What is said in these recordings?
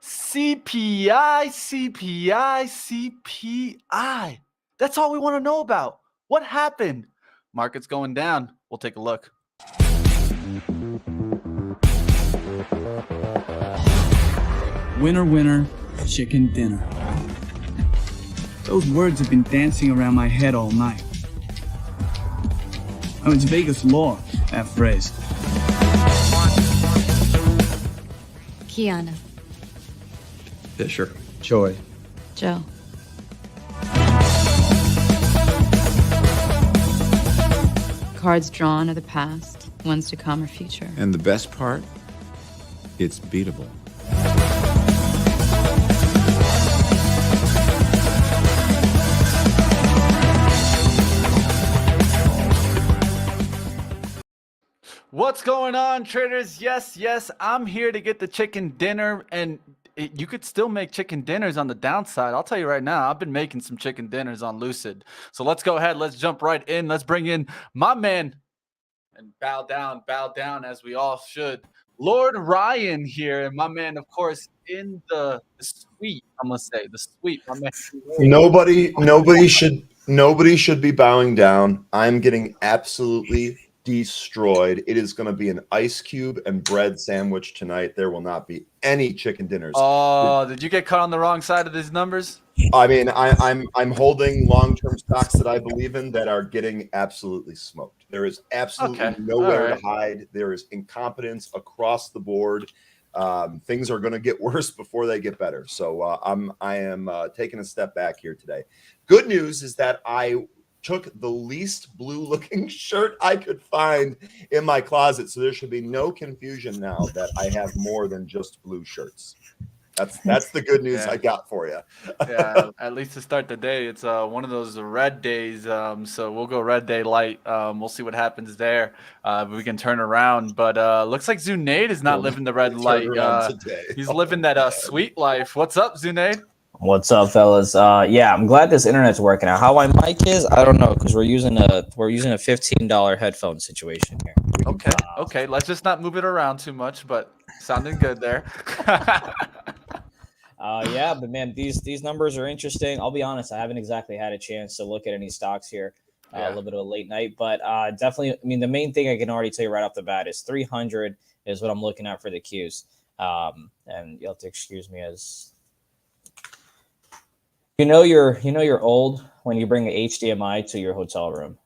CPI, CPI, CPI. That's all we want to know about. What happened? Market's going down. We'll take a look. Winner, winner, chicken dinner. Those words have been dancing around my head all night. Oh, it's Vegas law, that phrase. Kiana. Fisher. Joy. Joe. Cards drawn are the past, ones to come are future. And the best part? It's beatable. What's going on, traders? Yes, I'm here to get the chicken dinner, and you could still make chicken dinners on the downside. I'll tell you right now, I've been making some chicken dinners on Lucid. So let's go ahead. Let's jump right in. Let's bring in my man and bow down as we all should. Lord Ryan here, and my man, of course, in the suite. I'm gonna say the suite. My man. Nobody should be bowing down. I'm getting absolutely destroyed. It is going to be an ice cube and bread sandwich tonight. There will not be any chicken dinners. Oh, did you get caught on the wrong side of these numbers? I mean, I'm holding long-term stocks that I believe in that are getting absolutely smoked. There is absolutely nowhere to hide. There is incompetence across the board. Things are going to get worse before they get better. So I am taking a step back here today. Good news is that I took the least blue looking shirt I could find in my closet. So there should be no confusion now that I have more than just blue shirts. That's the good news I got for you. Yeah, at least to start the day, it's one of those red days. So we'll go red day light. We'll see what happens there. We can turn around. But looks like Zunaid is not living the red light. He's living that sweet life. What's up, Zunaid? What's up, fellas? Yeah, I'm glad this internet's working out. How my mic is, I don't know, because we're using a $15 headphone situation here. Okay. Let's just not move it around too much, but sounding good there. Yeah, but man, these numbers are interesting. I'll be honest, I haven't exactly had a chance to look at any stocks here. A little bit of a late night, but definitely. I mean, the main thing I can already tell you right off the bat is 300 is what I'm looking at for the Qs. And you'll have to excuse me as. You're old when you bring an HDMI to your hotel room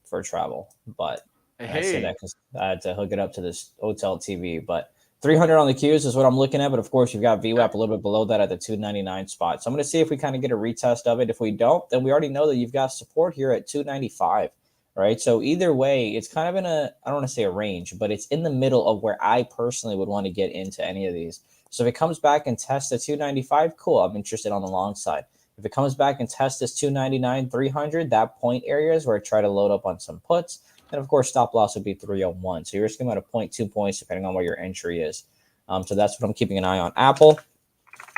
for travel. But I said that because I had to hook it up to this hotel TV. But 300 on the Qs is what I'm looking at. But of course, you've got VWAP a little bit below that at the 299 spot. So I'm going to see if we kind of get a retest of it. If we don't, then we already know that you've got support here at 295. Right. So either way, it's kind of in I don't want to say a range, but it's in the middle of where I personally would want to get into any of these. So if it comes back and tests the 295, cool. I'm interested on the long side. If it comes back and tests this 299, 300, that point area is where I try to load up on some puts. And of course, stop loss would be 301. So you're risking about a 0.2 points depending on where your entry is. So that's what I'm keeping an eye on. Apple,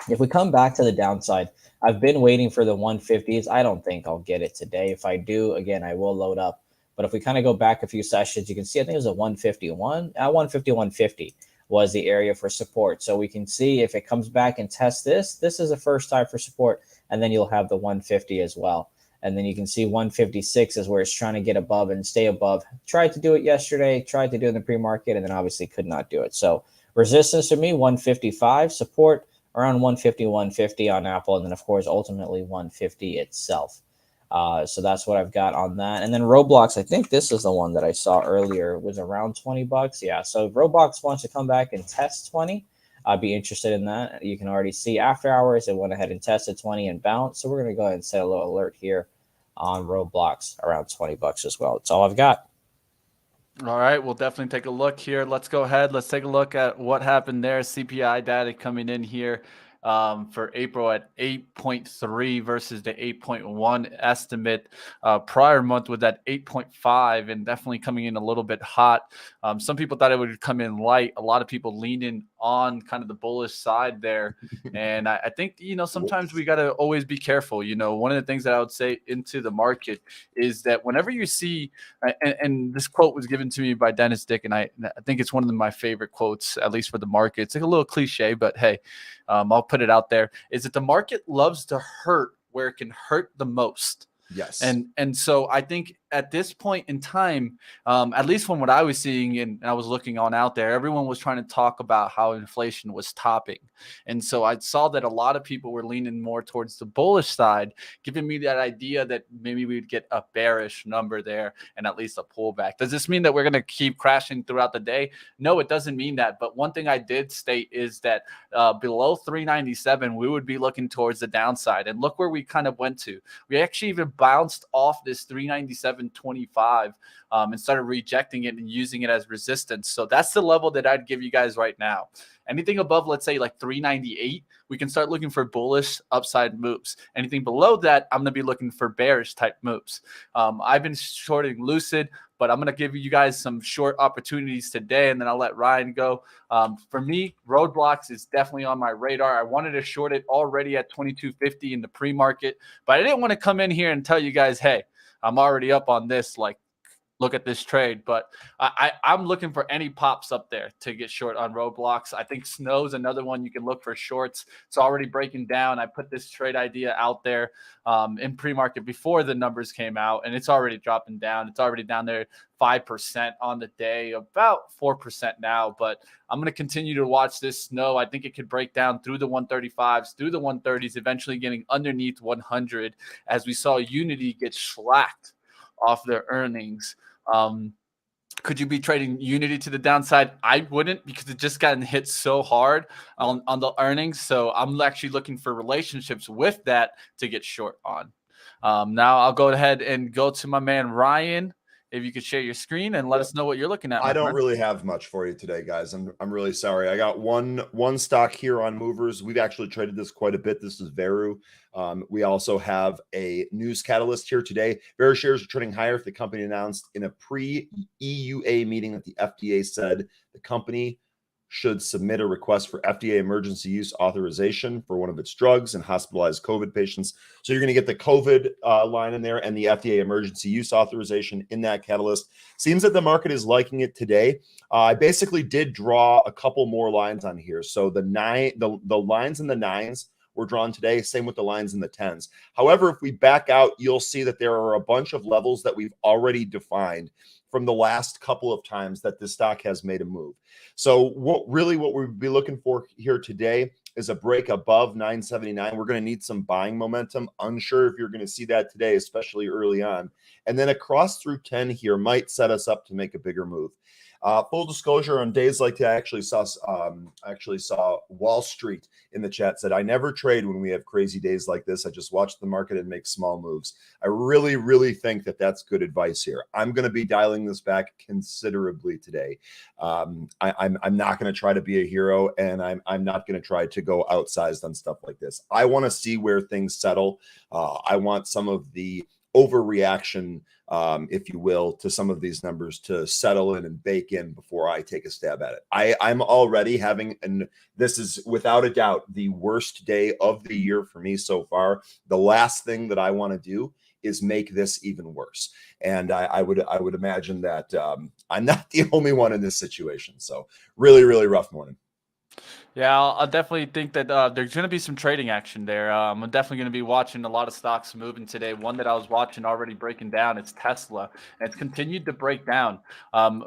if we come back to the downside, I've been waiting for the 150s. I don't think I'll get it today. If I do, again, I will load up. But if we kind of go back a few sessions, you can see I think it was a 151, 150 was the area for support. So we can see if it comes back and tests this is the first time for support. And then you'll have the 150 as well. And then you can see 156 is where it's trying to get above and stay above. Tried to do it yesterday, tried to do it in the pre-market, and then obviously could not do it. So resistance to me, 155. Support around 150, 150 on Apple. And then, of course, ultimately 150 itself. So that's what I've got on that. And then Roblox, I think this is the one that I saw earlier, was around $20. Yeah, so if Roblox wants to come back and test 20, I'd be interested in that. You can already see after hours, it went ahead and tested 20 and bounced. So we're going to go ahead and set a little alert here on Roblox around $20 as well. That's all I've got. All right, we'll definitely take a look here. Let's go ahead. Let's take a look at what happened there. CPI data coming in here. for April at 8.3 versus the 8.1 estimate. Prior month with that 8.5, and definitely coming in a little bit hot. Some people thought it would come in light. A lot of people leaning on kind of the bullish side there. And I think, sometimes we got to always be careful. One of the things that I would say into the market is that whenever you see, and this quote was given to me by Dennis Dick, and I think it's one of my favorite quotes, at least for the market. It's like a little cliche, but hey, I'll put it out there, is that the market loves to hurt where it can hurt the most. Yes. And so I think at this point in time, at least from what I was seeing and I was looking on out there, everyone was trying to talk about how inflation was topping. And so I saw that a lot of people were leaning more towards the bullish side, giving me that idea that maybe we'd get a bearish number there and at least a pullback. Does this mean that we're going to keep crashing throughout the day? No, it doesn't mean that. But one thing I did state is that below 397, we would be looking towards the downside. And look where we kind of went to. We actually even bounced off this 397.25 and started rejecting it and using it as resistance. So that's the level that I'd give you guys right now. Anything above, let's say, like 398, we can start looking for bullish upside moves. Anything below that, I'm going to be looking for bearish type moves. I've been shorting Lucid, but I'm going to give you guys some short opportunities today, and then I'll let Ryan go. For me, roadblocks is definitely on my radar. I wanted to short it already at 22.50 in the pre-market, but I didn't want to come in here and tell you guys, hey, I'm already up on this, like, look at this trade. But I'm looking for any pops up there to get short on roadblocks. I think Snow's another one you can look for shorts. It's already breaking down. I put this trade idea out there in pre-market before the numbers came out, and it's already dropping down. It's already down there 5% on the day, about 4% now. But I'm going to continue to watch this Snow. I think it could break down through the 135s, through the 130s, eventually getting underneath 100, as we saw Unity get slacked off their earnings. Could you be trading Unity to the downside? I wouldn't, because it just gotten hit so hard on the earnings. So I'm actually looking for relationships with that to get short on. Now I'll go ahead and go to my man Ryan. If you could share your screen and let us know what you're looking at. I don't really have much for you today, guys. I'm really sorry. I got one stock here on movers. We've actually traded this quite a bit. This is Veru. We also have a news catalyst here today. Veru shares are trading higher. The company announced in a pre-EUA meeting that the FDA said the company should submit a request for FDA emergency use authorization for one of its drugs in hospitalized COVID patients. So you're going to get the COVID line in there and the FDA emergency use authorization in that catalyst. Seems that the market is liking it today. I basically did draw a couple more lines on here. So the lines in the 9s were drawn today. Same with the lines in the 10s. However, if we back out, you'll see that there are a bunch of levels that we've already defined from the last couple of times that this stock has made a move. So what we'd be looking for here today is a break above 979. We're going to need some buying momentum. Unsure if you're going to see that today, especially early on. And then a cross through 10 here might set us up to make a bigger move. Full disclosure, on days like that, I actually saw Wall Street in the chat said, I never trade when we have crazy days like this. I just watch the market and make small moves. I really, really think that that's good advice here. I'm going to be dialing this back considerably today. I'm not going to try to be a hero, and I'm not going to try to go outsized on stuff like this. I want to see where things settle. I want some of the overreaction, if you will, to some of these numbers to settle in and bake in before I take a stab at it. I'm already having, and this is without a doubt the worst day of the year for me so far. The last thing that I want to do is make this even worse. And I would imagine that I'm not the only one in this situation. So really, really rough morning. Yeah, I'll definitely think that there's going to be some trading action there. I'm definitely going to be watching a lot of stocks moving today. One that I was watching already breaking down, it's Tesla, and it's continued to break down.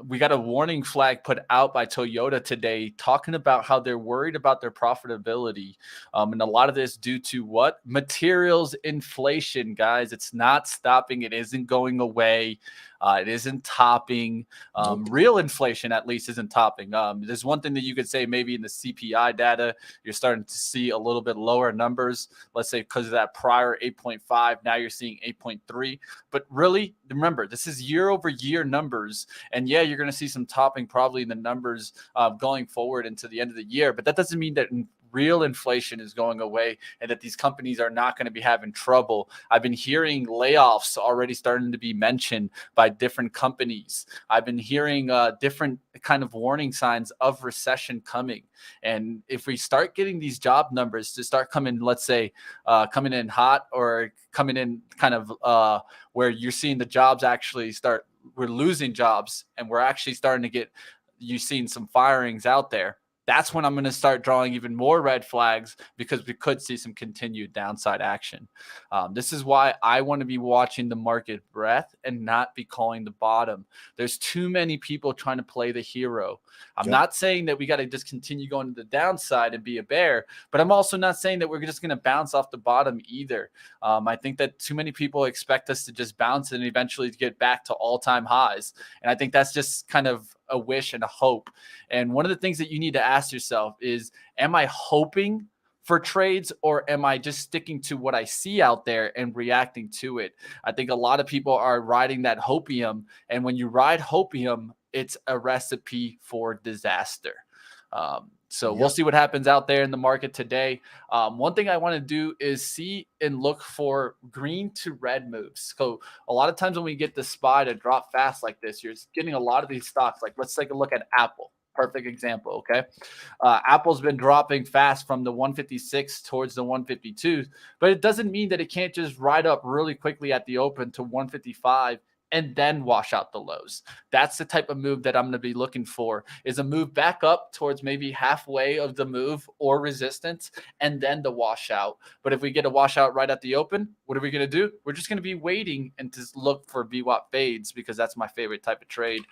We got a warning flag put out by Toyota today talking about how they're worried about their profitability. And a lot of this due to what? Materials inflation, guys. It's not stopping. It isn't going away. It isn't topping. Real inflation, at least, isn't topping. There's one thing that you could say maybe in the CPI data, you're starting to see a little bit lower numbers. Let's say because of that prior 8.5, now you're seeing 8.3. But really, remember, this is year over year numbers. And yeah, you're going to see some topping probably in the numbers going forward into the end of the year. But that doesn't mean that real inflation is going away and that these companies are not going to be having trouble. I've been hearing layoffs already starting to be mentioned by different companies. I've been hearing different kind of warning signs of recession coming. And if we start getting these job numbers to start coming, let's say coming in hot or coming in kind of where you're seeing the jobs actually start, we're losing jobs and we're actually starting to get, you seeing some firings out there. That's when I'm going to start drawing even more red flags because we could see some continued downside action. This is why I want to be watching the market breadth and not be calling the bottom. There's too many people trying to play the hero. I'm not saying that we got to just continue going to the downside and be a bear, but I'm also not saying that we're just going to bounce off the bottom either. I think that too many people expect us to just bounce and eventually get back to all-time highs. And I think that's just kind of a wish and a hope. And one of the things that you need to ask yourself is, am I hoping for trades or am I just sticking to what I see out there and reacting to it? I think a lot of people are riding that hopium. And when you ride hopium, it's a recipe for disaster. So we'll see what happens out there in the market today. One thing I want to do is see and look for green to red moves. So a lot of times when we get the SPY to drop fast like this, you're getting a lot of these stocks. Like let's take a look at Apple. Perfect example, okay? Apple's been dropping fast from the 156 towards the 152, but it doesn't mean that it can't just ride up really quickly at the open to 155 and then wash out the lows. That's the type of move that I'm going to be looking for, is a move back up towards maybe halfway of the move or resistance and then the washout. But if we get a washout right at the open, what are we going to do? We're just going to be waiting and just look for VWAP fades because that's my favorite type of trade.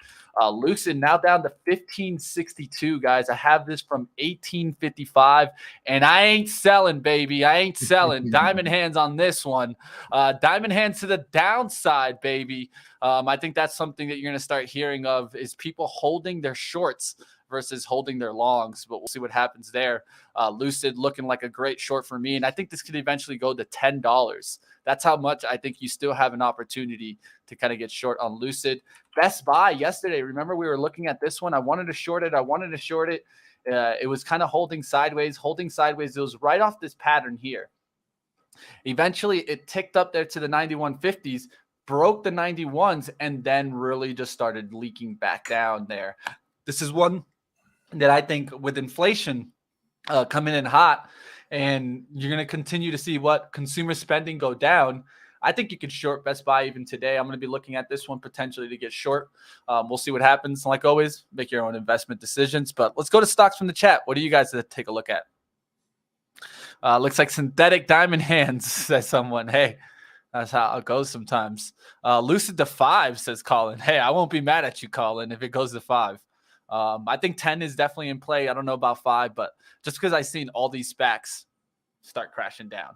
Lucid now down to 1562, guys. I have this from 1855 and I ain't selling, baby. I ain't selling. Diamond hands on this one. Diamond hands to the downside, baby. I think that's something that you're going to start hearing of, is people holding their shorts versus holding their longs, but we'll see what happens there. Lucid looking like a great short for me, and I think this could eventually go to $10. That's how much I think you still have an opportunity to kind of get short on Lucid. Best Buy yesterday, remember we were looking at this one. I wanted to short it. It was kind of holding sideways. It was right off this pattern here. Eventually, it ticked up there to the 9150s, broke the 91s, and then really just started leaking back down there. This is one that I think with inflation coming in hot, and you're going to continue to see what consumer spending go down, I think you could short Best Buy even today. I'm going to be looking at this one potentially to get short. We'll see what happens. Like always, make your own investment decisions. But let's go to stocks from the chat. What do you guys take a look at? Looks like synthetic diamond hands, says someone. Hey, that's how it goes sometimes. Lucid to 5, says Colin. Hey, I won't be mad at you, Colin, if it goes to 5. I think 10 is definitely in play. I don't know about 5, but just because I've seen all these SPACs start crashing down.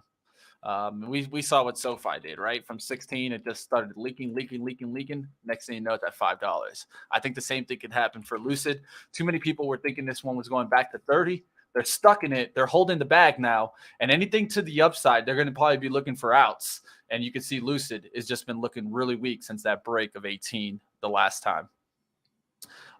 We saw what SoFi did, right? From 16, it just started leaking. Next thing you know, it's at $5. I think the same thing could happen for Lucid. Too many people were thinking this one was going back to 30. They're stuck in it. They're holding the bag now. And anything to the upside, they're going to probably be looking for outs. And you can see Lucid has just been looking really weak since that break of 18 the last time.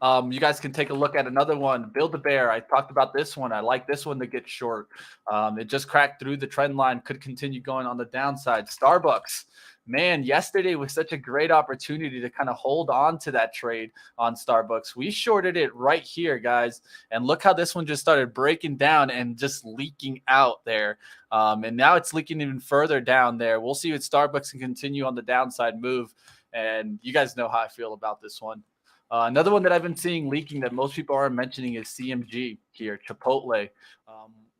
You guys can take a look at another one, Build-A-Bear. I talked about this one. I like this one to get short. It just cracked through the trend line, could continue going on the downside. Starbucks, man, yesterday was such a great opportunity to kind of hold on to that trade on Starbucks. We shorted it right here, guys. And look how this one just started breaking down and just leaking out there. And now it's leaking even further down there. We'll see if Starbucks can continue on the downside move. And you guys know how I feel about this one. Another one that I've been seeing leaking that most people aren't mentioning is CMG here, Chipotle.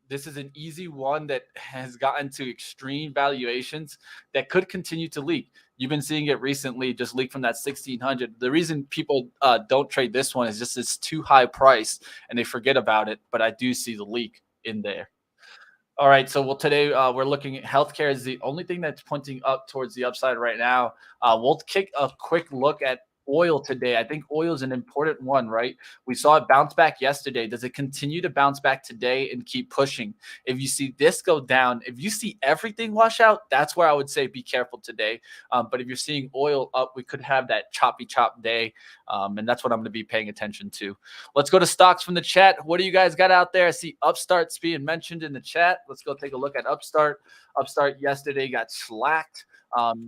This is an easy one that has gotten to extreme valuations that could continue to leak. You've been seeing it recently, just leak from that 1600. The reason people don't trade this one is just it's too high price and they forget about it. But I do see the leak in there. All right, so today we're looking at healthcare is the only thing that's pointing up towards the upside right now. We'll take a quick look at oil today. I think oil is an important one, right? We saw it bounce back yesterday. Does it continue to bounce back today and keep pushing? If you see this go down, if you see everything wash out, that's where I would say be careful today. But if you're seeing oil up, we could have that choppy chop day. And that's what I'm going to be paying attention to. Let's go to stocks from the chat. What do you guys got out there? I see Upstart's being mentioned in the chat. Let's go take a look at Upstart. Upstart yesterday got slacked.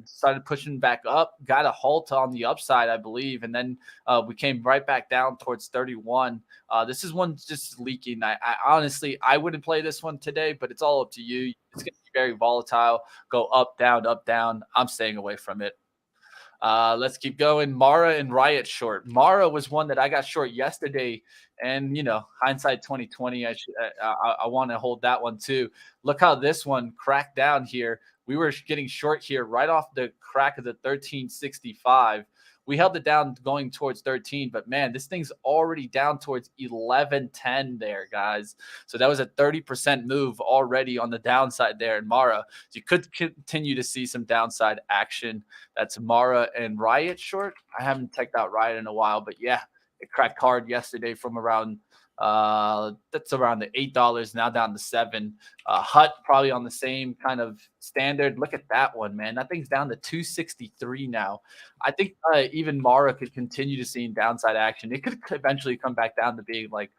Started pushing back up, got a halt on the upside, I believe, and then we came right back down towards 31. This is one just leaking. I honestly, I wouldn't play this one today, but it's all up to you. It's going to be very volatile. Go up, down, up, down. I'm staying away from it. Let's keep going. Mara and Riot short. Mara was one that I got short yesterday, and hindsight 2020. I want to hold that one too. Look how this one cracked down here. We were getting short here right off the crack of the 1365. We held it down going towards 13, but man, this thing's already down towards 1110 there, guys. So that was a 30% move already on the downside there in Mara. So you could continue to see some downside action. That's Mara and Riot short. I haven't checked out Riot in a while, but yeah, it cracked hard yesterday from around that's around the $8, now down to $7. Hut probably on the same kind of standard. Look at that one, man. That thing's down to 263 now. I think even Mara could continue to see downside action. It could eventually come back down to being like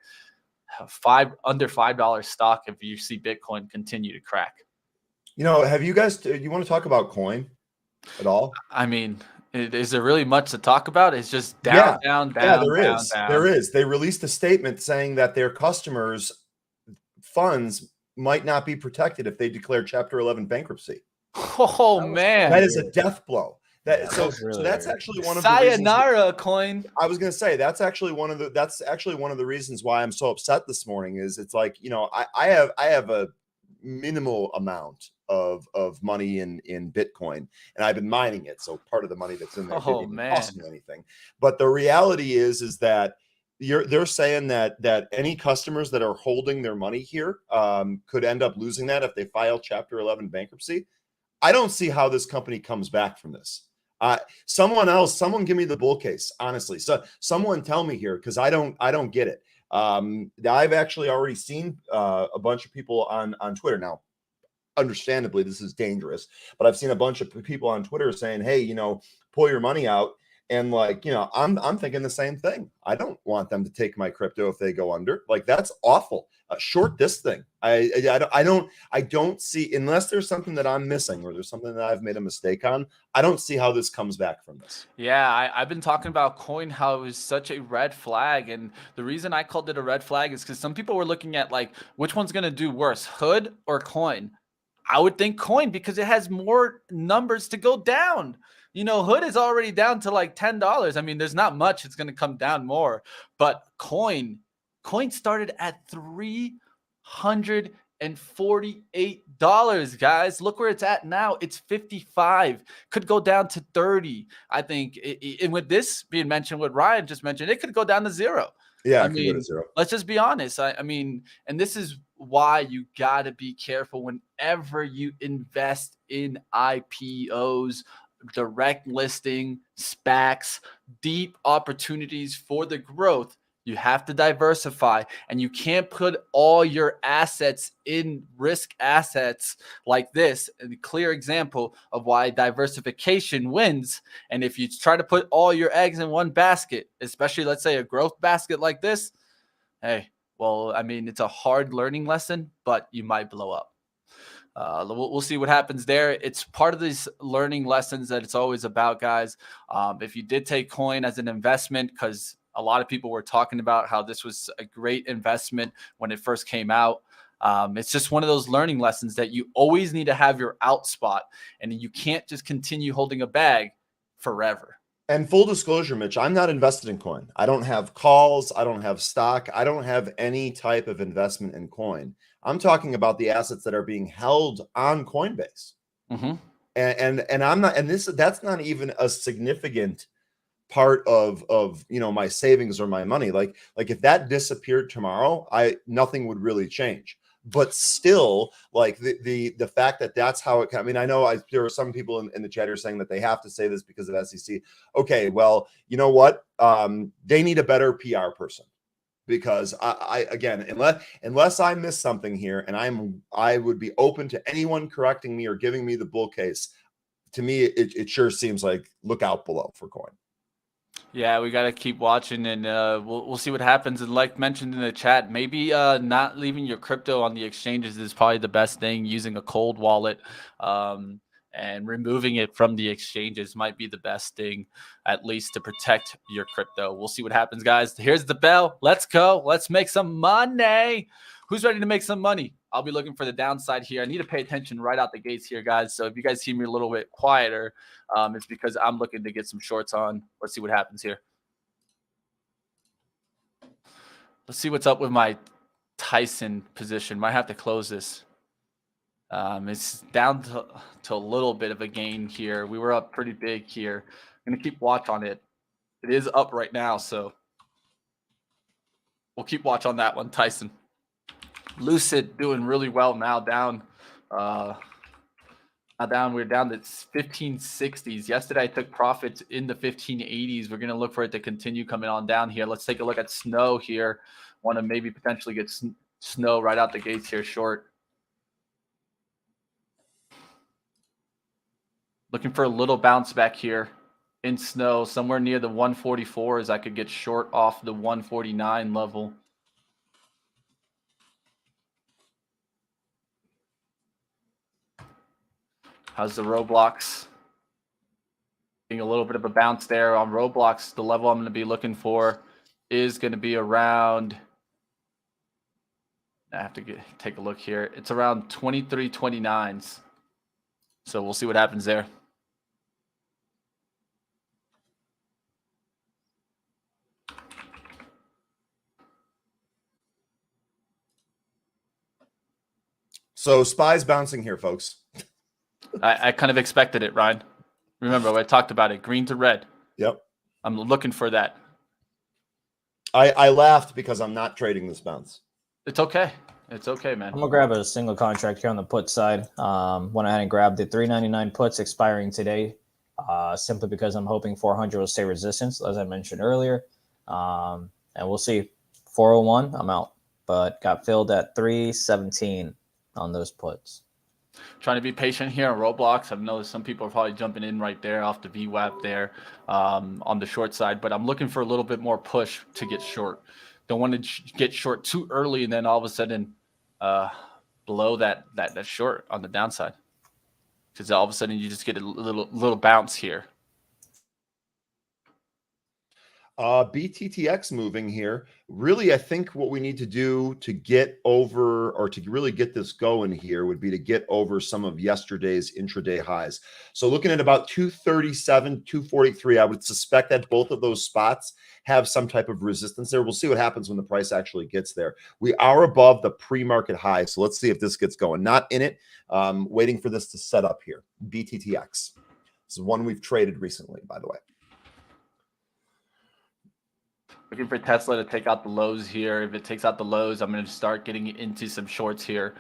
under $5 stock if you see Bitcoin continue to crack. Have you guys? You want to talk about coin at all? I mean, is there really much to talk about? It's just down, down. Yeah, there is. They released a statement saying that their customers' funds might not be protected if they declare Chapter 11 bankruptcy. Oh man, that is a death blow. So that's actually one of the sayonara coin. I was going to say that's actually one of the reasons why I'm so upset this morning. Is it's like I have a minimal amount of money in Bitcoin, and I've been mining it. So part of the money that's in there didn't cost me anything. But the reality is that they're saying that any customers that are holding their money here could end up losing that if they file Chapter 11 bankruptcy. I don't see how this company comes back from this. Someone give me the bull case, honestly. So someone tell me here, because I don't get it. I've actually already seen a bunch of people on Twitter now. Understandably, this is dangerous, but I've seen a bunch of people on Twitter saying, "Hey, pull your money out." And I'm thinking the same thing. I don't want them to take my crypto if they go under. Like, that's awful. Short this thing. I don't see, unless there's something that I'm missing or there's something that I've made a mistake on. I don't see how this comes back from this. Yeah, I've been talking about coin, how it was such a red flag, and the reason I called it a red flag is because some people were looking at like which one's gonna do worse, hood or coin. I would think coin because it has more numbers to go down. Hood is already down to like $10. I mean, there's not much. It's going to come down more. But coin started at $348, guys. Look where it's at now. It's 55. Could go down to 30. I think. And with this being mentioned, what Ryan just mentioned, it could go down to 0. Yeah, I mean, go to 0. Let's just be honest. I mean, and this is why you got to be careful whenever you invest in IPOs, direct listing, SPACs, deep opportunities for the growth. You have to diversify, and you can't put all your assets in risk assets like this. A clear example of why diversification wins. And if you try to put all your eggs in one basket, especially let's say a growth basket like this, hey, well, I mean, it's a hard learning lesson, but you might blow up. We'll see what happens there. It's part of these learning lessons that it's always about, guys. If you did take coin as an investment, because a lot of people were talking about how this was a great investment when it first came out. It's just one of those learning lessons that you always need to have your out spot, and you can't just continue holding a bag forever. And full disclosure, Mitch, I'm not invested in coin. I don't have calls. I don't have stock. I don't have any type of investment in coin. I'm talking about the assets that are being held on Coinbase. Mm-hmm. And I'm not, and that's not even a significant part of my savings or my money. Like if that disappeared tomorrow, nothing would really change. but still, like the fact that that's how it. I mean, I know there are some people in the chat here saying that they have to say this because of SEC. Okay, well, you know what? They need a better PR person. Because I again, unless I miss something here, and I would be open to anyone correcting me or giving me the bull case. To me, it sure seems like look out below for coin. Yeah, we got to keep watching, and we'll see what happens. And like mentioned in the chat, maybe not leaving your crypto on the exchanges is probably the best thing. Using a cold wallet and removing it from the exchanges might be the best thing, at least to protect your crypto. We'll see what happens, guys. Here's the bell. Let's go. Let's make some money. Who's ready to make some money? I'll be looking for the downside here. I need to pay attention right out the gates here, guys. So if you guys see me a little bit quieter, it's because I'm looking to get some shorts on. Let's see what happens here. Let's see what's up with my Tyson position. Might have to close this. It's down to a little bit of a gain here. We were up pretty big here. I'm going to keep watch on it. It is up right now, so we'll keep watch on that one, Tyson. Lucid doing really well now, down. We're down to 1560s. Yesterday I took profits in the 1580s. We're going to look for it to continue coming on down here. Let's take a look at Snow here. Want to maybe potentially get Snow right out the gates here short. Looking for a little bounce back here in Snow, somewhere near the 144s. I could get short off the 149 level. How's the Roblox? Getting a little bit of a bounce there on Roblox. The level I'm going to be looking for is going to be around. I have to take a look here. It's around 23.29s. So we'll see what happens there. So SPY's bouncing here, folks. I kind of expected it, Ryan. Remember, I talked about it. Green to red. Yep. I'm looking for that. I laughed because I'm not trading this bounce. It's okay. It's okay, man. I'm going to grab a single contract here on the put side. Went ahead and grabbed the 399 puts expiring today, simply because I'm hoping 400 will stay resistance, as I mentioned earlier. And we'll see. 401, I'm out. But got filled at 317 on those puts. Trying to be patient here on Roblox. I've noticed some people are probably jumping in right there off the VWAP there on the short side, but I'm looking for a little bit more push to get short. Don't want to get short too early and then all of a sudden below that short on the downside, because all of a sudden you just get a little bounce here. BTTX moving here. Really, I think what we need to do to get over, or to really get this going here, would be to get over some of yesterday's intraday highs. So looking at about 237, 243, I would suspect that both of those spots have some type of resistance there. We'll see what happens when the price actually gets there. We are above the pre-market high, so let's see if this gets going. Not in it. Waiting for this to set up here. BTTX. This is one we've traded recently, by the way. Looking for Tesla to take out the lows here. If it takes out the lows, I'm going to start getting into some shorts here.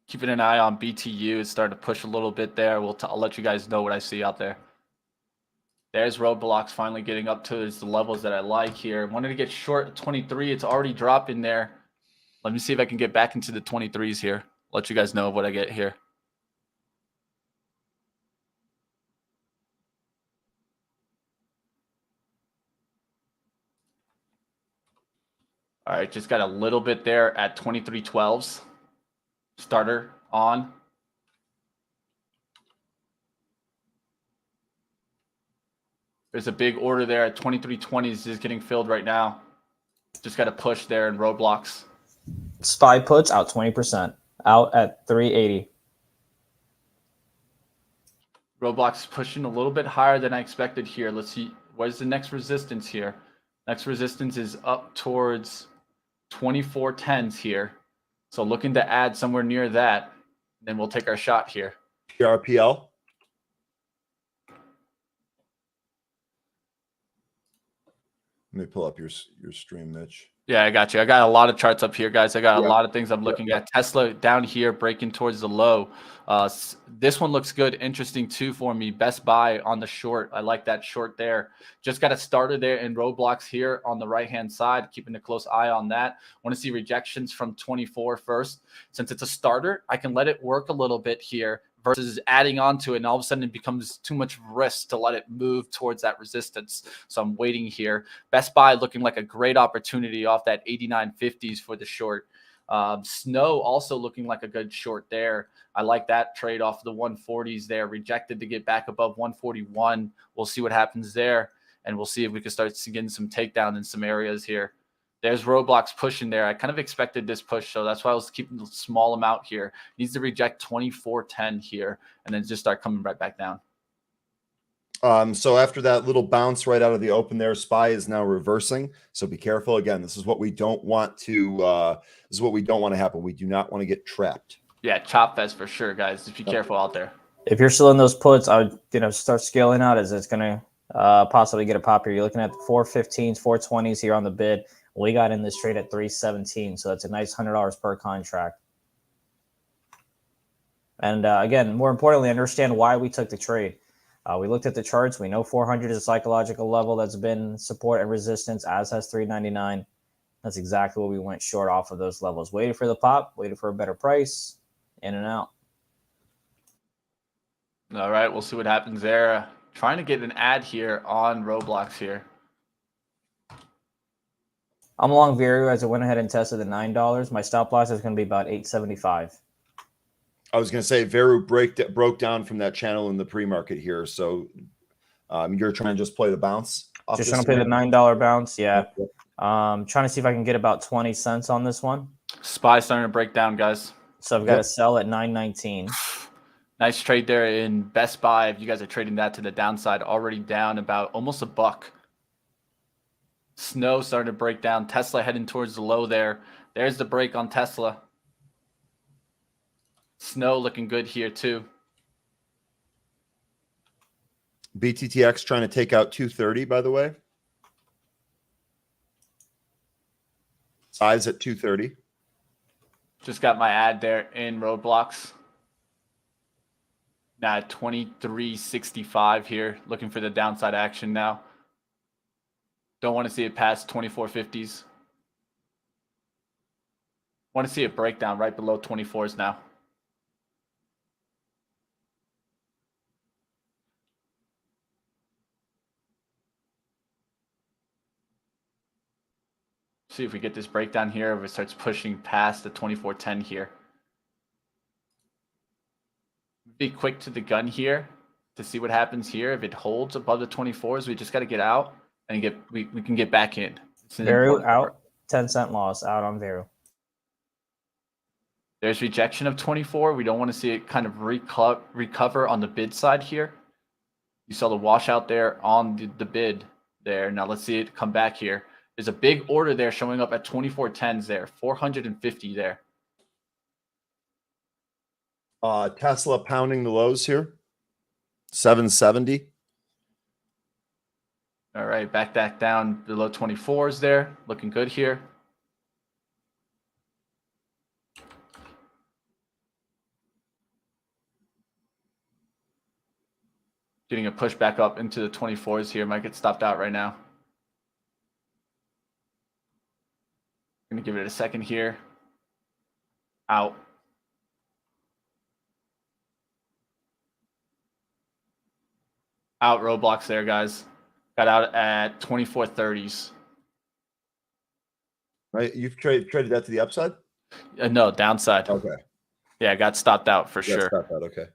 Keeping an eye on BTU. It's starting to push a little bit there. I'll let you guys know what I see out there. There's Roblox finally getting up to the levels that I like here. Wanted to get short at 23. It's already dropping there. Let me see if I can get back into the 23s here. Let you guys know what I get here. All right, just got a little bit there at 23.12s. Starter on. There's a big order there at 23.20s just getting filled right now. Just got a push there in Roblox. SPY puts out 20%, out at 380. Roblox is pushing a little bit higher than I expected here. Let's see, what is the next resistance here? Next resistance is up towards 24.10s here. So looking to add somewhere near that. Then we'll take our shot here. AAPL. Let me pull up your stream, Mitch. Yeah, I got you. I got a lot of charts up here, guys. I got a Yeah. lot of things I'm looking at. Tesla down here breaking towards the low. This one looks good. Interesting too for me. Best Buy on the short. I like that short there. Just got a starter there in roadblocks here on the right-hand side, keeping a close eye on that. Want to see rejections from 24 first. Since it's a starter, I can let it work a little bit here versus adding on to it, and all of a sudden it becomes too much risk to let it move towards that resistance. So I'm waiting here. Best Buy looking like a great opportunity off that 89.50s for the short. Snow also looking like a good short there. I like that trade off the 140s there. Rejected to get back above 141. We'll see what happens there, and we'll see if we can start getting some takedown in some areas here. There's roadblocks pushing there. I kind of expected this push, so that's why I was keeping a small amount here. Needs to reject 24.10 here, and then just start coming right back down. So after that little bounce right out of the open there, SPY is now reversing. So be careful. Again, this is what we don't want to. This is what we don't want to happen. We do not want to get trapped. Yeah, chop fest for sure, guys. Just be careful out there. If you're still in those puts, I would start scaling out as it's going to possibly get a pop here. You're looking at the 415s, 420s here on the bid. We got in this trade at 317, so that's a nice $100 per contract. And again, more importantly, understand why we took the trade. We looked at the charts. We know 400 is a psychological level that's been support and resistance, as has 399. That's exactly what we went short off of those levels. Waited for the pop, waited for a better price, in and out. All right, we'll see what happens there. Trying to get an ad here on Roblox here. I'm long Veru as I went ahead and tested the $9. My stop loss is going to be about $8.75. I was going to say Veru broke down from that channel in the pre-market here. So you're trying to just play the bounce. Just trying to play the $9 bounce. Yeah. Trying to see if I can get about 20 cents on this one. SPY starting to break down, guys. So I've got to sell at 9.19. Nice trade there in Best Buy. If you guys are trading that to the downside, already down about almost $1. Snow starting to break down. Tesla heading towards the low there. There's the break on Tesla. Snow looking good here too. BTTX trying to take out 230, by the way. Size at 230. Just got my ad there in roadblocks. Now at 23.65 here. Looking for the downside action now. Don't want to see it past 24.50s. Want to see it break down right below 24s now. See if we get this breakdown here, if it starts pushing past the 24.10 here. Be quick to the gun here to see what happens here. If it holds above the 24s, we just got to get out and we can get back in. Veru out, 10-cent loss out on Veru. There's rejection of 24. We don't want to see it kind of recover on the bid side here. You saw the washout there on the bid there. Now let's see it come back here. There's a big order there showing up at 24.10s there, 450 there. Tesla pounding the lows here, 770. All right, back that down below 24s there, looking good here. Getting a push back up into the 24s here. Might get stopped out right now. Gonna give it a second here. Out. Out roadblocks there, guys. Got out at 24.30s. Right, you've traded that to the upside? No, downside. Okay. Yeah, got stopped out for sure. Stopped out. Okay.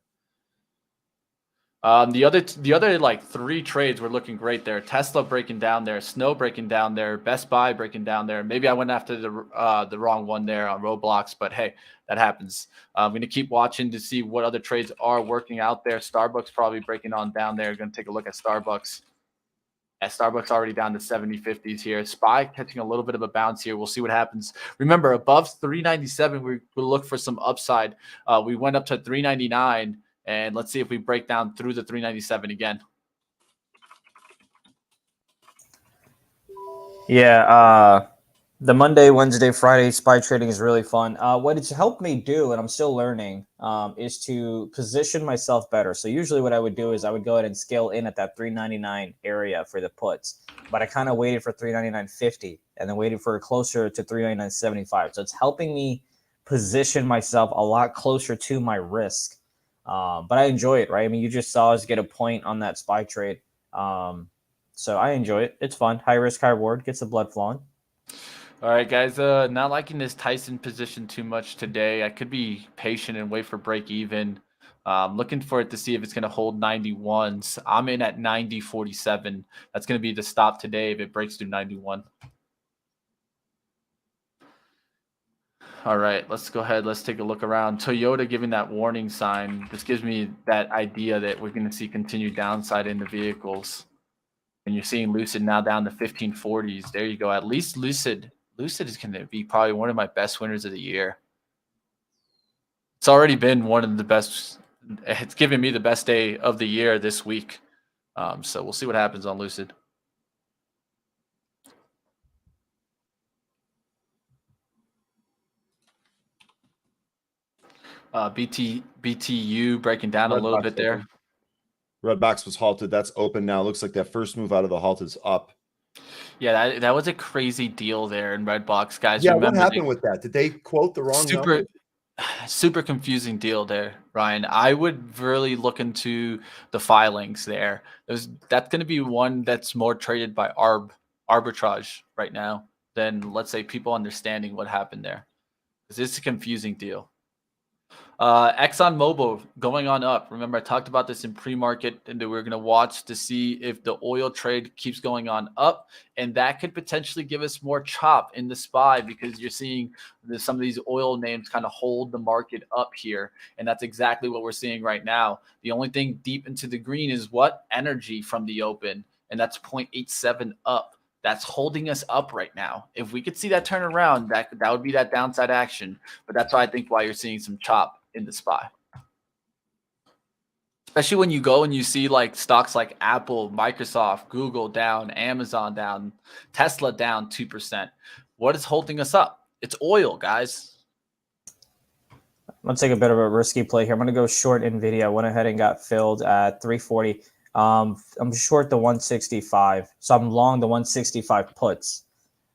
The other like 3 trades were looking great there. Tesla breaking down there, Snow breaking down there, Best Buy breaking down there. Maybe I went after the wrong one there on Roblox, but hey, that happens. I'm going to keep watching to see what other trades are working out there. Starbucks probably breaking on down there. Going to take a look at Starbucks. Yeah, Starbucks already down to 70.50s here. SPY catching a little bit of a bounce here. We'll see what happens. Remember, above 397, we will look for some upside. We went up to 399. And let's see if we break down through the 397 again. Yeah, The Monday, Wednesday, Friday SPY trading is really fun. What it's helped me do, and I'm still learning, is to position myself better. So usually what I would do is I would go ahead and scale in at that 399 area for the puts, but I kind of waited for 399.50 and then waited for closer to 399.75. So it's helping me position myself a lot closer to my risk. But I enjoy it, right? I mean, you just saw us get a point on that SPY trade. So I enjoy it. It's fun. High risk, high reward. Gets the blood flowing. All right, guys. Not liking this Tyson position too much today. I could be patient and wait for break even. Looking for it to see if it's going to hold 91s. I'm in at 90.47. That's going to be the stop today if it breaks through 91. All right, let's go ahead. Let's take a look around. Toyota giving that warning sign. This gives me that idea that we're going to see continued downside in the vehicles. And you're seeing Lucid now down to 1540s. There you go. At least Lucid is going to be probably one of my best winners of the year. It's already been one of the best. It's given me the best day of the year this week. So we'll see what happens on Lucid. BTU breaking down a little bit there. Red box was halted. That's open now. Looks like that first move out of the halt is up. Yeah, that was a crazy deal there in red box, guys. Yeah, what happened with that? Did they quote the wrong number? Super confusing deal there, Ryan. I would really look into the filings there. That's going to be one that's more traded by arbitrage right now than, let's say, people understanding what happened there. Because it's a confusing deal. ExxonMobil going on up. Remember, I talked about this in pre-market, and we're going to watch to see if the oil trade keeps going on up, and that could potentially give us more chop in the SPY because you're seeing some of these oil names kind of hold the market up here, and that's exactly what we're seeing right now. The only thing deep into the green is what? Energy from the open, and that's 0.87 up. That's holding us up right now. If we could see that turn around, that would be that downside action. But that's why I think you're seeing some chop in the SPY. Especially when you go and you see like stocks like Apple, Microsoft, Google down, Amazon down, Tesla down 2%. What is holding us up? It's oil, guys. I'm going to take a bit of a risky play here. I'm going to go short NVIDIA. Went ahead and got filled at 340. I'm short the 165, so I'm long the 165 puts.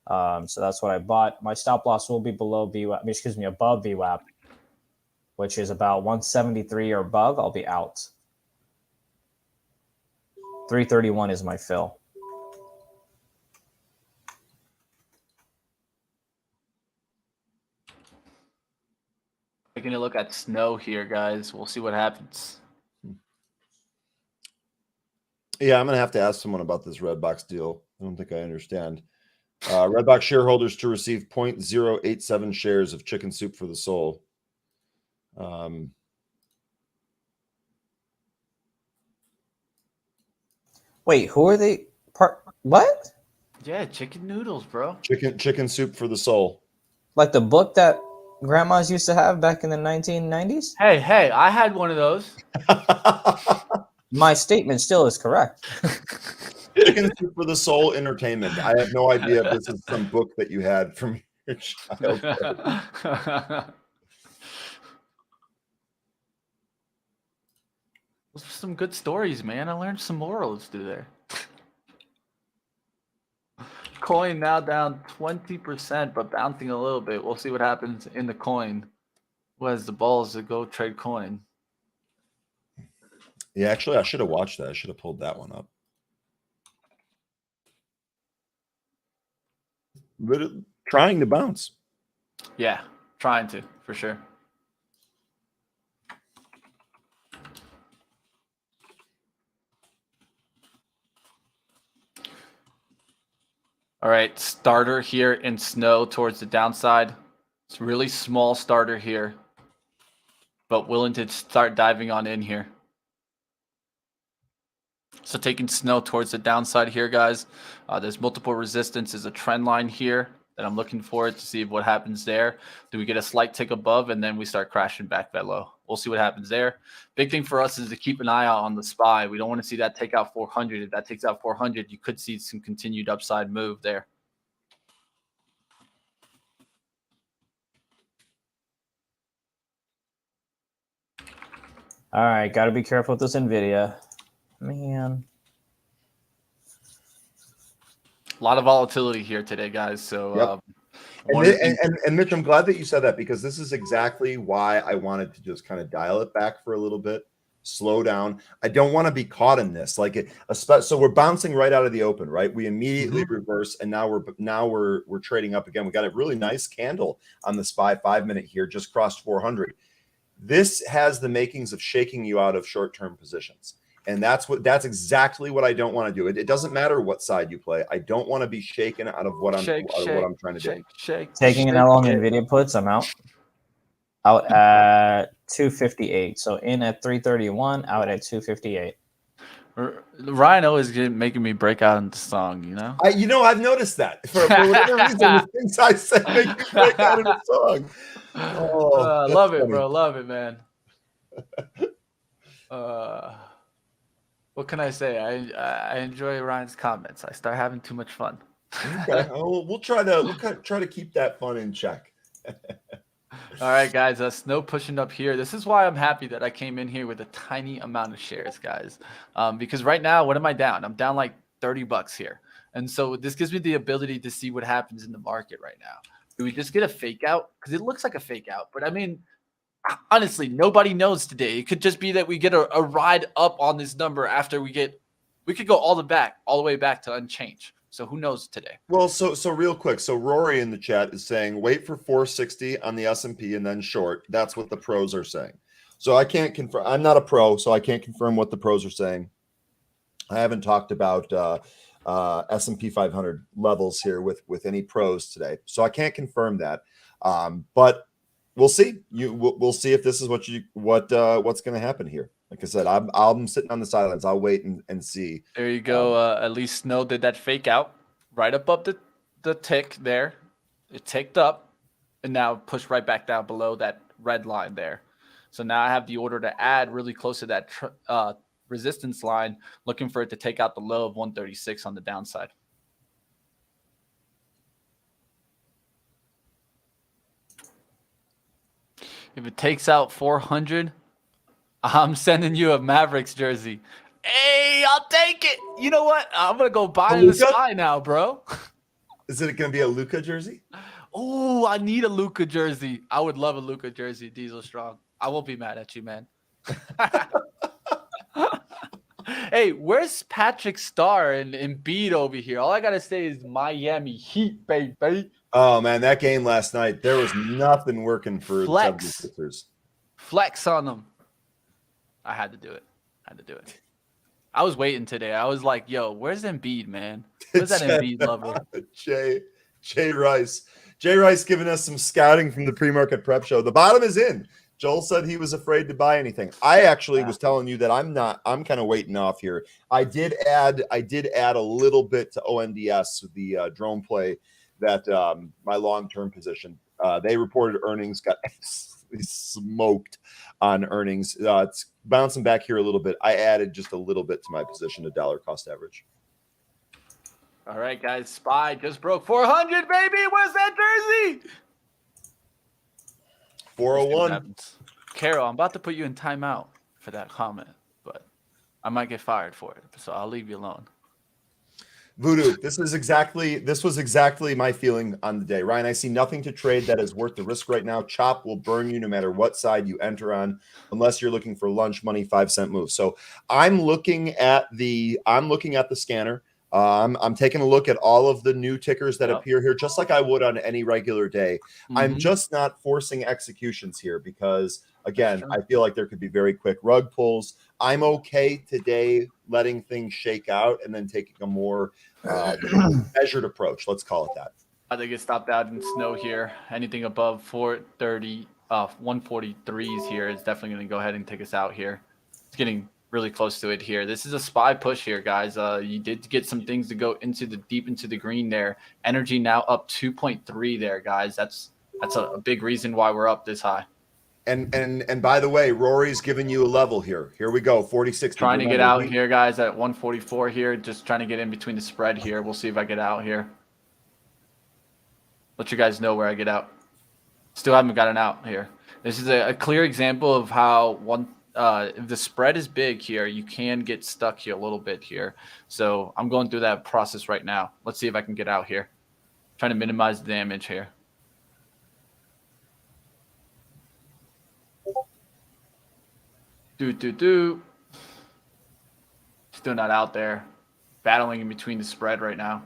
So that's what I bought. My stop loss will be above VWAP, which is about 173 or above. I'll be out. 331 is my fill. Taking a look at snow here, guys. We'll see what happens. Yeah, I'm going to have to ask someone about this red box deal. I don't think I understand. Red box shareholders to receive 0.087 shares of chicken soup for the soul. Wait, who are they? What? Yeah, chicken noodles, bro. Chicken soup for the soul. Like the book that grandmas used to have back in the 1990s? Hey, I had one of those. My statement still is correct. Chicken soup for the soul entertainment. I have no idea if this is some book that you had from your childhood. Those are some good stories, man. I learned some morals through there. Coin now down 20%, but bouncing a little bit. We'll see what happens in the coin. Who has the balls to go trade coin? Yeah, actually, I should have watched that. I should have pulled that one up. But trying to bounce. Yeah, trying to, for sure. All right, starter here in snow towards the downside. It's really small starter here, but willing to start diving on in here. So taking snow towards the downside here, guys. There's multiple resistance. There's a trend line here that I'm looking for to see what happens there. Do we get a slight tick above and then we start crashing back that low? We'll see what happens there. Big thing for us is to keep an eye out on the SPY. We don't want to see that take out 400. If that takes out 400, you could see some continued upside move there. All right, got to be careful with this NVIDIA. Man. A lot of volatility here today, guys. So, Yep. And Mitch, I'm glad that you said that, because this is exactly why I wanted to just kind of dial it back for a little bit, slow down. I don't want to be caught in this. So we're bouncing right out of the open, right? We immediately reverse, and now we're trading up again. We got a really nice candle on the SPY 5-minute here, just crossed 400. This has the makings of shaking you out of short-term positions. And that's exactly what I don't want to do. It doesn't matter what side you play. I don't want to be shaken out of what I'm trying to do. Taking an L on NVIDIA puts, I'm out. Out at 258. So in at 331, out at 258. Ryan always making me break out into song, you know? I've noticed that. For whatever reason, the things I say make you break out into song. Oh, love it, bro. Love it, man. What can I say? I enjoy Ryan's comments. I start having too much fun. Okay, we'll try to keep that fun in check. All right, guys. Snow pushing up here. This is why I'm happy that I came in here with a tiny amount of shares, guys. Because right now, what am I down? I'm down like $30 here, and so this gives me the ability to see what happens in the market right now. Do we just get a fake out? Because it looks like a fake out, but I mean, honestly, nobody knows today. It could just be that we get a ride up on this number after we could go all the way back to unchanged. So who knows today? Well, so real quick. So Rory in the chat is saying wait for 460 on the S&P and then short. That's what the pros are saying. So I can't confirm. I'm not a pro, so I can't confirm what the pros are saying. I haven't talked about S&P 500 levels here with any pros today, so I can't confirm that. But we'll see. We'll see if this is what's going to happen here. Like I said, I'm sitting on the sidelines. I'll wait and see. There you go. At least Snow did that fake out right above the tick there. It ticked up and now pushed right back down below that red line there. So now I have the order to add really close to that resistance line, looking for it to take out the low of 136 on the downside. If it takes out 400, I'm sending you a Mavericks jersey. Hey, I'll take it. You know what? I'm going to go buy in the SPY now, bro. Is it going to be a Luka jersey? Oh, I need a Luka jersey. I would love a Luka jersey, Diesel Strong. I won't be mad at you, man. Hey, where's Patrick Starr and Embiid over here? All I got to say is Miami Heat, baby. Oh, man, that game last night, there was nothing working for the 76ers. Flex on them. I had to do it. I was waiting today. I was like, yo, where's Embiid, man? Where's that Embiid lover? Jay Rice. Jay Rice giving us some scouting from the pre-market prep show. The bottom is in. Joel said he was afraid to buy anything. I actually was telling you that I'm kind of waiting off here. I did add a little bit to ONDS, the drone play that my long-term position. They reported earnings, got smoked on earnings. It's bouncing back here a little bit. I added just a little bit to my position to dollar cost average. All right, guys. SPY just broke 400, baby. Where's that jersey? 401. Carol, I'm about to put you in timeout for that comment, but I might get fired for it, so I'll leave you alone. Voodoo, this was exactly my feeling on the day. Ryan, I see nothing to trade that is worth the risk right now. Chop will burn you no matter what side you enter on, unless you're looking for lunch money 5-cent move. So I'm looking at the scanner. I'm taking a look at all of the new tickers that appear here, just like I would on any regular day. I'm just not forcing executions here because, again, I feel like there could be very quick rug pulls. I'm okay today letting things shake out and then taking a more measured approach. Let's call it that. I think it stopped out in snow here. Anything above 430, 143s here is definitely going to go ahead and take us out here. It's getting really close to it here. This is a SPY push here, guys. You did get some things to go deep into the green there. Energy now up 2.3 there, guys. That's a big reason why we're up this high. And by the way, Rory's giving you a level here. Here we go, 46. Trying to get out here, guys, at 144 here. Just trying to get in between the spread here. We'll see if I get out here. Let you guys know where I get out. Still haven't gotten out here. This is a clear example of how if the spread is big here, you can get stuck here a little bit here. So I'm going through that process right now. Let's see if I can get out here. Trying to minimize the damage here. Still not out there. Battling in between the spread right now.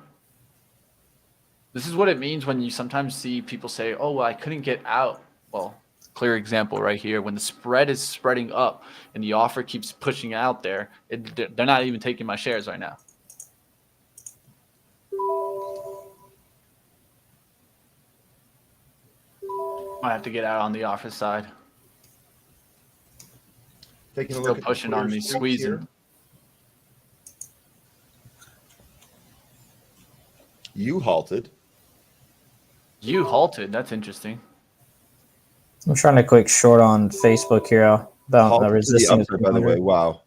This is what it means when you sometimes see people say, oh, well, I couldn't get out. Well, clear example right here. When the spread is spreading up and the offer keeps pushing out there, they're not even taking my shares right now. I have to get out on the offer side. Taking a Still look at pushing on me, squeezing. Here. You halted. You halted. That's interesting. I'm trying to quick short on Facebook here about resisting the upper, by the way. Wow.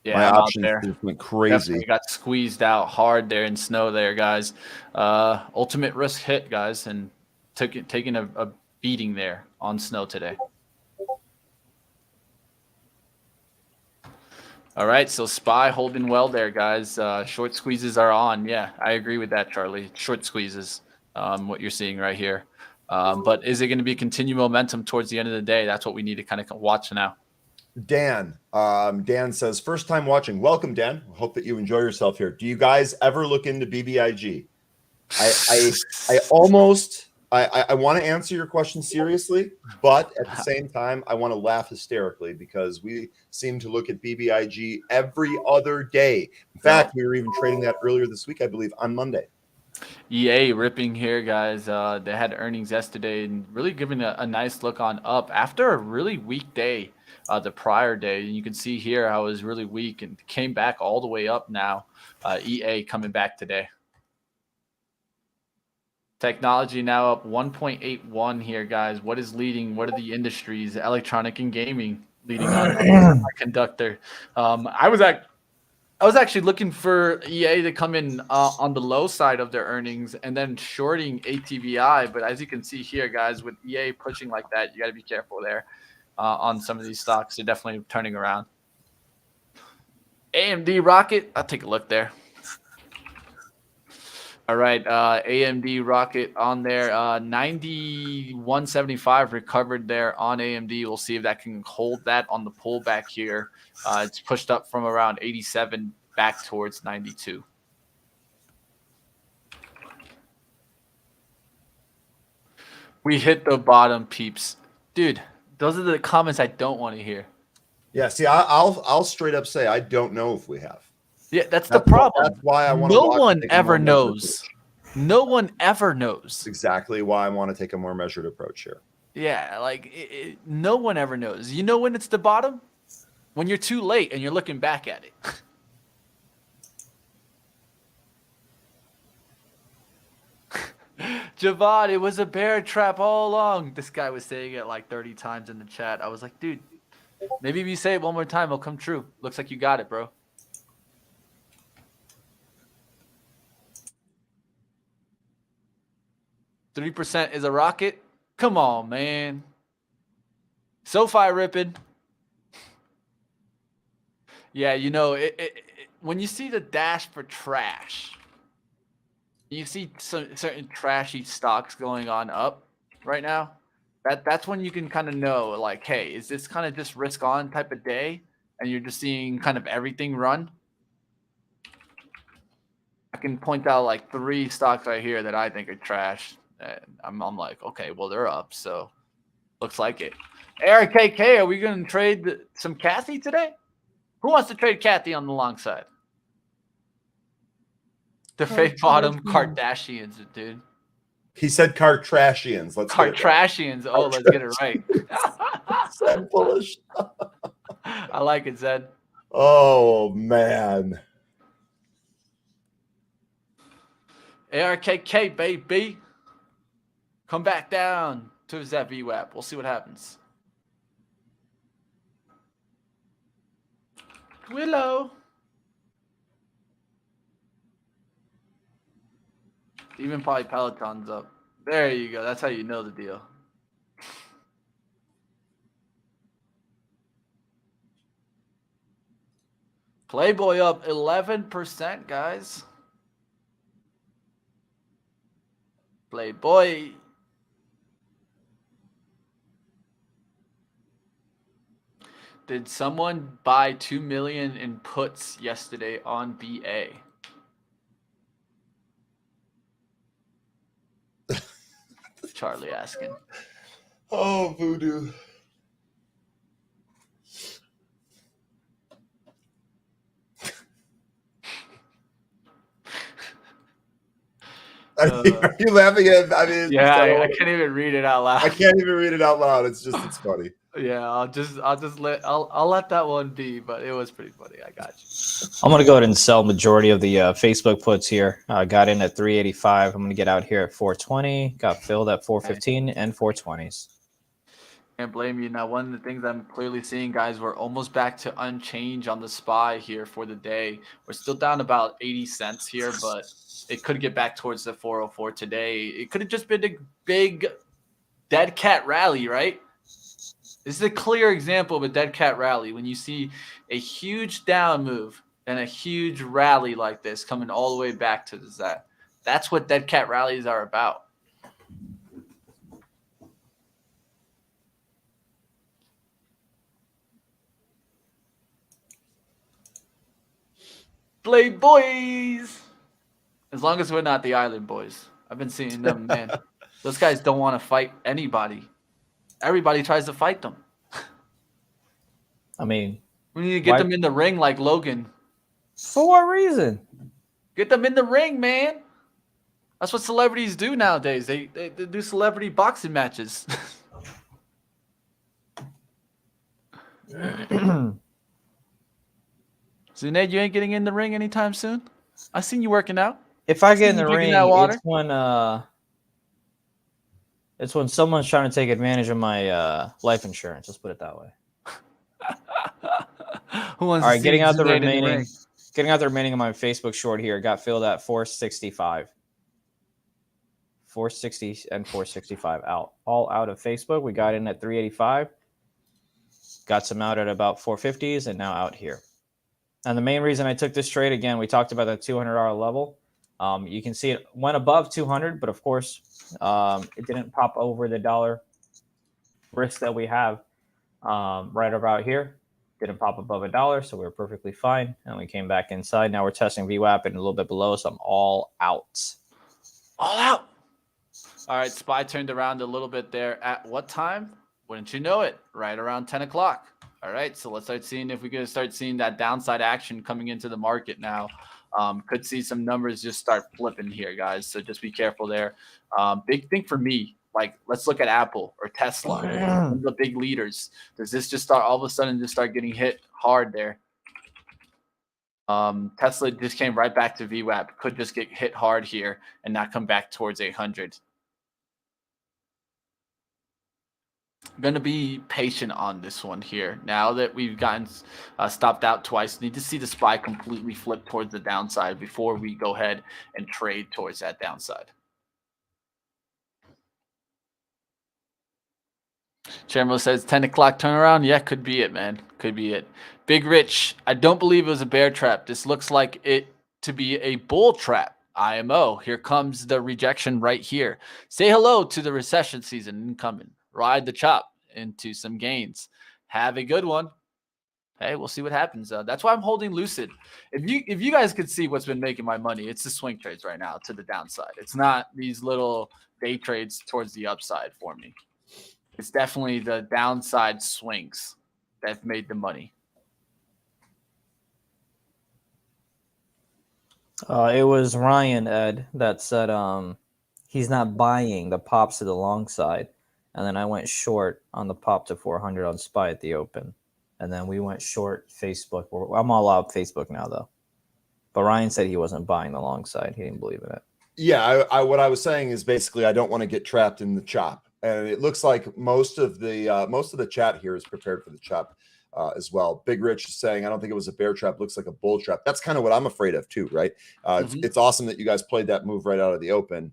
Yeah, my I'm options out there. just went crazy. Definitely got squeezed out hard there in snow there, guys. Ultimate risk hit, guys, and taking a beating there on snow today. All right, so SPY holding well there, guys. Short squeezes are on. Yeah, I agree with that, Charlie. Short squeezes, what you're seeing right here. But is it going to be continued momentum towards the end of the day? That's what we need to kind of watch now. Dan says, first time watching. Welcome, Dan. Hope that you enjoy yourself here. Do you guys ever look into BBIG? I want to answer your question seriously, but at the same time, I want to laugh hysterically because we seem to look at BBIG every other day. In fact, we were even trading that earlier this week, I believe, on Monday. EA ripping here, guys. They had earnings yesterday and really giving a nice look on up after a really weak day the prior day. And you can see here how it was really weak and came back all the way up now. EA coming back today. Technology now up 1.81 here, guys. What is leading? What are the industries? Electronic and gaming leading on conductor. I was actually looking for EA to come in on the low side of their earnings and then shorting ATVI. But as you can see here, guys, with EA pushing like that, you got to be careful there on some of these stocks. They're definitely turning around. AMD Rocket, I'll take a look there. All right, AMD Rocket on there, 91.75 recovered there on AMD. We'll see if that can hold that on the pullback here. It's pushed up from around 87 back towards 92. We hit the bottom, peeps. Dude, those are the comments I don't want to hear. Yeah, see, I'll straight up say I don't know if we have. Yeah, that's the problem. That's why I want to. No one ever knows. No one ever knows. That's exactly why I want to take a more measured approach here. Yeah, like no one ever knows. You know when it's the bottom? When you're too late and you're looking back at it. Javad, it was a bear trap all along. This guy was saying it like 30 times in the chat. I was like, dude, maybe if you say it one more time, it'll come true. Looks like you got it, bro. %3 is a rocket. Come on, man. SoFi ripping. Yeah, you know, when you see the dash for trash, you see some certain trashy stocks going on up right now. That's when you can kind of know, like, hey, is this kind of just risk on type of day, and you're just seeing kind of everything run? I can point out like 3 stocks right here that I think are trash. And I'm like, okay, well, they're up, so looks like it. ARKK, are we going to trade some Kathy today? Who wants to trade Kathy on the long side? The fake bottom Kardashians, dude. He said Kardashians. Let's Kardashians. Oh, let's get it right. Zed bullish. I like it, Zed. Oh, man. ARKK, baby. Come back down to that VWAP. We'll see what happens. Willow. Even probably Peloton's up. There you go. That's how you know the deal. Playboy up 11%, guys. Playboy. Did someone buy 2 million in puts yesterday on BA? Charlie asking. Oh, voodoo. Are you laughing at? I mean, yeah, I can't even read it out loud. I can't even read it out loud. It's funny. Yeah, I'll let that one be, but it was pretty funny. I got you. I'm gonna go ahead and sell majority of the Facebook puts here. Got in at 385. I'm gonna get out here at 420. Got filled at 415 and 420s. Can't blame you. Now, one of the things I'm clearly seeing, guys, we're almost back to unchanged on the SPY here for the day. We're still down about 80 cents here, but it could get back towards the 404 today. It could have just been a big dead cat rally, right? This is a clear example of a dead cat rally when you see a huge down move and a huge rally like this coming all the way back to the Z. That's what dead cat rallies are about. Play boys. As long as we're not the Island Boys. I've been seeing them, man. Those guys don't want to fight anybody. Everybody tries to fight them. I mean, we need to get them in the ring like Logan. For what reason? Get them in the ring, man. That's what celebrities do nowadays. They do celebrity boxing matches. Zunaid, you ain't getting in the ring anytime soon? I seen you working out. If I get in the ring, it's when someone's trying to take advantage of my life insurance. Let's put it that way. All right, getting out the remaining of my Facebook short here. Got filled at 465. 460 and 465 out. All out of Facebook. We got in at 385. Got some out at about 450s and now out here. And the main reason I took this trade, again, we talked about that $200 level. You can see it went above 200, but of course, it didn't pop over the dollar risk that we have right about here. Didn't pop above $1, so we were perfectly fine. And we came back inside. Now we're testing VWAP and a little bit below, so I'm all out. All out. All right, SPY turned around a little bit there. At what time? Wouldn't you know it? Right around 10 o'clock. All right, so let's start seeing if we're going to start seeing that downside action coming into the market now. Could see some numbers just start flipping here, guys. So just be careful there. Big thing for me, like let's look at Apple or Tesla, the big leaders. Does this just start all of a sudden just start getting hit hard there? Tesla just came right back to VWAP. Could just get hit hard here and not come back towards 800. I'm going to be patient on this one here. Now that we've gotten stopped out twice, need to see the SPY completely flip towards the downside before we go ahead and trade towards that downside. Chamberlain says 10 o'clock turnaround. Yeah, could be it, man. Could be it. Big Rich, I don't believe it was a bear trap. This looks like it to be a bull trap. IMO, here comes the rejection right here. Say hello to the recession season incoming. Ride the chop into some gains. Have a good one. Hey, we'll see what happens. That's why I'm holding Lucid. If you guys could see what's been making my money, it's the swing trades right now to the downside. It's not these little day trades towards the upside for me. It's definitely the downside swings that made the money. It was Ryan, Ed, that said he's not buying the pops to the long side. And then I went short on the pop to 400 on SPY at the open. And then we went short Facebook. I'm all out Facebook now, though. But Ryan said he wasn't buying the long side. He didn't believe in it. Yeah, what I was saying is basically I don't want to get trapped in the chop. And it looks like most of the chat here is prepared for the chop as well. Big Rich is saying, I don't think it was a bear trap. Looks like a bull trap. That's kind of what I'm afraid of too, right? It's awesome that you guys played that move right out of the open.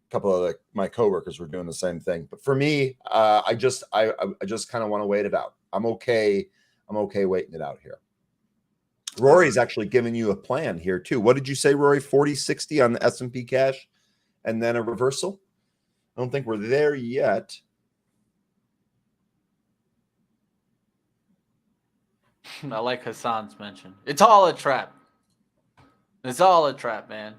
Couple of my coworkers were doing the same thing, but for me, I just kind of want to wait it out. I'm okay waiting it out here. Rory's actually giving you a plan here too. What did you say, Rory? 40-60 on the S&P cash and then a reversal? I don't think we're there yet. I like Hassan's mention. It's all a trap. It's all a trap, man.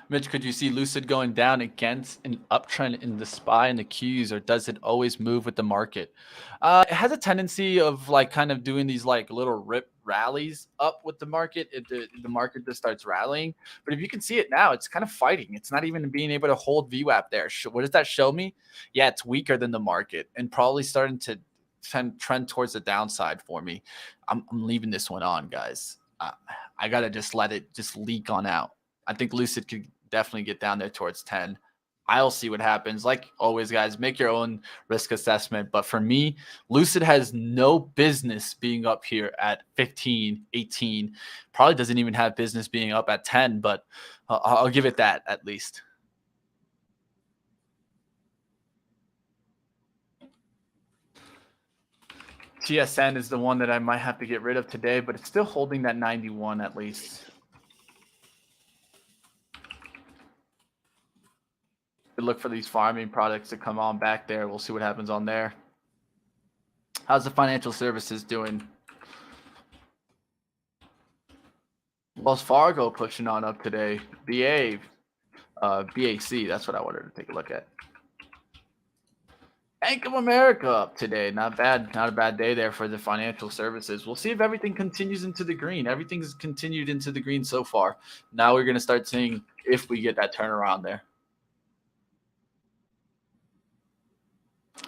Mitch, could you see Lucid going down against an uptrend in the SPY and the Qs, or does it always move with the market? It has a tendency of like kind of doing these like little rip rallies up with the market. The market just starts rallying. But if you can see it now, it's kind of fighting. It's not even being able to hold VWAP there. What does that show me? Yeah, it's weaker than the market and probably starting to trend towards the downside for me. I'm leaving this one on, guys. I gotta just let it just leak on out. I think Lucid could definitely get down there towards 10. I'll see what happens. Like always, guys, make your own risk assessment. But for me, Lucid has no business being up here at 15, 18. Probably doesn't even have business being up at 10, but I'll give it that at least. TSN is the one that I might have to get rid of today, but it's still holding that 91 at least. Look for these farming products to come on back there. We'll see what happens on there. How's the financial services doing? Wells Fargo pushing on up today. BAC, that's what I wanted to take a look at. Bank of America up today. Not bad. Not a bad day there for the financial services. We'll see if everything continues into the green. Everything's continued into the green so far. Now we're going to start seeing if we get that turnaround there.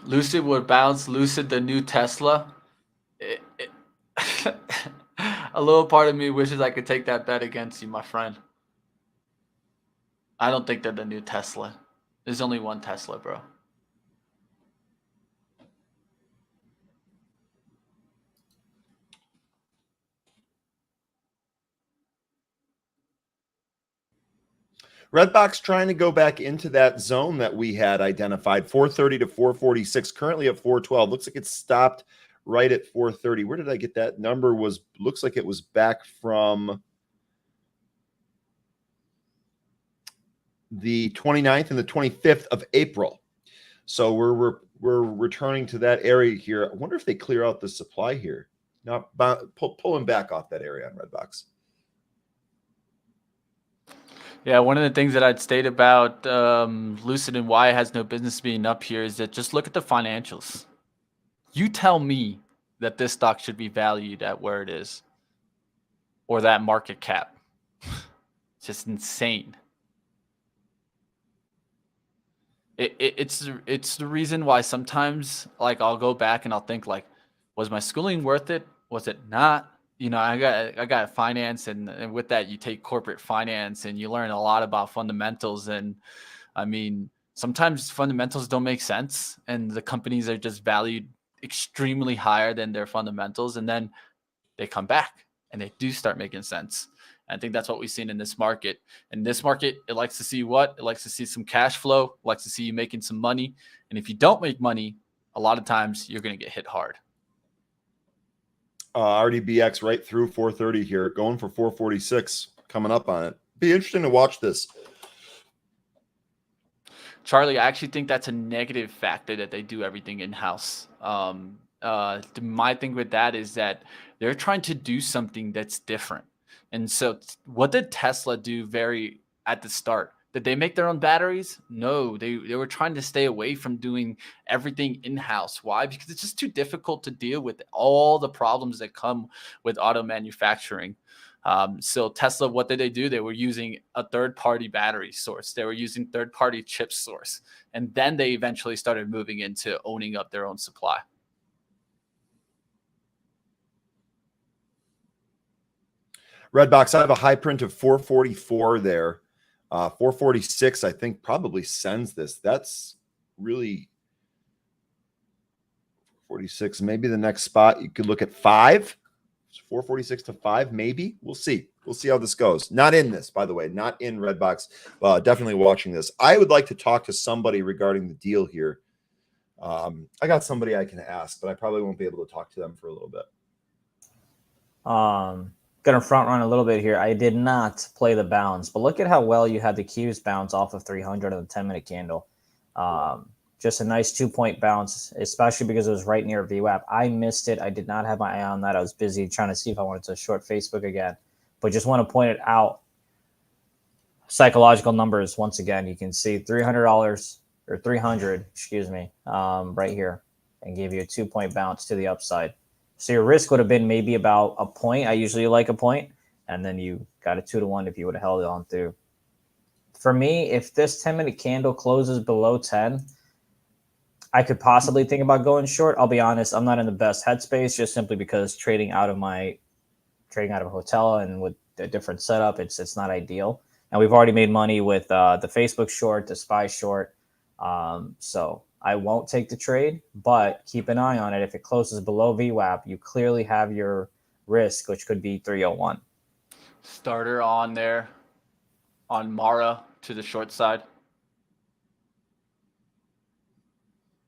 Lucid would bounce. Lucid, the new Tesla. A little part of me wishes I could take that bet against you, my friend. I don't think they're the new Tesla. There's only one Tesla, bro. Redbox trying to go back into that zone that we had identified, 430 to 446, currently at 412. Looks like it stopped right at 430. Where did I get that number? Looks like it was back from the 29th and the 25th of April. So we're returning to that area here. I wonder if they clear out the supply here. Now pulling back off that area on Redbox. Yeah, one of the things that I'd state about Lucid and why it has no business being up here is that just look at the financials. You tell me that this stock should be valued at where it is or that market cap. It's just insane. It's the reason why sometimes like I'll go back and I'll think like, was my schooling worth it? Was it not? You know, I got finance, and with that, you take corporate finance, and you learn a lot about fundamentals. And I mean, sometimes fundamentals don't make sense, and the companies are just valued extremely higher than their fundamentals, and then they come back and they do start making sense. And I think that's what we've seen in this market. And this market, it likes to see what? It likes to see some cash flow. It likes to see you making some money. And if you don't make money, a lot of times you're going to get hit hard. RDBX right through 430 here, going for 446, coming up on it. Be interesting to watch this. Charlie, I actually think that's a negative factor that they do everything in-house. My thing with that is that they're trying to do something that's different. And so what did Tesla do at the start? Did they make their own batteries? No, they were trying to stay away from doing everything in-house. Why? Because it's just too difficult to deal with all the problems that come with auto manufacturing. So Tesla, what did they do? They were using a third-party battery source. They were using third-party chip source. And then they eventually started moving into owning up their own supply. Redbox, I have a high print of 444 there. 446, I think, probably sends this. That's really 46. Maybe the next spot you could look at 5. 446 to 5, maybe. We'll see. We'll see how this goes. Not in this, by the way, not in Redbox. Definitely watching this. I would like to talk to somebody regarding the deal here. I got somebody I can ask, but I probably won't be able to talk to them for a little bit. Gonna front run a little bit here. I did not play the bounce, but look at how well you had the Qs bounce off of 300 on the 10-minute candle. Just a nice 2-point bounce, especially because it was right near VWAP. I missed it. I did not have my eye on that. I was busy trying to see if I wanted to short Facebook again, but just want to point it out. Psychological numbers. Once again, you can see $300 or 300, excuse me, right here, and gave you a 2-point bounce to the upside. So your risk would have been maybe about a point. I usually like a point, and then you got a 2-to-1 if you would have held it on through. For me, if this 10-minute candle closes below 10, I could possibly think about going short. I'll be honest, I'm not in the best headspace, just simply because trading out of a hotel and with a different setup, it's not ideal. And we've already made money with the Facebook short, the SPY short. So I won't take the trade, but keep an eye on it. If it closes below VWAP, you clearly have your risk, which could be 301. Starter on there on Mara to the short side.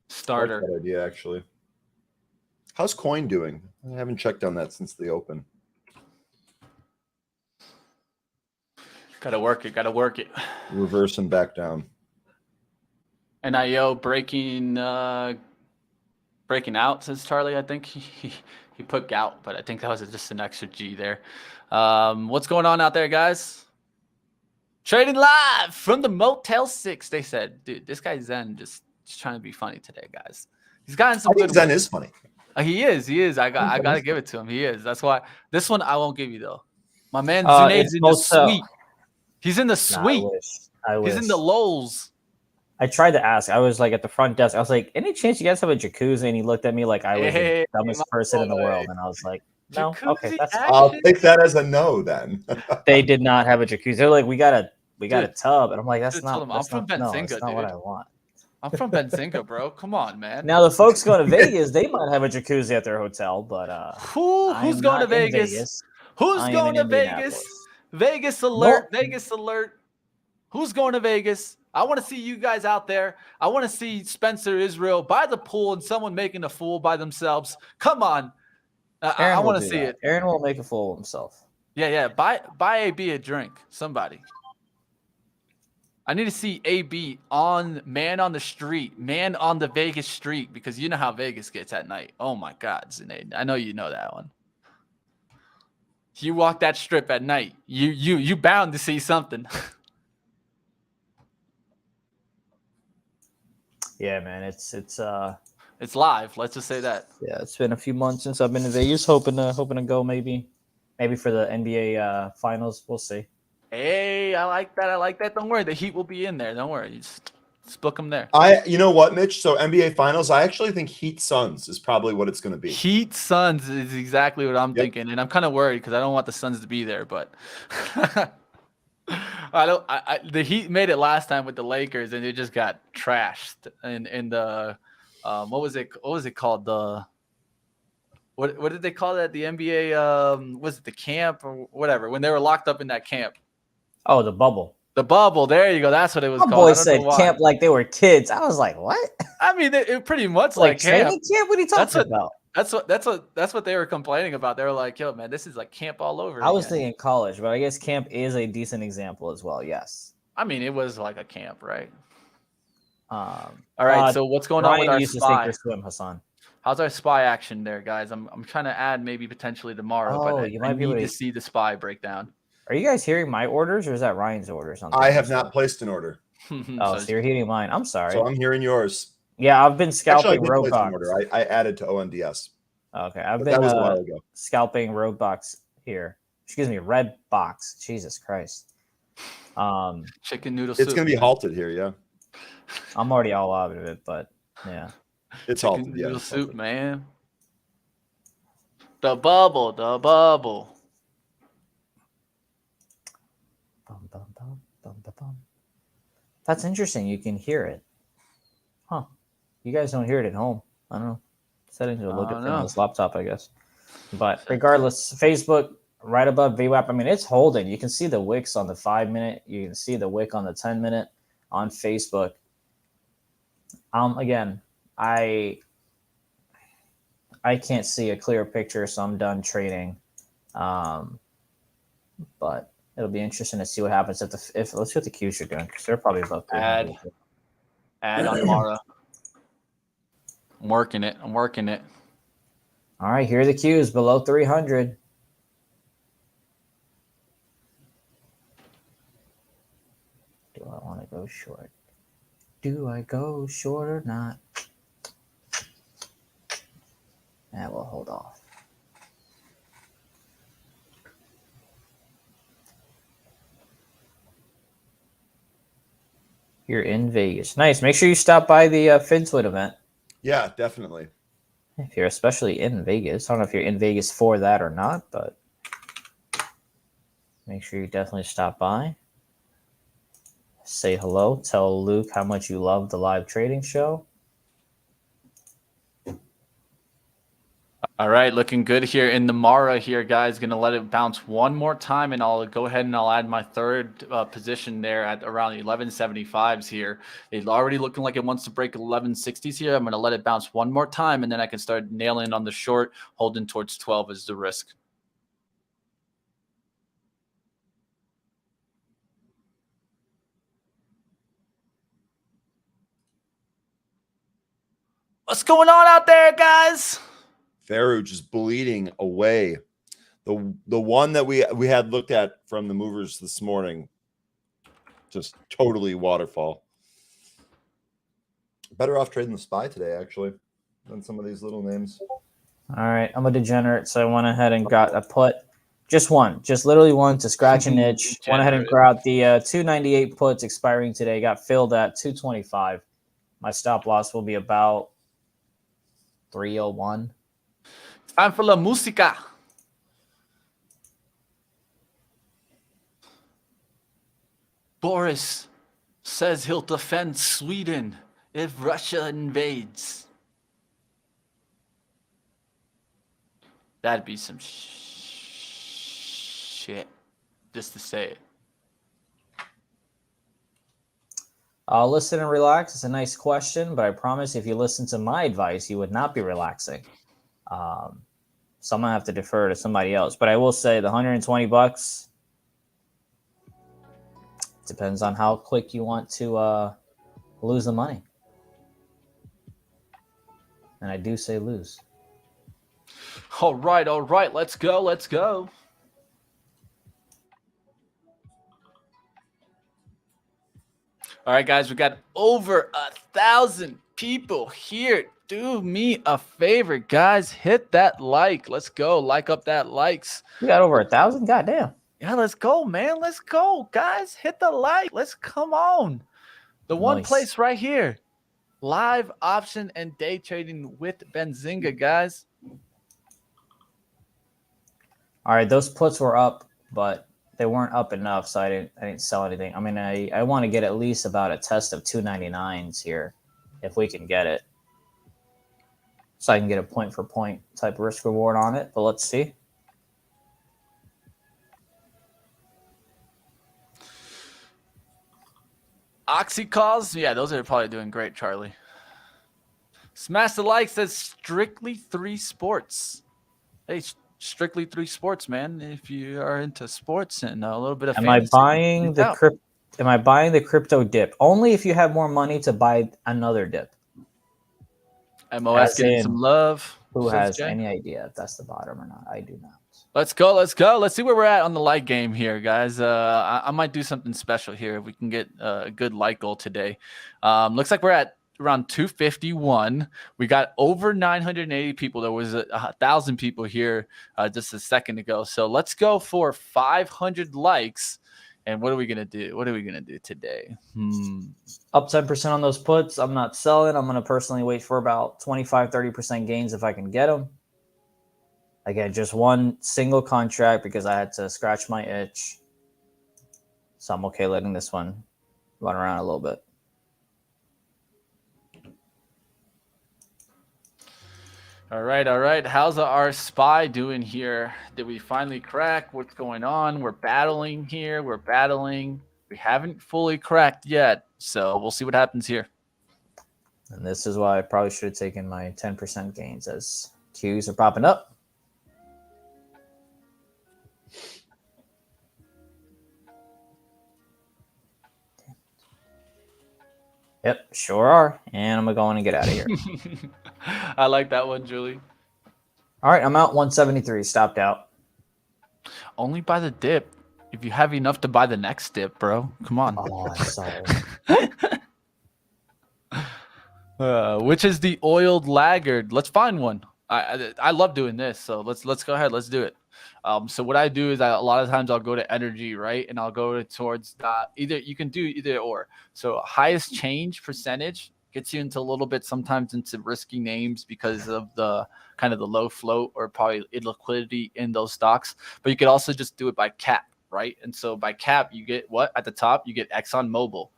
Starter. I like that idea, actually. How's coin doing? I haven't checked on that since the open. Gotta work it. Gotta work it. Reverse and back down. NIO breaking out, says Charlie. I think he put gout, but I think that was just an extra G there. What's going on out there, guys? Trading live from the Motel 6. They said, dude, this guy Zen just trying to be funny today, guys. He's gotten some good. Zen is funny. He is. I gotta give it to him. He is. That's why this one I won't give you though. My man Zunaid's in the suite. He's in the suite. I wish. He's in the Lols. I tried to ask. I was like at the front desk. I was like, any chance you guys have a jacuzzi? And he looked at me like I was the dumbest person in the world. And I was like, no, Jacuzzi okay, that's action? I'll take that as a no then. They did not have a jacuzzi. They're like, we got a tub. And I'm like, that's Dude, not, I'm that's from not, no, Benzinga, that's not what dude. I want. I'm from Benzinga, bro. Come on, man. Now the folks going to Vegas, they might have a jacuzzi at their hotel, but who's going to Vegas? Who's going to Vegas? Vegas alert! Nope. Vegas alert! Who's going to Vegas? I want to see you guys out there. I want to see Spencer Israel by the pool and someone making a fool by themselves. Come on. I want to see it. Aaron will make a fool of himself. Yeah. Buy AB a drink. Somebody. I need to see AB man on the street, man on the Vegas street, because you know how Vegas gets at night. Oh my God, Zunaid. I know you know that one. If you walk that strip at night, you bound to see something. Yeah, man, it's live. Let's just say that. Yeah, it's been a few months since I've been to Vegas, hoping to go maybe for the NBA finals. We'll see. Hey, I like that. Don't worry, the Heat will be in there. Don't worry, just book them there. You know what, Mitch? So NBA finals, I actually think Heat Suns is probably what it's going to be. Heat Suns is exactly what I'm thinking, and I'm kind of worried because I don't want the Suns to be there, but. The Heat made it last time with the Lakers, and it just got trashed. In the what was it called? The what did they call that? The NBA was it the camp or whatever? When they were locked up in that camp. Oh, the bubble. The bubble. There you go. That's what it was My called. boy said camp like they were kids. I was like, what? I mean, it pretty much like training camp. Camp? What are you talking about? That's what they were complaining about. They were like, "Yo, man, this is like camp all over." I was thinking college, but I guess camp is a decent example as well. Yes. I mean, it was like a camp, right? All right. So what's going on with our SPY? Swim, Hassan. How's our SPY action there, guys? I'm trying to add maybe potentially tomorrow, but I need to see the SPY breakdown. Are you guys hearing my orders, or is that Ryan's orders? I have not placed an order. So you're hearing mine. I'm sorry. So I'm hearing yours. Yeah, I've been scalping Roadbox. I added to ONDS. Okay, I've been scalping Roadbox here. Excuse me, Red Box. Jesus Christ. Chicken noodle soup. It's going to be halted here, yeah. I'm already all out of it, but yeah. It's Chicken halted, noodle yeah. soup, man. The bubble. Bum, bum, bum, bum, bum, bum. That's interesting. You can hear it. Huh. You guys don't hear it at home. I don't know. Settings are a little different on this laptop, I guess. But regardless, Facebook right above VWAP. I mean, it's holding. You can see the wicks on the 5-minute. You can see the wick on the 10-minute on Facebook. Again, I can't see a clear picture, so I'm done trading. But it'll be interesting to see what happens if let's see what the Qs are doing, because they're probably above 300. Add on Mara. I'm working it. All right, here are the Qs below 300. Do I want to go short? Do I go short or not? We'll hold off. You're in Vegas. Nice. Make sure you stop by the FinTwit event. Yeah, definitely. If you're especially in Vegas. I don't know if you're in Vegas for that or not, but make sure you definitely stop by. Say hello. Tell Luke how much you love the live trading show. All right, looking good here in the Mara here, guys. Going to let it bounce one more time, and I'll go ahead and I'll add my third position there at around 1175s here. It's already looking like it wants to break 1160s here. I'm going to let it bounce one more time, and then I can start nailing on the short, holding towards 12 as the risk. What's going on out there, guys? Faru just bleeding away. The one that we had looked at from the movers this morning, just totally waterfall. Better off trading the SPY today, actually, than some of these little names. All right, I'm a degenerate, so I went ahead and got a put. Just literally one to scratch an itch. Went ahead and grabbed the 298 puts expiring today. Got filled at 225. My stop loss will be about 301. Time for la música. Boris says he'll defend Sweden if Russia invades. That'd be some shit, just to say it. Listen and relax. It's a nice question, but I promise if you listen to my advice, you would not be relaxing. So I'm going to have to defer to somebody else. But I will say the $120 depends on how quick you want to lose the money. And I do say lose. All right. Let's go. All right, guys, we got over 1,000 people here. Do me a favor, guys. Hit that like. Let's go. Like up that likes. We got over 1,000? Goddamn. Yeah, let's go, man. Let's go, guys. Hit the like. Let's come on. The one place right here. Live option and day trading with Benzinga, guys. All right, those puts were up, but they weren't up enough, so I didn't sell anything. I mean, I want to get at least about a test of 299s here, if we can get it, so I can get a point for point type of risk reward on it. But let's see. Oxy calls, yeah, those are probably doing great, Charlie. Smash the like says strictly 3 sports. Hey, strictly 3 sports, man. If you are into sports and a little bit of Am I buying the crypto dip? Only if you have more money to buy another dip. MOS getting some love. Who has any idea if that's the bottom or not? I do not. Let's go. Let's see where we're at on the like game here, guys. I might do something special here if we can get a good like goal today. Looks like we're at around 251. We got over 980 people. There was 1,000 people here just a second ago. So let's go for 500 likes. And what are we going to do? What are we going to do today? Up 10% on those puts. I'm not selling. I'm going to personally wait for about 25, 30% gains if I can get them. Again, just one single contract because I had to scratch my itch. So I'm okay letting this one run around a little bit. All right. How's our SPY doing here? Did we finally crack? What's going on? We're battling here. We haven't fully cracked yet. So we'll see what happens here. And this is why I probably should have taken my 10% gains as Qs are popping up. Yep, sure are. And I'm going to go in and get out of here. I like that one, Julie. All right, I'm out 173, stopped out. Only buy the dip if you have enough to buy the next dip, bro. Come on. Oh, I'm sorry. Which is the oiled laggard? Let's find one. I love doing this, so let's go ahead. Let's do it. So what I do is a lot of times I'll go to energy, right, and I'll go towards either. You can do either or. So highest change percentage gets you into a little bit sometimes into risky names because of the kind of the low float or probably illiquidity in those stocks. But you could also just do it by cap, right? And so by cap, you get what at the top? You get ExxonMobil,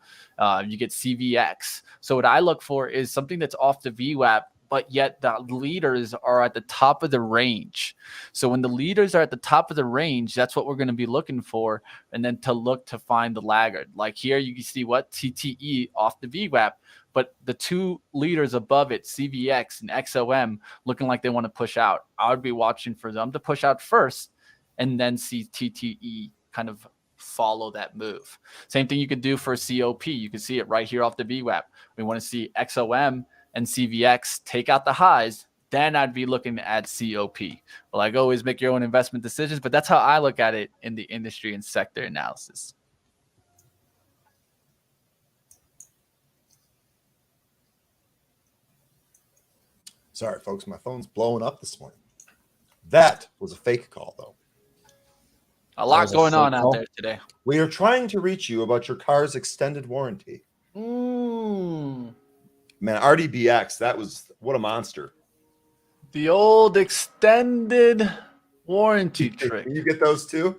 you get CVX. So what I look for is something that's off the VWAP, but yet the leaders are at the top of the range. So when the leaders are at the top of the range, that's what we're going to be looking for. And then to look to find the laggard. Like here, you can see what TTE off the VWAP, but the two leaders above it, CVX and XOM, looking like they want to push out. I would be watching for them to push out first and then see TTE kind of follow that move. Same thing you could do for COP. You can see it right here off the VWAP. We want to see XOM and CVX take out the highs, then I'd be looking at COP. Well, like always, make your own investment decisions, but that's how I look at it in the industry and sector analysis. Sorry, folks, my phone's blowing up this morning. That was a fake call, though. A lot going on out there today. We are trying to reach you about your car's extended warranty. Man, RDBX, what a monster. The old extended warranty trick. You get those too?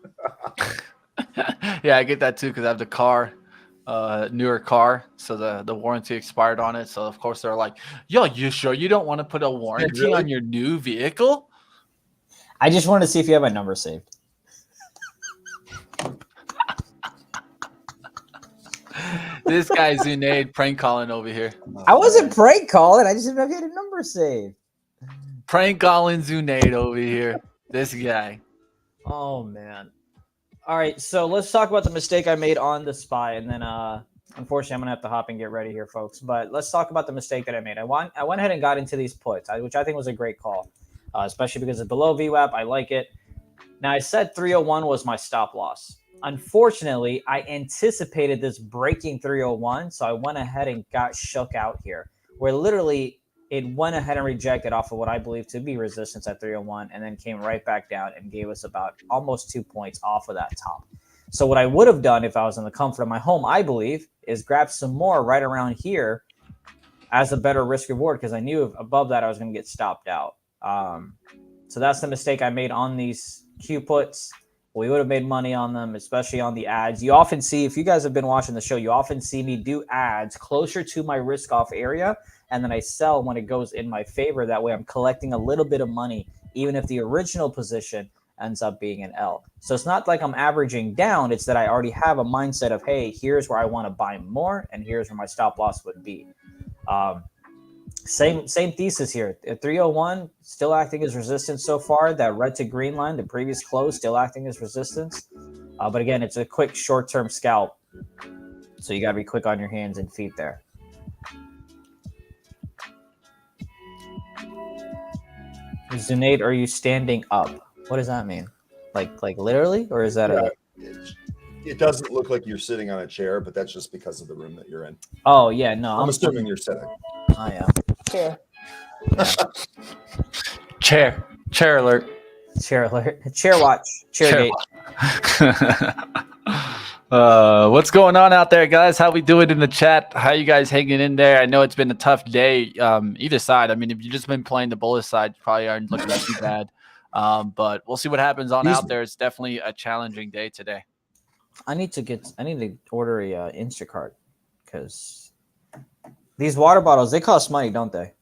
Yeah, I get that too because I have the car, newer car. So the warranty expired on it. So, of course, they're like, yo, you sure you don't want to put a warranty on your new vehicle? I just wanted to see if you have my number saved. This guy Zunaid prank calling over here. I wasn't prank calling. I just didn't know if you had a number saved. Prank calling Zunaid over here. This guy. Oh, man. All right, so let's talk about the mistake I made on the SPY, and then unfortunately I'm going to have to hop and get ready here, folks. But let's talk about the mistake that I made. I went ahead and got into these puts, which I think was a great call, especially because it's below VWAP. I like it. Now, I said 301 was my stop loss. Unfortunately, I anticipated this breaking 301, so I went ahead and got shook out here, where literally it went ahead and rejected off of what I believe to be resistance at 301, and then came right back down and gave us about almost 2 points off of that top. So what I would have done if I was in the comfort of my home, I believe, is grab some more right around here as a better risk reward, because I knew above that I was going to get stopped out. So that's the mistake I made on these Q puts. We would have made money on them, especially on the ads. You often see, if you guys have been watching the show, you often see me do ads closer to my risk off area, and then I sell when it goes in my favor. That way I'm collecting a little bit of money, even if the original position ends up being an L. So it's not like I'm averaging down. It's that I already have a mindset of, hey, here's where I want to buy more, and here's where my stop loss would be. Same thesis here. At 301, still acting as resistance so far. That red to green line, the previous close, still acting as resistance. But again, it's a quick short-term scalp. So you got to be quick on your hands and feet there. Zunaid, are you standing up? What does that mean? Like literally? Or is that It doesn't look like you're sitting on a chair, but that's just because of the room that you're in. Oh, yeah, no. I'm assuming you're sitting. I am. Chair. Yeah. Chair alert. Chair alert. Chair watch. Chair gate. What's going on out there, guys? How we doing in the chat? How you guys hanging in there? I know it's been a tough day, either side. I mean, if you've just been playing the bullish side, you probably aren't looking too bad. But we'll see what happens on out there. It's definitely a challenging day today. I need to order a Instacart, because these water bottles, they cost money, don't they?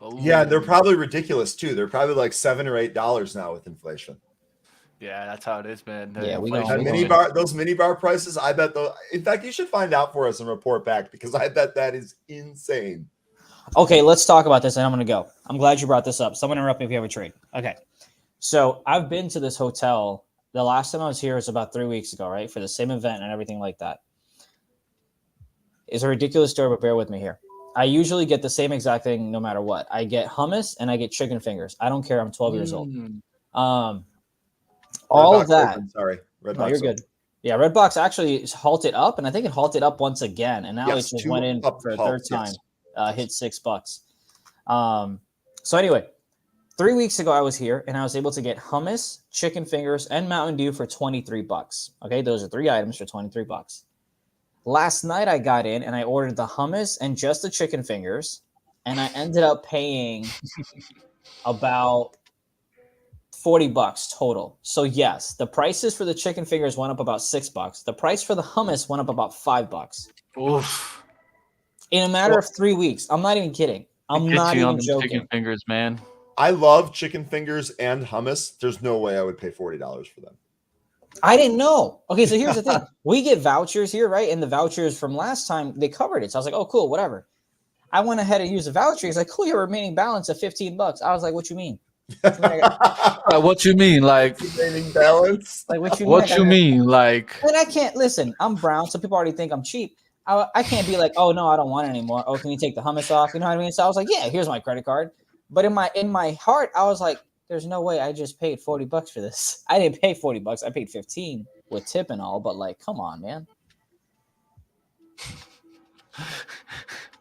Ooh. Yeah, they're probably ridiculous too. They're probably like $7 or $8 now with inflation. Yeah, that's how it is, man. Yeah, we Those minibar prices, I bet those. In fact, you should find out for us and report back, because I bet that is insane. Okay, let's talk about this, and I'm going to go. I'm glad you brought this up. Someone interrupt me if you have a trade. Okay, so I've been to this hotel. The last time I was here was about 3 weeks ago, right, for the same event and everything like that. is a ridiculous story, but bear with me here. I usually get the same exact thing no matter what. I get hummus and I get chicken fingers. I don't care. I'm 12 years old. All of that. Open, sorry. Red no, box you're open. good. Yeah, Redbox actually halted up, and I think it halted up once again, and now it just went in for a third time. Hit $6. So anyway, 3 weeks ago I was here, and I was able to get hummus, chicken fingers, and Mountain Dew for $23. Okay, those are 3 items for $23. Last night I got in, and I ordered the hummus and just the chicken fingers, and I ended up paying about $40 total. So yes, the prices for the chicken fingers went up about $6. The price for the hummus went up about $5. Oof. In a matter of 3 weeks. I'm not even kidding. I'm not even joking. Chicken fingers, man. I love chicken fingers and hummus. There's no way I would pay $40 for them. I didn't know. Okay, so here's the thing. We get vouchers here, right? And the vouchers from last time, they covered it. So I was like, oh, cool, whatever. I went ahead and used the voucher. He's like, cool, your remaining balance of $15. I was like, what you mean? What you mean? Like remaining balance? Like what you mean? What you mean? Like, and I can't listen. I'm brown, so people already think I'm cheap. I can't be like, oh no, I don't want it anymore. Oh, can you take the hummus off? You know what I mean? So I was like, yeah, here's my credit card. But in my heart, I was like, there's no way I just paid $40 for this. I didn't pay $40. I paid 15 with tip and all. But like, come on, man.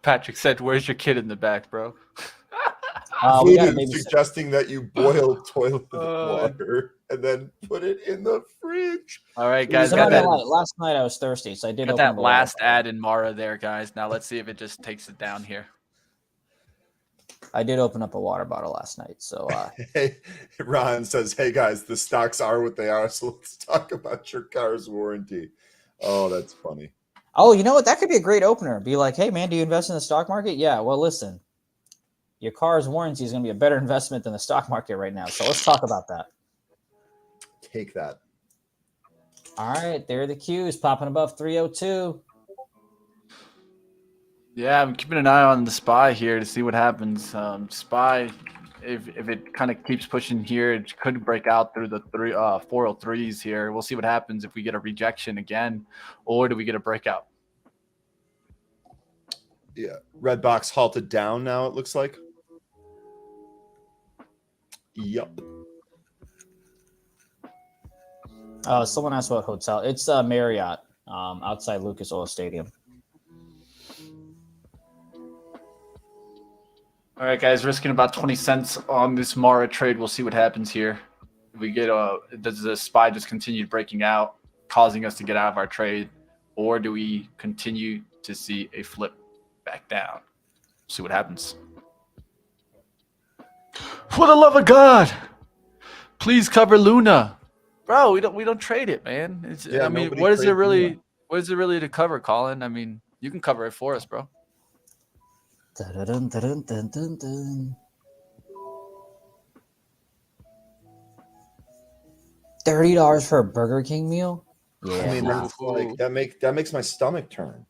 Patrick said, "Where's your kid in the back, bro?" We got a suggesting that you boil toilet water and then put it in the fridge. All right, guys. Last night I was thirsty, so I did got that last ad in Mara there, guys. Now let's see if it just takes it down here. I did open up a water bottle last night. So hey, Ron says, hey guys, the stocks are what they are. So let's talk about your car's warranty. Oh, that's funny. Oh, you know what? That could be a great opener. Be like, hey man, do you invest in the stock market? Yeah. Well, listen, your car's warranty is going to be a better investment than the stock market right now. So let's talk about that. Take that. All right. There are the Qs popping above 302. Yeah, I'm keeping an eye on the SPY here to see what happens. SPY, if it kind of keeps pushing here, it could break out through the 403s here. We'll see what happens if we get a rejection again, or do we get a breakout? Yeah, red box halted down now, it looks like. Yep. Someone asked about hotel. It's Marriott outside Lucas Oil Stadium. All right, guys, risking about 20 cents on this Mara trade. We'll see what happens here. If we get does the SPY just continue breaking out, causing us to get out of our trade, or do we continue to see a flip back down? See what happens. For the love of God, please cover Luna, bro. We don't trade it, man. It's, yeah, I mean, what is it really to cover, Colin? I mean, you can cover it for us, bro. Dun, dun, dun, dun, dun, dun. $30 for a Burger King meal? Yeah. I mean, that's like that makes my stomach turn.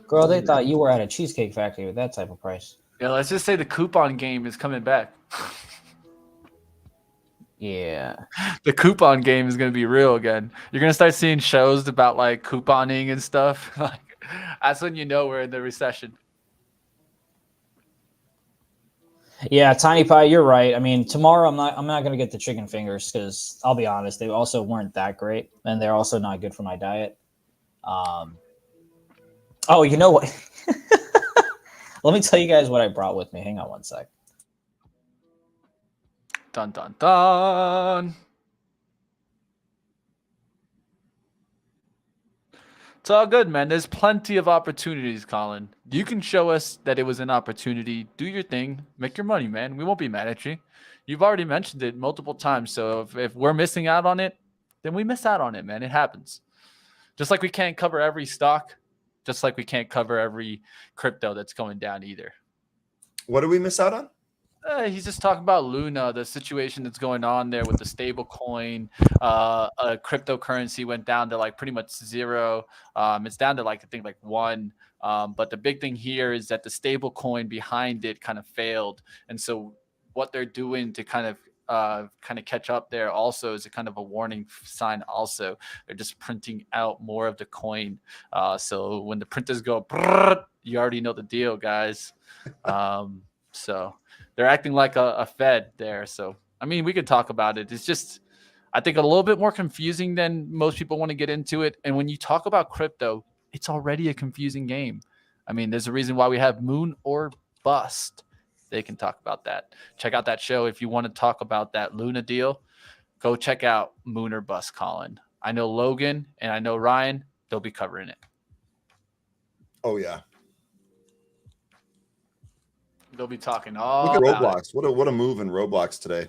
Girl, they thought you were at a Cheesecake Factory with that type of price. Yeah, let's just say the coupon game is coming back. Yeah. The coupon game is going to be real again. You're going to start seeing shows about like couponing and stuff. Like, that's when you know we're in the recession. Yeah, Tiny Pie, you're right. I mean, tomorrow I'm not going to get the chicken fingers because I'll be honest, they also weren't that great, and they're also not good for my diet. Oh, you know what? Let me tell you guys what I brought with me. Hang on one sec. Dun dun dun. It's all good, man. There's plenty of opportunities, Colin. You can show us that it was an opportunity. Do your thing. Make your money, man. We won't be mad at you. You've already mentioned it multiple times. So if we're missing out on it, then we miss out on it, man. It happens. Just like we can't cover every stock, just like we can't cover every crypto that's going down either. What do we miss out on? He's just talking about Luna, the situation that's going on there with the stable coin. A cryptocurrency went down to like pretty much zero. It's down to like, I think like 1. But the big thing here is that the stable coin behind it kind of failed. And so what they're doing to kind of kind of catch up there also is a kind of a warning sign. Also, they're just printing out more of the coin. So when the printers go, brrr, you already know the deal, guys. So they're acting like a Fed there. So, I mean, we could talk about it. It's just, I think, a little bit more confusing than most people want to get into it. And when you talk about crypto, it's already a confusing game. I mean, there's a reason why we have Moon or Bust. They can talk about that. Check out that show if you want to talk about that Luna deal. Go check out Moon or Bust, Colin. I know Logan and I know Ryan. They'll be covering it. Oh yeah. They'll be talking all Look at about Roblox. What a move in Roblox today.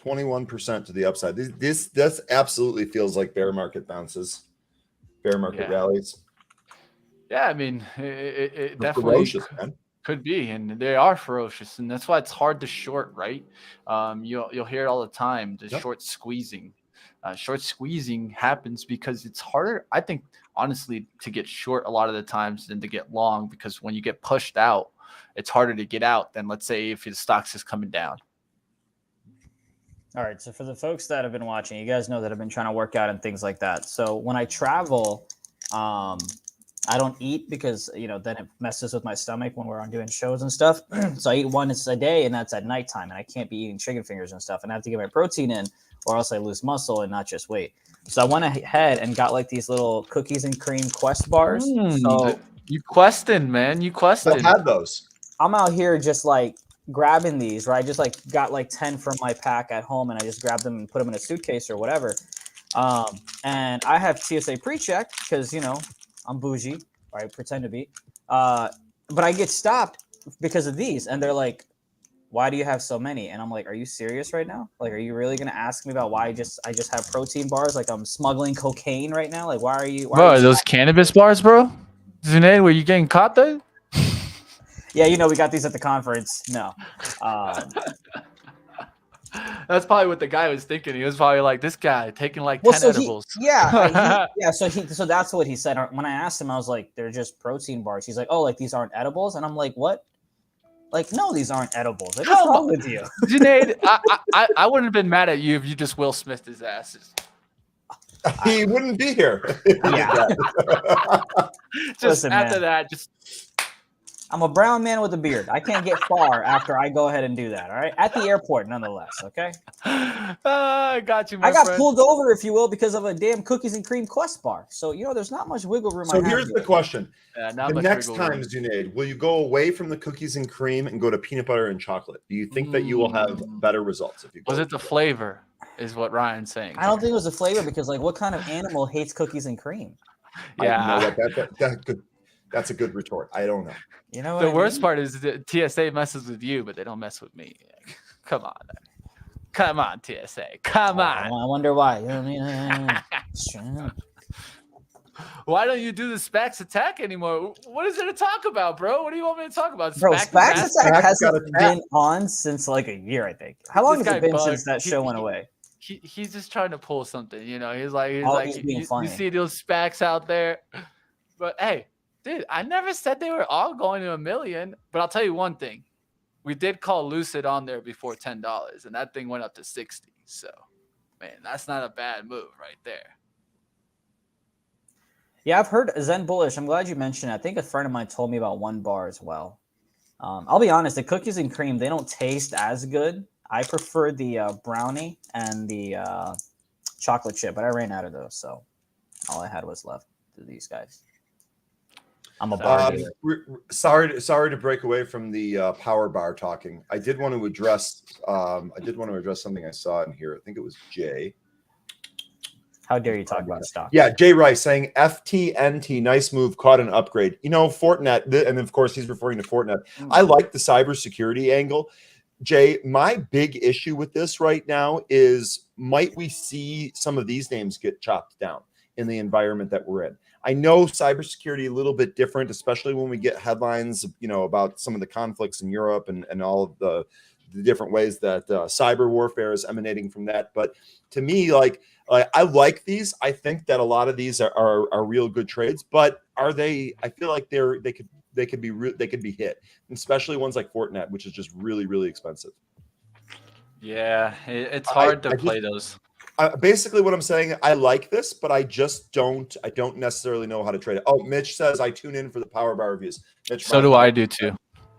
21% to the upside. This absolutely feels like bear market bounces, bear market rallies. Yeah, I mean, it definitely could be, and they are ferocious, and that's why it's hard to short, right? You'll hear it all the time, the short squeezing. Short squeezing happens because it's harder, I think, honestly, to get short a lot of the times than to get long, because when you get pushed out, it's harder to get out than, let's say, if the stock's just coming down. All right, so for the folks that have been watching, you guys know that I've been trying to work out and things like that. So when I travel, I don't eat because, then it messes with my stomach when we're on doing shows and stuff. So I eat once a day, and that's at nighttime, and I can't be eating chicken fingers and stuff, and I have to get my protein in, or else I lose muscle and not just weight. So I went ahead and got like these little cookies and cream Quest bars. So you quested, man. You quested. I had those. I'm out here just like grabbing these, right? I just like got like 10 from my pack at home, and I just grabbed them and put them in a suitcase or whatever. And I have TSA pre-check because, I'm bougie, or I pretend to be. But I get stopped because of these, and they're like, "Why do you have so many?" And I'm like, "Are you serious right now? Like, are you really gonna ask me about why I just have protein bars? Like, I'm smuggling cocaine right now? Like, why are you?" Bro, are those cannabis bars, bro? Zunaid, were you getting caught there? Yeah, we got these at the conference. No. That's probably what the guy was thinking. He was probably like, this guy taking like 10 edibles. So that's what he said. When I asked him, I was like, they're just protein bars. He's like, oh, like these aren't edibles? And I'm like, what? Like, no, these aren't edibles. Like, what's wrong with you? Junaid, I wouldn't have been mad at you if you just Will Smithed his asses. He wouldn't be here. Yeah. Just listen, after that, just... I'm a brown man with a beard. I can't get far after I go ahead and do that, all right? At the airport, nonetheless, okay? I got you, my I got friend. pulled over, if you will, because of a damn cookies and cream Quest bar. So, there's not much wiggle room. So here's the question. The next time, Zunaid, will you go away from the cookies and cream and go to peanut butter and chocolate? Do you think that you will have better results? If you Was it the flavor, is what Ryan's saying? I don't think it was the flavor, because, like, what kind of animal hates cookies and cream? Yeah. That's a good retort. I don't know. You know what the worst part is that TSA messes with you, but they don't mess with me. Come on. Come on, TSA. Come on. I wonder why. You know what I mean? Why don't you do the SPACs attack anymore? What is there to talk about, bro? What do you want me to talk about? Bro, SPACs attack hasn't been on since like a year, I think. How long has it been since that show went away? He's just trying to pull something, He's like, being funny. You see those SPACs out there? But hey, dude, I never said they were all going to $1 million. But I'll tell you one thing. We did call Lucid on there before $10, and that thing went up to 60. So, man, that's not a bad move right there. Yeah, I've heard Zen Bullish. I'm glad you mentioned it. I think a friend of mine told me about one bar as well. I'll be honest, the cookies and cream, they don't taste as good. I prefer the brownie and the chocolate chip, but I ran out of those, so all I had was left to these guys. I'm a bar sorry to break away from the power bar talking. I did want to address something I saw in here. I think it was Jay. How dare you talk about stock? Yeah, Jay Rice saying FTNT, nice move, caught an upgrade. Fortinet, and of course he's referring to Fortinet. I like the cybersecurity angle. Jay, my big issue with this right now is, might we see some of these names get chopped down in the environment that we're in? I know cybersecurity a little bit different, especially when we get headlines, about some of the conflicts in Europe and all of the different ways that cyber warfare is emanating from that. But to me, I like these. I think that a lot of these are real good trades, but are they? I feel like they could they could be hit, especially ones like Fortinet, which is just really, really expensive. Yeah, it's hard to play those. Basically, what I'm saying, I like this, but I don't necessarily know how to trade it. Oh, Mitch says I tune in for the power bar reviews. Mitch, so do I do too.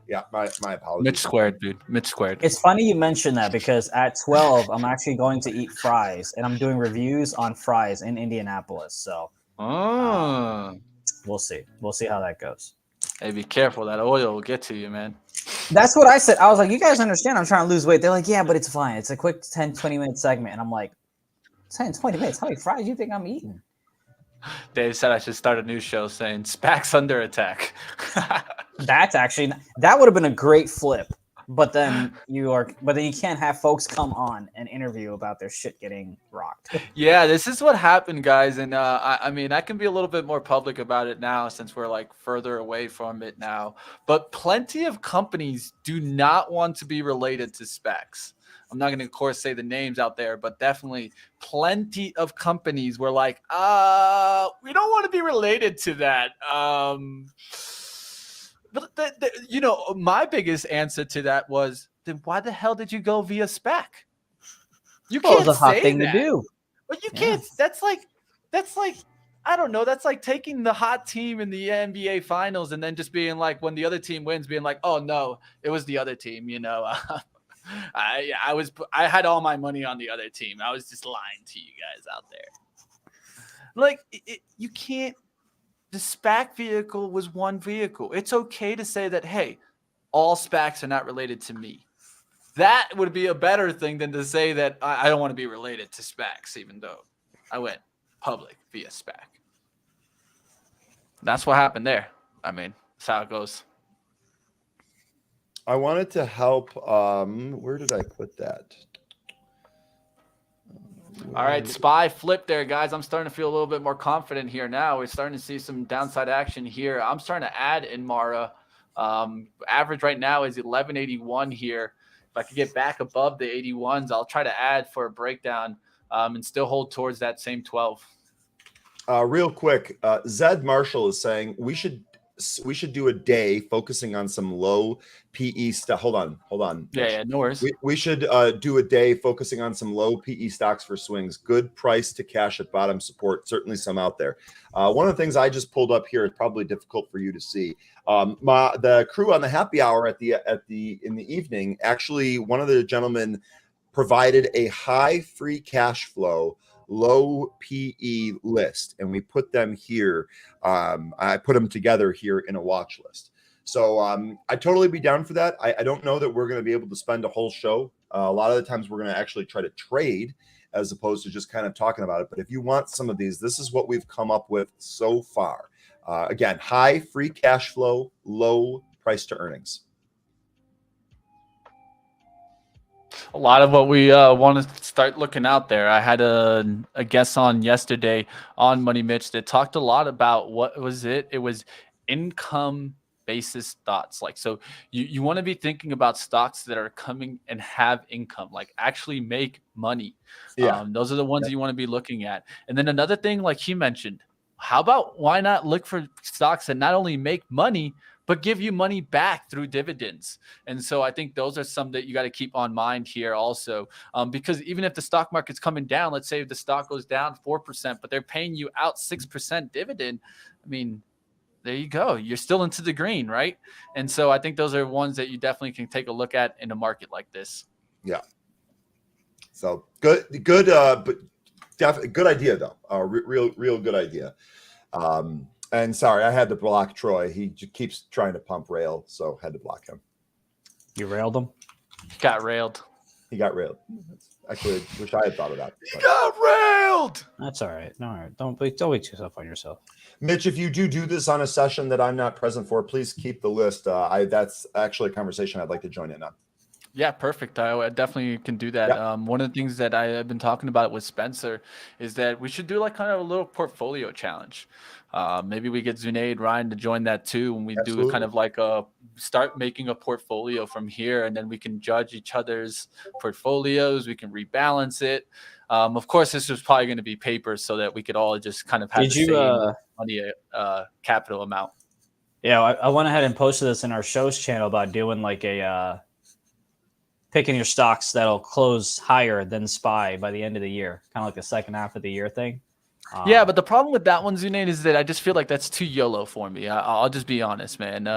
Yeah, my apologies. Mitch squared, dude. Mitch squared. It's funny you mentioned that because at 12, I'm actually going to eat fries, and I'm doing reviews on fries in Indianapolis. So we'll see. We'll see how that goes. Hey, be careful. That oil will get to you, man. That's what I said. I was like, you guys understand I'm trying to lose weight. They're like, yeah, but it's fine. It's a quick 10, 20-minute segment. And I'm like, 10, 20 minutes? How many fries do you think I'm eating? Dave said I should start a new show saying SPAC's under attack. That would have been a great flip. But then you can't have folks come on and interview about their shit getting rocked. Yeah, this is what happened, guys. And I mean, I can be a little bit more public about it now since we're like further away from it now. But plenty of companies do not want to be related to SPACs. I'm not going to, of course, say the names out there, but definitely plenty of companies were like, we don't want to be related to that. But my biggest answer to that was, then why the hell did you go via SPAC? You can't it was a hot thing that. to do. But you can't. That's like, I don't know. That's like taking the hot team in the NBA finals and then just being like, when the other team wins, being like, oh no, it was the other team. I had all my money on the other team. I was just lying to you guys out there. Like you can't. The SPAC vehicle was one vehicle. It's okay to say that, hey, all SPACs are not related to me. That would be a better thing than to say that I don't want to be related to SPACs, even though I went public via SPAC. That's what happened there. I mean, that's how it goes. I wanted to help. Where did I put that? All right, SPY flip there, guys. I'm starting to feel a little bit more confident here now. We're starting to see some downside action here. I'm starting to add in Mara. Average right now is 1181 here. If I could get back above the 81s, I'll try to add for a breakdown and still hold towards that same 12. Real quick, Zed Marshall is saying we should do a day focusing on some low PE stuff. Hold on. Yeah, no worries. We should do a day focusing on some low PE stocks for swings. Good price to cash at bottom support. Certainly some out there. One of the things I just pulled up here is probably difficult for you to see. The crew on the happy hour in the evening, actually, one of the gentlemen provided a high free cash flow, low PE list, and we put them here. I put them together here in a watch list. So I'd totally be down for that. I don't know that we're going to be able to spend a whole show. A lot of the times we're going to actually try to trade as opposed to just kind of talking about it. But if you want some of these, this is what we've come up with so far. Again, high free cash flow, low price to earnings. A lot of what we want to start looking out there. I had a guest on yesterday on Money Mitch that talked a lot about what was it? It was income basis thoughts. Like, so you want to be thinking about stocks that are coming and have income, like actually make money. Yeah. Those are the ones you want to be looking at. And then another thing, like he mentioned, how about why not look for stocks that not only make money, but give you money back through dividends? And so I think those are some that you got to keep on mind here also, because even if the stock market's coming down, let's say if the stock goes down 4%, but they're paying you out 6% dividend, I mean, there you go. You're still into the green, right? And so I think those are ones that you definitely can take a look at in a market like this. Yeah. So good, but definitely good idea though. Real good idea. And sorry, I had to block Troy. He keeps trying to pump rail, so had to block him. You railed him? Got railed. He got railed. Actually, wish I had thought of that. He got railed. That's all right. No, all right. Don't beat yourself on yourself. Mitch, if you do this on a session that I'm not present for, please keep the list. That's actually a conversation I'd like to join in on. Yeah, perfect. I definitely can do that. Yep. One of the things that I have been talking about with Spencer is that we should do like kind of a little portfolio challenge. Maybe we get Zunaid, Ryan to join that too, and we do kind of like start making a portfolio from here, and then we can judge each other's portfolios. We can rebalance it. Of course, this was probably going to be paper so that we could all just kind of have the same money capital amount. Yeah, I went ahead and posted this in our show's channel about doing like a picking your stocks that'll close higher than SPY by the end of the year, kind of like the second half of the year thing. Yeah, but the problem with that one, Zunaid, is that I just feel like that's too YOLO for me. I'll just be honest, man.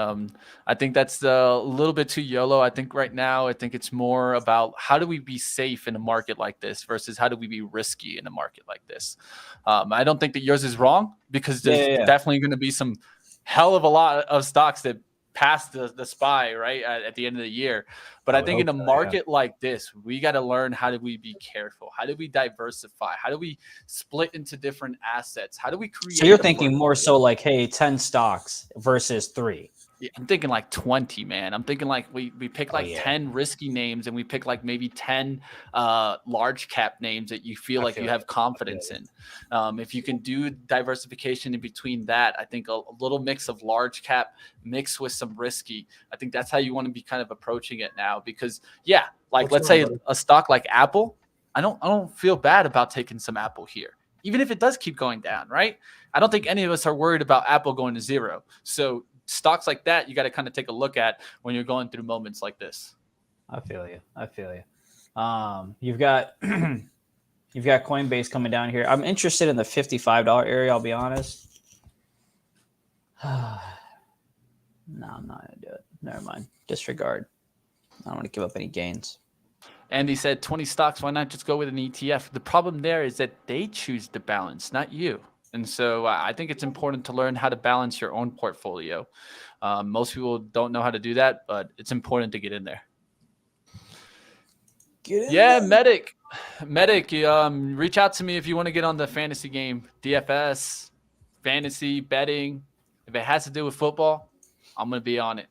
I think that's a little bit too YOLO. I think right now, I think it's more about how do we be safe in a market like this versus how do we be risky in a market like this. I don't think that yours is wrong because there's definitely going to be some hell of a lot of stocks that pass the SPY right at the end of the year. But I think in a market like this, we got to learn how do we be careful? How do we diversify? How do we split into different assets? How do we create? So you're thinking more so like, hey, 10 stocks versus 3. Yeah, I'm thinking like 20, man. I'm thinking like we pick like 10 risky names and we pick like maybe 10 large cap names that you feel like you have confidence in. If you can do diversification in between that, I think a little mix of large cap mixed with some risky, I think that's how you want to be kind of approaching it now. Because yeah, like let's say a stock like Apple, I don't feel bad about taking some Apple here, even if it does keep going down, right? I don't think any of us are worried about Apple going to zero. So stocks like that, you got to kind of take a look at when you're going through moments like this. I feel you. You've got you've got Coinbase coming down here. I'm interested in the $55 area. I'll be honest. No, I'm not gonna do it. Never mind. Disregard. I don't want to give up any gains. Andy said 20 stocks. Why not just go with an ETF? The problem there is that they choose to balance, not you. And so I think it's important to learn how to balance your own portfolio. Most people don't know how to do that, but it's important to get in there. Medic, reach out to me if you want to get on the fantasy game, DFS, fantasy, betting. If it has to do with football, I'm going to be on it.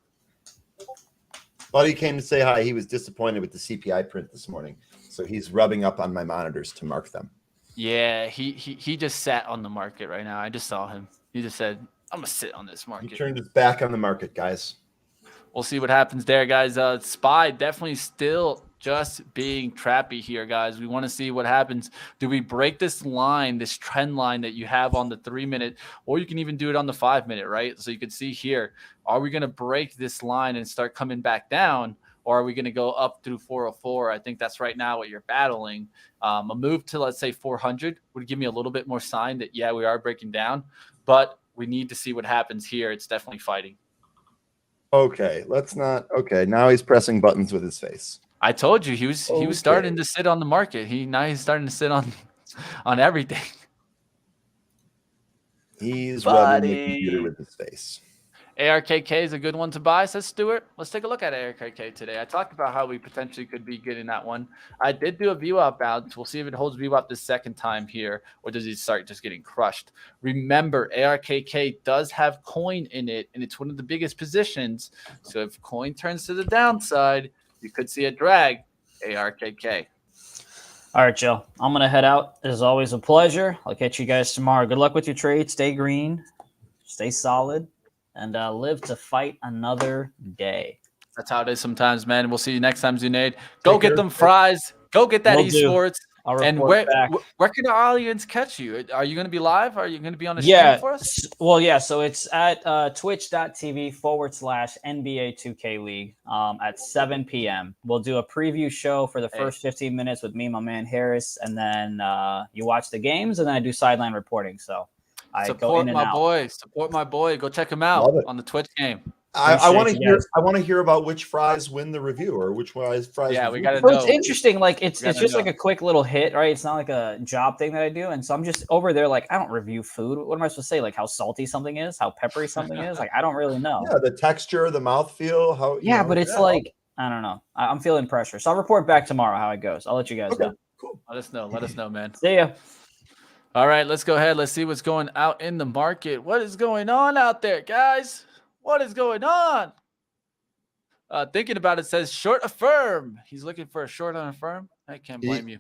Buddy came to say hi. He was disappointed with the CPI print this morning. So he's rubbing up on my monitors to mark them. Yeah, he just sat on the market right now. I just saw him. He just said, I'm going to sit on this market. He turned his back on the market, guys. We'll see what happens there, guys. SPY definitely still just being trappy here, guys. We want to see what happens. Do we break this line, this trend line that you have on the 3-minute, or you can even do it on the 5-minute, right? So you can see here, are we going to break this line and start coming back down? Or are we going to go up through 404? I think that's right now what you're battling. A move to, let's say, 400 would give me a little bit more sign that, yeah, we are breaking down. But we need to see what happens here. It's definitely fighting. Okay, let's not. Okay, now he's pressing buttons with his face. I told you he was starting to sit on the market. Now he's starting to sit on everything. He's rubbing the computer with his face. ARKK is a good one to buy, says Stuart. Let's take a look at ARKK today. I talked about how we potentially could be getting that one. I did do a VWAP bounce. We'll see if it holds VWAP the second time here, or does he start just getting crushed? Remember, ARKK does have coin in it, and it's one of the biggest positions. So if coin turns to the downside, you could see a drag. ARKK. All right, Joe. I'm going to head out. It is always a pleasure. I'll catch you guys tomorrow. Good luck with your trade. Stay green. Stay solid. And live to fight another day. That's how it is sometimes, man. We'll see you next time, Zunaid. Go get them fries. Go get that esports. And where can our audience catch you? Are you going to be live? Are you going to be on the stream for us? Well, yeah. So it's at twitch.tv/NBA 2K League at 7 p.m. We'll do a preview show for the first 15 minutes with me and my man Harris. And then you watch the games, and then I do sideline reporting. So support my boy. Support my boy. Go check him out on the Twitch game. I want to hear. I want to hear about which fries win the review, or which fries. Yeah, we got to know. So it's interesting. Like it's just like a quick little hit, right? It's not like a job thing that I do, and so I'm just over there. Like I don't review food. What am I supposed to say? Like how salty something is, how peppery something is. Like I don't really know. Yeah, the texture, the mouthfeel. How? But it's like I don't know. I'm feeling pressure, so I'll report back tomorrow how it goes. I'll let you guys know. Cool. Let us know. Let us know, man. See ya. All right, let's go ahead. Let's see what's going out in the market. What is going on out there, guys? What is going on? Thinking about it says short Affirm. He's looking for a short on Affirm. I can't blame you.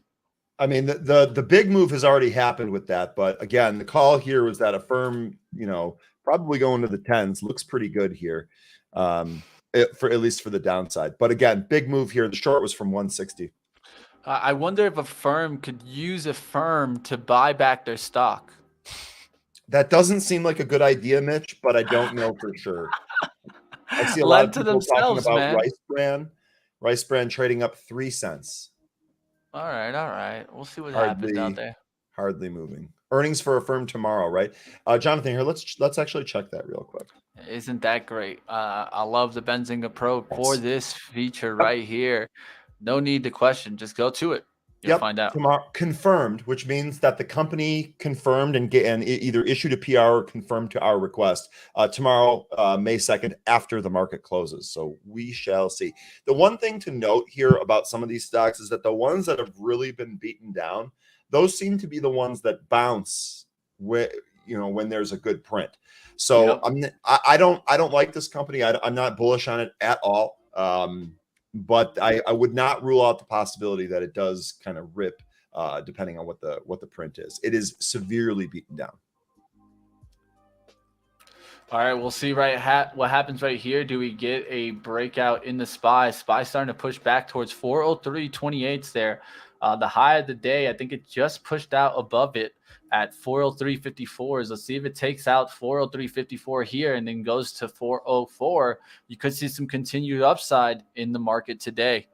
I mean, the big move has already happened with that. But again, the call here was that Affirm, probably going to the 10s. Looks pretty good here, for at least for the downside. But again, big move here. The short was from 160. I wonder if a firm could use Affirm to buy back their stock. That doesn't seem like a good idea, Mitch, but I don't know for sure. I see a lot Lend of to people talking themselves, about man. Rice Bran trading up 3 cents. All right. We'll see what happens out there. Hardly moving. Earnings for a firm tomorrow, right? Jonathan, here, let's actually check that real quick. Isn't that great? I love the Benzinga Pro for this feature right here. No need to question. Just go to it. You'll find out. Tomorrow confirmed, which means that the company confirmed and either issued a PR or confirmed to our request tomorrow, May 2nd, after the market closes. So we shall see. The one thing to note here about some of these stocks is that the ones that have really been beaten down, those seem to be the ones that bounce when there's a good print. So I don't like this company. I'm not bullish on it at all. But I would not rule out the possibility that it does kind of rip, depending on what the print is. It is severely beaten down. All right, we'll see what happens right here. Do we get a breakout in the SPY? SPY starting to push back towards 403.28s there. The high of the day, I think it just pushed out above it at 403.54s. Let's see if it takes out 403.54 here and then goes to 404. You could see some continued upside in the market today.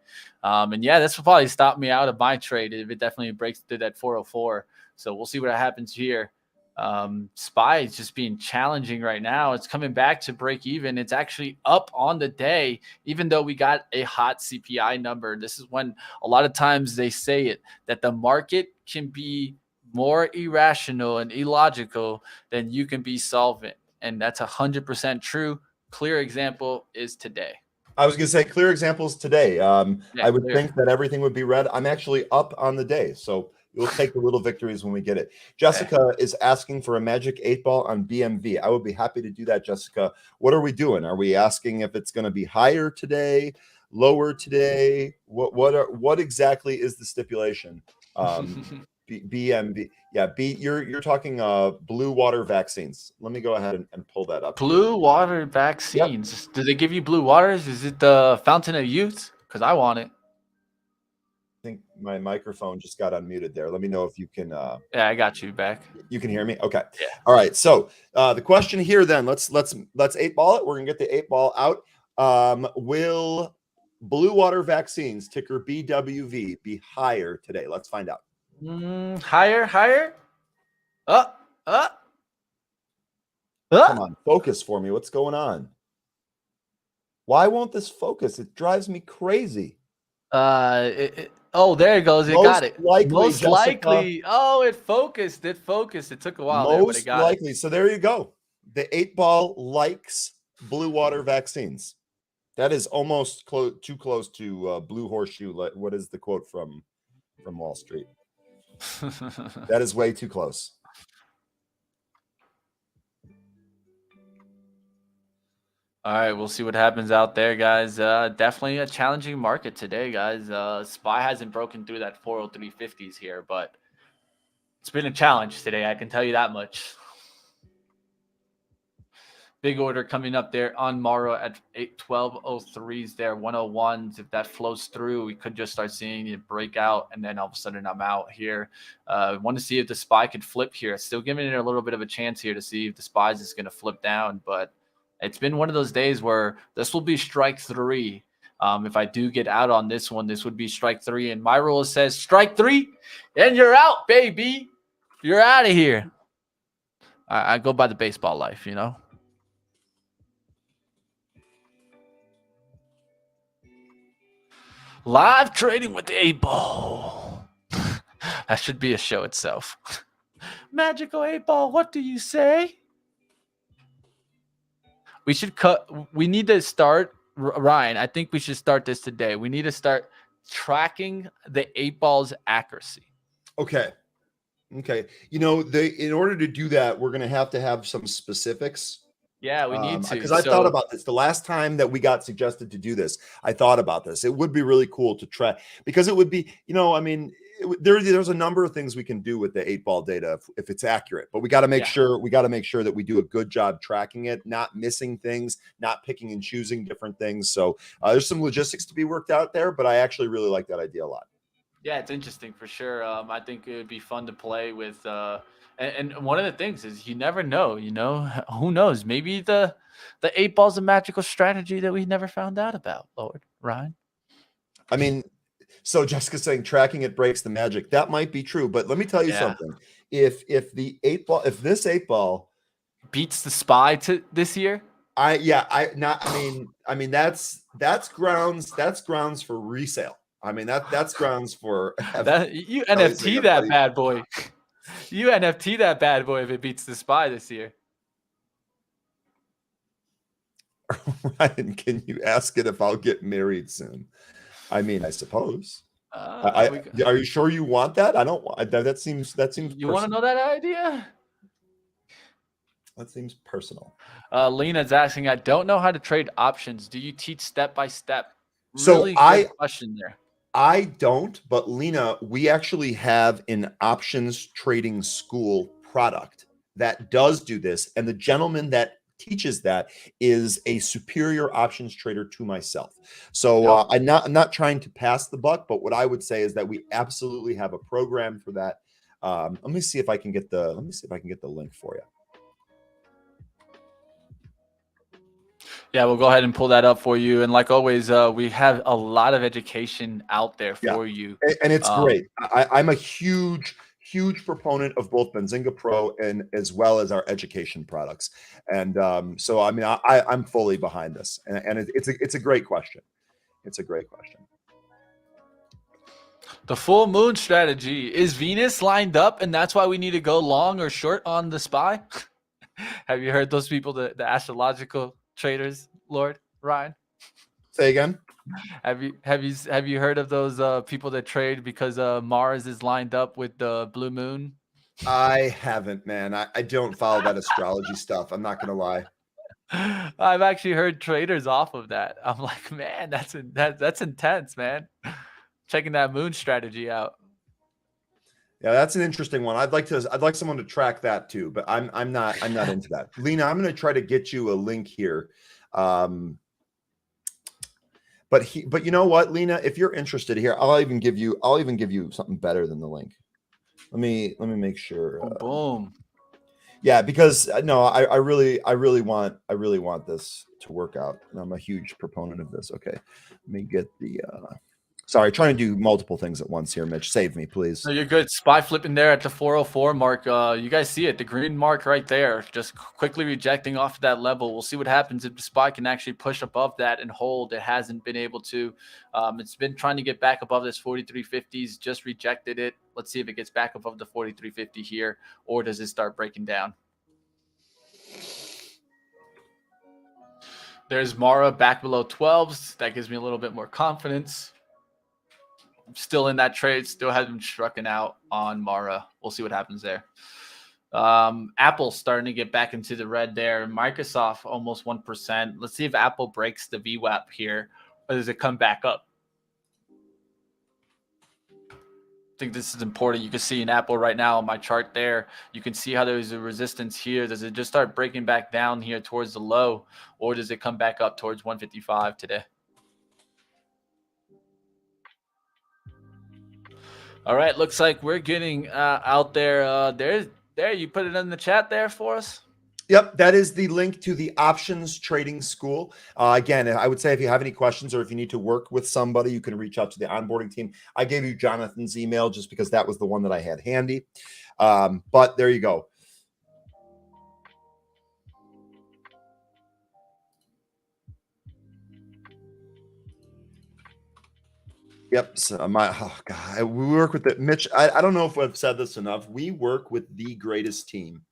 And yeah, this will probably stop me out of my trade if it definitely breaks through that 404. So we'll see what happens here. SPY is just being challenging right now. It's coming back to break even. It's actually up on the day, even though we got a hot CPI number. This is when a lot of times they say it, that the market can be more irrational and illogical than you can be solvent. And that's 100% true. Clear example is today. I was going to say clear examples today. I would think that everything would be red. I'm actually up on the day. So we'll take the little victories when we get it. Jessica is asking for a magic 8-ball on BMV. I would be happy to do that, Jessica. What are we doing? Are we asking if it's going to be higher today, lower today? What exactly is the stipulation? BMV. Yeah, you're talking blue water vaccines. Let me go ahead and pull that up. Blue water vaccines. Yep. Do they give you blue waters? Is it the Fountain of Youth? Because I want it. I think my microphone just got unmuted there. Let me know if you can. Yeah, I got you back. You can hear me. Okay. Yeah. All right. So the question here, then, let's 8-ball it. We're gonna get the 8-ball out. Will blue water vaccines, ticker BWV, be higher today? Let's find out. Higher. Come on, focus for me. What's going on? Why won't this focus? It drives me crazy. Oh, there it goes. It got it. Most likely. Oh, it focused. It took a while there, but it got it. Most likely. So there you go. The 8-ball likes blue water vaccines. That is almost too close to blue horseshoe. What is the quote from Wall Street? That is way too close. All right, we'll see what happens out there, guys. Definitely a challenging market today, guys. SPY hasn't broken through that 403.50s here, but it's been a challenge today. I can tell you that much. Big order coming up there on Morrow at 1203s there, 101s. If that flows through, we could just start seeing it break out, and then all of a sudden I'm out here. Want to see if the SPY could flip here. Still giving it a little bit of a chance here to see if the SPY is going to flip down, but it's been one of those days where this will be strike 3. If I do get out on this one, this would be strike 3. And my rule says strike 3 and you're out, baby. You're out of here. I go by the baseball life, you know. Live trading with the 8-ball. That should be a show itself. Magical 8-ball, what do you say? We need to start, Ryan, I think we should start this today. We need to start tracking the 8-ball's accuracy. Okay. In order to do that, we're going to have some specifics. Yeah, we need to. Because I thought about this. The last time that we got suggested to do this, I thought about this. It would be really cool to track, because it would be, there's a number of things we can do with the 8-ball data if it's accurate, but we got to make sure that we do a good job tracking it, not missing things, not picking and choosing different things. So there's some logistics to be worked out there, but I actually really like that idea a lot. Yeah, it's interesting for sure. I think it would be fun to play with And one of the things is you never know, who knows? Maybe the 8 ball's a magical strategy that we never found out about, Lord Ryan. I mean, so Jessica's saying tracking it breaks the magic. That might be true, but let me tell you something. If this 8 ball beats the SPY to this year, I mean that's grounds for resale. I mean that's grounds for that you NFT that bad boy. You NFT that bad boy if it beats the SPY this year. Ryan, can you ask it if I'll get married soon? I mean, I suppose. Are you sure you want that? I don't want that. Seems. You want to know that idea? That seems personal. Lena's asking, I don't know how to trade options. Do you teach step by step? So really good question there. I don't, but Lena, we actually have an options trading school product that does do this, and the gentleman that teaches that is a superior options trader to myself. So I'm not trying to pass the buck, but what I would say is that we absolutely have a program for that. Let me see if I can get the link for you. Yeah, we'll go ahead and pull that up for you. And like always, we have a lot of education out there for you. And it's great. I'm a huge proponent of both Benzinga Pro and as well as our education products. And so, I mean, I'm fully behind this. And it's a great question. It's a great question. The full moon strategy. Is Venus lined up and that's why we need to go long or short on the SPY? Have you heard those people, the astrological traders, Lord Ryan? Say again. Have you heard of those people that trade because Mars is lined up with the blue moon? I haven't, man. I don't follow that astrology stuff. I'm not gonna lie. I've actually heard traders off of that. I'm like, man, that's intense, man. Checking that moon strategy out. Yeah, that's an interesting one. I'd like someone to track that too, but I'm not into that. Lena, I'm going to try to get you a link here. But you know what, Lena, if you're interested here, I'll even give you something better than the link. Let me make sure. Boom. Yeah, because no, I really want this to work out. And I'm a huge proponent of this. Okay. Let me get the sorry, trying to do multiple things at once here, Mitch. Save me, please. No, you're good. SPY flipping there at the 404 mark. You guys see it, the green mark right there, just quickly rejecting off of that level. We'll see what happens if the SPY can actually push above that and hold. It hasn't been able to. It's been trying to get back above this 4350s, just rejected it. Let's see if it gets back above the 4350 here, or does it start breaking down? There's Mara back below 12s. That gives me a little bit more confidence. Still in that trade, still hasn't struck out on Mara. We'll see what happens there. Apple starting to get back into the red there. Microsoft almost 1%. Let's see if Apple breaks the VWAP here, or does it come back up? I think this is important. You can see in Apple right now on my chart there. You can see how there's a resistance here. Does it just start breaking back down here towards the low, or does it come back up towards 155 today? All right, looks like we're getting out there. There, you put it in the chat there for us. Yep, that is the link to the options trading school. Again, I would say if you have any questions or if you need to work with somebody, you can reach out to the onboarding team. I gave you Jonathan's email just because that was the one that I had handy. But there you go. Yep. So we work with Mitch. I don't know if I've said this enough. We work with the greatest team.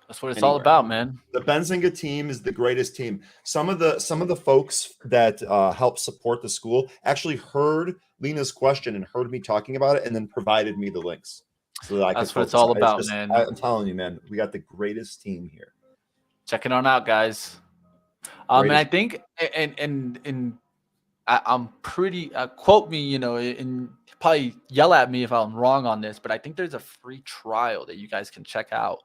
That's what it's all about, man. The Benzinga team is the greatest team. Some of the folks that help support the school actually heard Lena's question and heard me talking about it, and then provided me the links. So that's what it's all about, man. I'm telling you, man, we got the greatest team here. Check it on out, guys. And I think, and I'm pretty quote me, in probably yell at me if I'm wrong on this, but I think there's a free trial that you guys can check out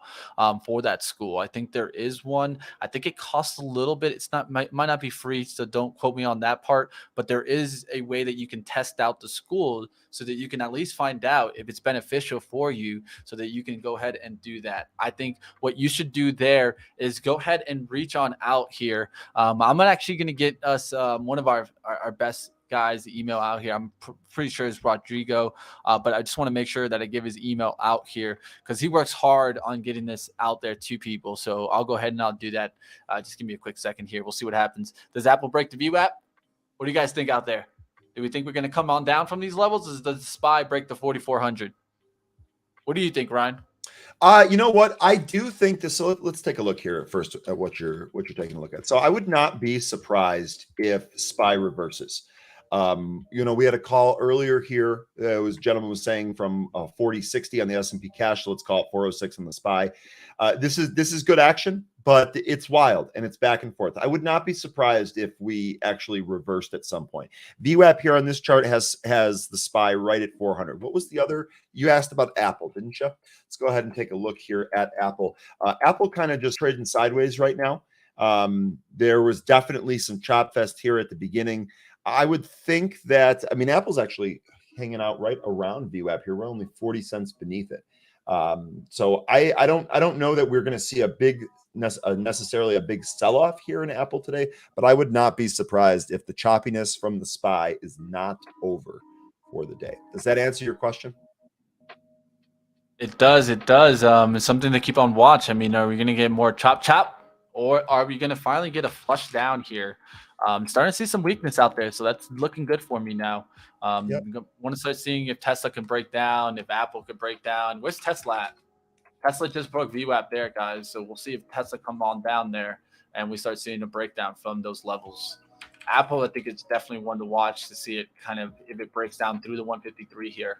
for that school. I think there is one. I think it costs a little bit. It's not might not be free, so don't quote me on that part. But there is a way that you can test out the school so that you can at least find out if it's beneficial for you, so that you can go ahead and do that. I think what you should do there is go ahead and reach on out here. I'm actually going to get us one of our best guys the email out here. I'm pretty sure it's Rodrigo, but I just want to make sure that I give his email out here because he works hard on getting this out there to people. So I'll go ahead and I'll do that. Just give me a quick second here. We'll see what happens. Does Apple break the VWAP? What do you guys think out there? Do we think we're going to come on down from these levels? Does the SPY break the 4,400? What do you think, Ryan? You know what? I do think this. So let's take a look here first at what you're taking a look at. So I would not be surprised if SPY reverses. We had a call earlier here. A gentleman was saying from 40.60 on the S&P cash. So let's call it 406 on the SPY. This is good action, but it's wild and it's back and forth. I would not be surprised if we actually reversed at some point. VWAP here on this chart has the SPY right at 400. What was the other? You asked about Apple, didn't you? Let's go ahead and take a look here at Apple. Apple kind of just trading sideways right now. There was definitely some chop fest here at the beginning. I would think that, Apple's actually hanging out right around VWAP here. We're only 40 cents beneath it. So I don't know that we're going to see necessarily a big sell-off here in Apple today, but I would not be surprised if the choppiness from the SPY is not over for the day. Does that answer your question? It does. It's something to keep on watch. Are we going to get more chop, or are we going to finally get a flush down here? Starting to see some weakness out there, so that's looking good for me now. Want to start seeing if Tesla can break down, if Apple could break down. Where's Tesla at? Tesla just broke VWAP there, guys. So we'll see if Tesla come on down there and we start seeing a breakdown from those levels. Apple, I think it's definitely one to watch to see it kind of if it breaks down through the 153 here.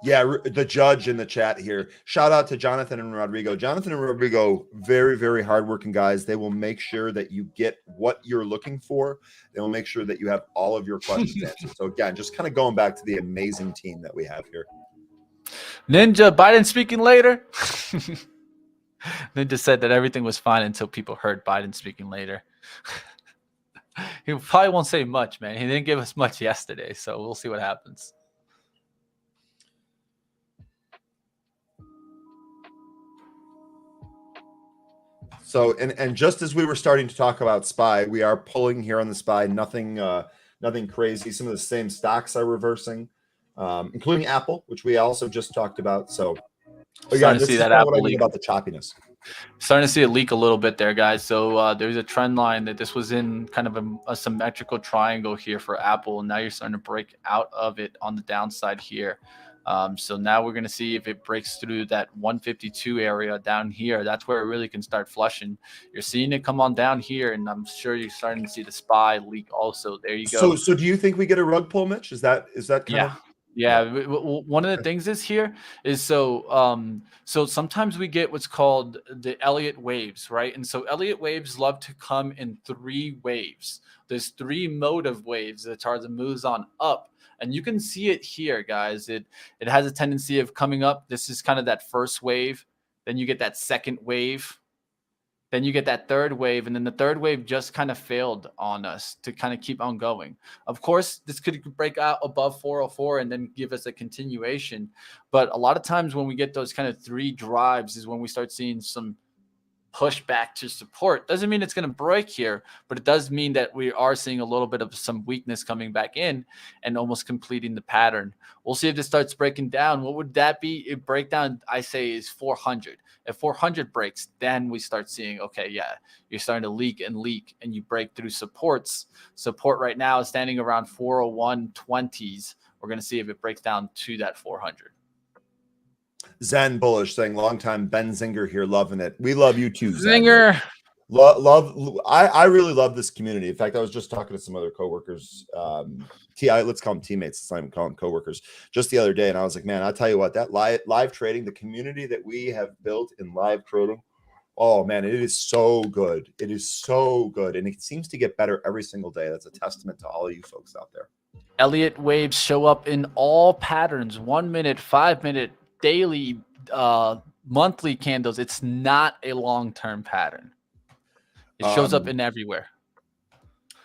Yeah, the judge in the chat here. Shout out to Jonathan and Rodrigo. Jonathan and Rodrigo, very, very hardworking guys. They will make sure that you get what you're looking for. They will make sure that you have all of your questions answered. So again, just kind of going back to the amazing team that we have here. Ninja, Biden speaking later. Ninja said that everything was fine until people heard Biden speaking later. He probably won't say much, man. He didn't give us much yesterday, so we'll see what happens. So, and just as we were starting to talk about SPY, we are pulling here on the SPY. Nothing crazy. Some of the same stocks are reversing, including Apple, which we also just talked about. So, again, this is what I mean about the choppiness. Starting to see it leak a little bit there, guys. So there's a trend line that this was in kind of a symmetrical triangle here for Apple, and now you're starting to break out of it on the downside here. So now we're going to see if it breaks through that 152 area down here. That's where it really can start flushing. You're seeing it come on down here, and I'm sure you're starting to see the SPY leak also. There you go. So do you think we get a rug pull, Mitch? Is that kind of? Yeah. One of the things is here is so sometimes we get what's called the Elliott waves, right? And so Elliott waves love to come in three waves. There's three motive waves that are the moves on up. And you can see it here, guys. It has a tendency of coming up. This is kind of that first wave. Then you get that second wave. Then you get that third wave. And then the third wave just kind of failed on us to kind of keep on going. Of course, this could break out above 404 and then give us a continuation. But a lot of times when we get those kind of three drives is when we start seeing some push back to support. Doesn't mean it's going to break here, but it does mean that we are seeing a little bit of some weakness coming back in and almost completing the pattern. We'll see if this starts breaking down. What would that be? If breakdown, I say, is 400. If 400 breaks, then we start seeing, okay, yeah, you're starting to leak, and you break through supports. Support right now is standing around 401.20s. We're going to see if it breaks down to that 400. Zen Bullish saying, long time Benzinga here, loving it. We love you too, Zen. Zinger. I really love this community. In fact, I was just talking to some other coworkers, let's call them teammates, let's not even call them coworkers, just the other day, and I was like, man, I'll tell you what, that live trading, the community that we have built in live trading Oh man, it is so good. It is so good. And it seems to get better every single day. That's a testament to all of you folks out there. Elliott waves show up in all patterns, 1 minute, 5 minute, daily, monthly candles. It's not a long-term pattern. It shows up in everywhere.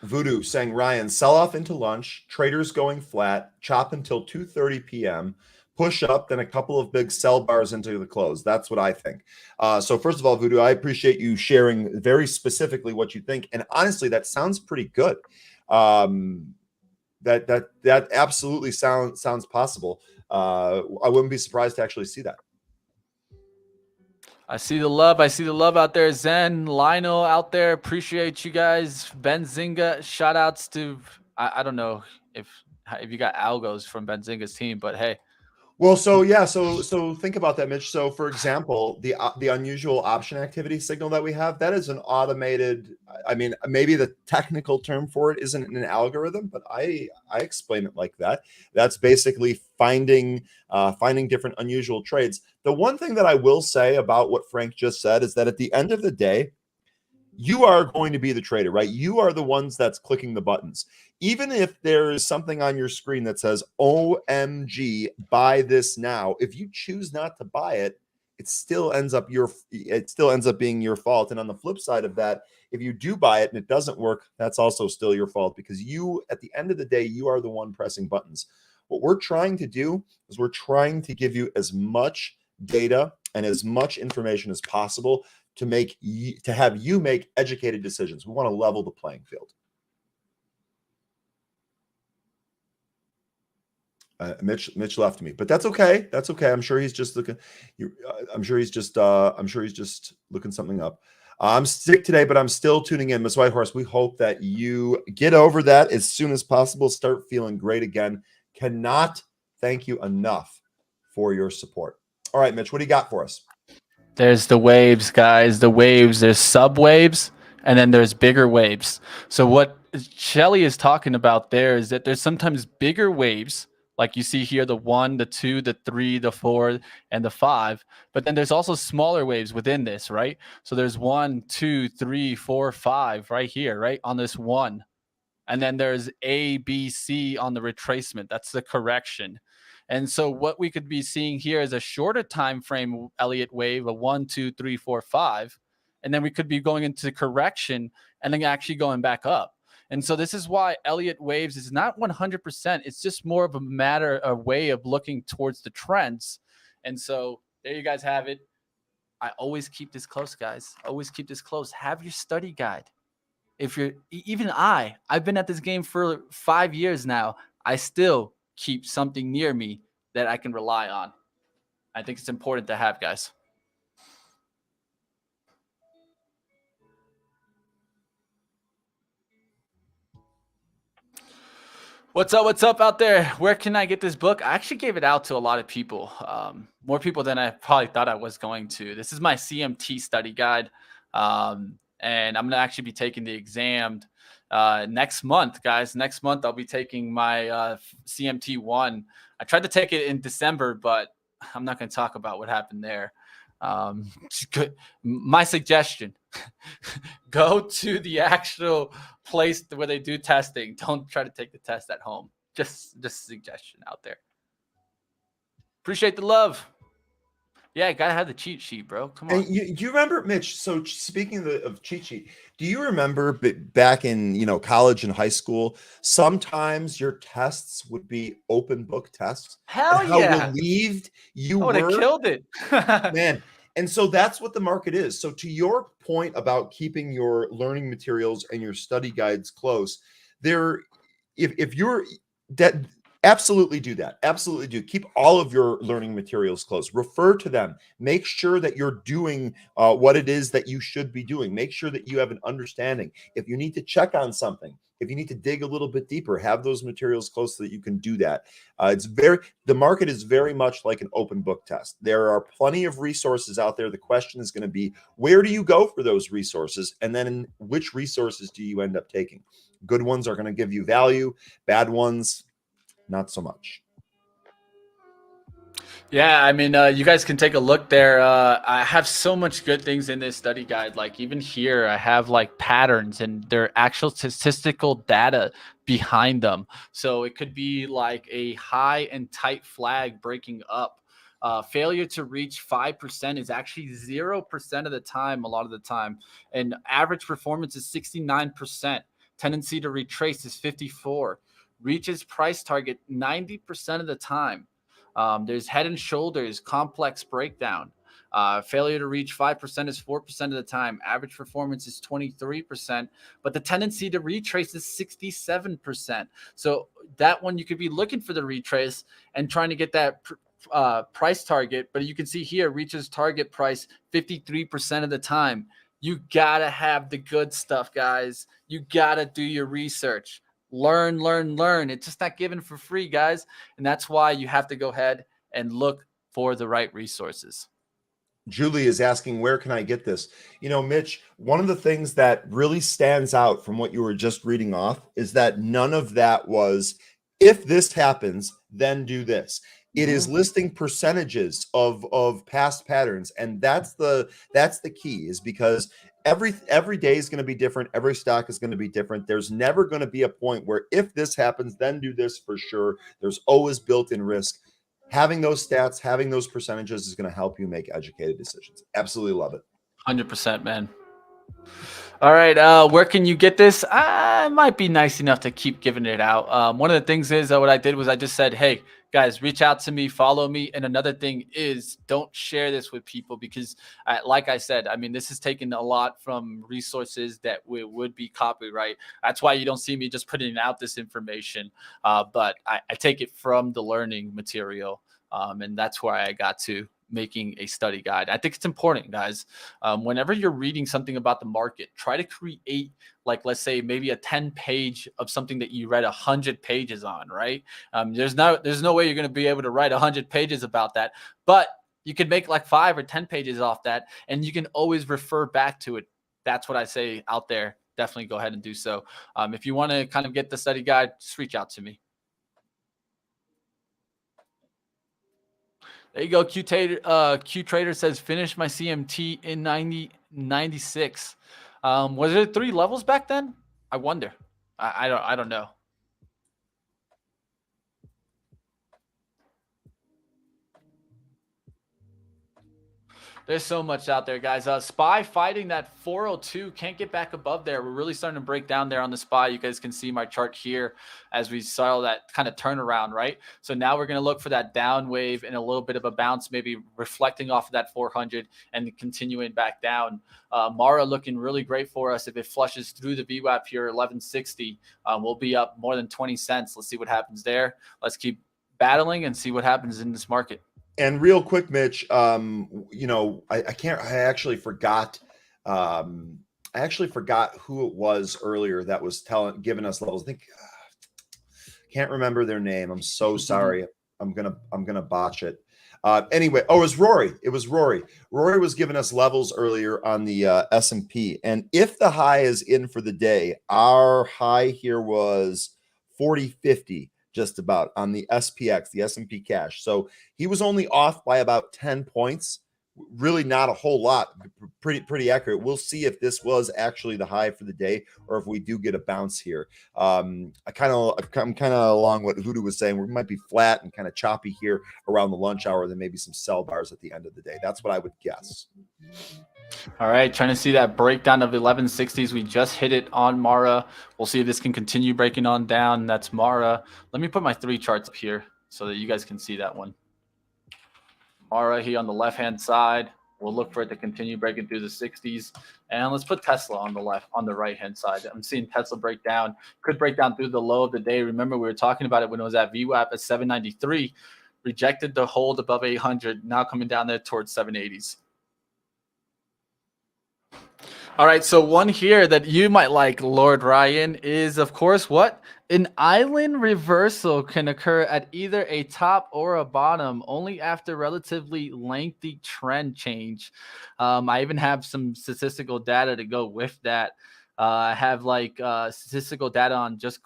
Voodoo saying, Ryan, sell off into lunch, traders going flat, chop until 2:30 p.m., push up, then a couple of big sell bars into the close. That's what I think. So first of all, Voodoo, I appreciate you sharing very specifically what you think. And honestly, that sounds pretty good. That absolutely sounds possible. I wouldn't be surprised to actually see that. I see the love. I see the love out there. Zen, Lionel out there. Appreciate you guys. Benzinga. Shout outs to, I don't know if you got algos from Benzinga's team, but hey. Well, so yeah, so think about that, Mitch. So for example, the unusual option activity signal that we have, that is an automated, I mean, maybe the technical term for it isn't an algorithm, but I explain it like that. That's basically finding different unusual trades. The one thing that I will say about what Frank just said is that at the end of the day, you are going to be the trader, right? You are the ones that's clicking the buttons. Even if there is something on your screen that says, OMG, buy this now. If you choose not to buy it, it still ends up being your fault. And on the flip side of that, if you do buy it and it doesn't work, that's also still your fault, because you, at the end of the day, you are the one pressing buttons. What we're trying to do is we're trying to give you as much data and as much information as possible to have you make educated decisions. We want to level the playing field. Mitch left me, but that's okay. That's okay. I'm sure he's just looking. I'm sure he's just looking something up. I'm sick today, but I'm still tuning in. Miss Whitehorse, we hope that you get over that as soon as possible. Start feeling great again. Cannot thank you enough for your support. All right, Mitch, what do you got for us? There's the waves, guys. The waves. There's sub waves, and then there's bigger waves. So what Shelly is talking about there is that there's sometimes bigger waves, like you see here, the 1, the 2, the 3, the 4, and the 5. But then there's also smaller waves within this, right? So there's 1, 2, 3, 4, 5 right here, right on this 1. And then there's A, B, C on the retracement. That's the correction. And so what we could be seeing here is a shorter time frame Elliott wave, a 1, 2, 3, 4, 5. And then we could be going into correction and then actually going back up. And so this is why Elliott waves is not 100%. It's just more of a way of looking towards the trends. And so there you guys have it. I always keep this close, guys. Always keep this close. Have your study guide. If you're I've been at this game for 5 years now. I still keep something near me that I can rely on. I think it's important to have, guys. What's up out there? Where can I get this book? I actually gave it out to a lot of people, more people than I probably thought I was going to. This is my CMT study guide, and I'm going to actually be taking the exam next month, guys. Next month, I'll be taking my CMT 1. I tried to take it in December, but I'm not going to talk about what happened there. My suggestion, go to the actual place where they do testing. Don't try to take the test at home. Just a suggestion out there. Appreciate the love. Yeah, gotta have the cheat sheet, bro. Come on. And you remember, Mitch? So speaking of cheat sheet, do you remember back in college and high school, sometimes your tests would be open book tests? Hell and how yeah! relieved you were. They killed it, man. And so that's what the market is. So to your point about keeping your learning materials and your study guides close, if you're that. Absolutely do that. Absolutely do. Keep all of your learning materials close. Refer to them. Make sure that you're doing what it is that you should be doing. Make sure that you have an understanding. If you need to check on something, if you need to dig a little bit deeper, have those materials close so that you can do that. The market is very much like an open book test. There are plenty of resources out there. The question is going to be, where do you go for those resources? And then which resources do you end up taking? Good ones are going to give you value. Bad ones, not so much. Yeah, I mean, you guys can take a look there. I have so much good things in this study guide. Like even here, I have like patterns and their actual statistical data behind them. So it could be like a high and tight flag breaking up. Failure to reach 5% is actually 0% of the time, a lot of the time. And average performance is 69%. Tendency to retrace is 54. Reaches price target 90% of the time. There's head and shoulders, complex breakdown. Failure to reach 5% is 4% of the time. Average performance is 23%, but the tendency to retrace is 67%. So that one, you could be looking for the retrace and trying to get that price target, but you can see here reaches target price 53% of the time. You got to have the good stuff, guys. You got to do your research. Learn, learn, learn. It's just not given for free, guys. And that's why you have to go ahead and look for the right resources. Julie is asking, where can I get this? You know, Mitch, one of the things that really stands out from what you were just reading off is that none of that was, if this happens, then do this. It is listing percentages of past patterns, and that's the key, is because every day is going to be different. Every stock is going to be different. There's never going to be a point where if this happens, then do this for sure. There's always built-in risk. Having those stats, having those percentages is going to help you make educated decisions. Absolutely love it. 100%, man. All right, where can you get this? I might be nice enough to keep giving it out. One of the things is what I did was I just said, hey, guys, reach out to me, follow me. And another thing is don't share this with people because, like I said, I mean, this is taking a lot from resources that would be copyright. That's why you don't see me just putting out this information. But I take it from the learning material, and that's why I got to making a study guide. I think it's important, guys. Whenever you're reading something about the market, try to create, like, let's say maybe a 10-page of something that you read 100 pages on, right? There's no way you're going to be able to write 100 pages about that, but you could make like 5 or 10 pages off that, and you can always refer back to it. That's what I say out there. Definitely go ahead and do so. If you want to kind of get the study guide, just reach out to me. There you go. Q Trader says, finish my CMT in 96. Was there 3 levels back then? I wonder. I don't know. There's so much out there, guys. SPY fighting that 402. Can't get back above there. We're really starting to break down there on the SPY. You guys can see my chart here as we saw that kind of turnaround, right? So now we're going to look for that down wave and a little bit of a bounce, maybe reflecting off of that 400 and continuing back down. Mara looking really great for us. If it flushes through the VWAP here, 1160, we'll be up more than 20 cents. Let's see what happens there. Let's keep battling and see what happens in this market. And real quick, Mitch, you know, I actually forgot who it was earlier that was giving us levels. I think can't remember their name. I'm so sorry. I'm gonna botch it. Anyway, it was Rory. Rory was giving us levels earlier on the S&P, and if the high is in for the day, our high here was 40.50. Just about on the SPX, the S&P cash. So he was only off by about 10 points. Really not a whole lot. Pretty accurate. We'll see if this was actually the high for the day or if we do get a bounce here. I'm kind of along what Hoodoo was saying. We might be flat and kind of choppy here around the lunch hour. Then maybe some sell bars at the end of the day. That's what I would guess. All right, trying to see that breakdown of 1160s. We just hit it on Mara. We'll see if this can continue breaking on down. That's Mara. Let me put my 3 charts up here so that you guys can see that one. Mara here on the left-hand side. We'll look for it to continue breaking through the 60s. And let's put Tesla on the right-hand side. I'm seeing Tesla break down. Could break down through the low of the day. Remember, we were talking about it when it was at VWAP at 793. Rejected the hold above 800. Now coming down there towards 780s. All right, so one here that you might like, Lord Ryan, is, of course, what? An island reversal can occur at either a top or a bottom only after relatively lengthy trend change. I even have some statistical data to go with that. I have like statistical data on just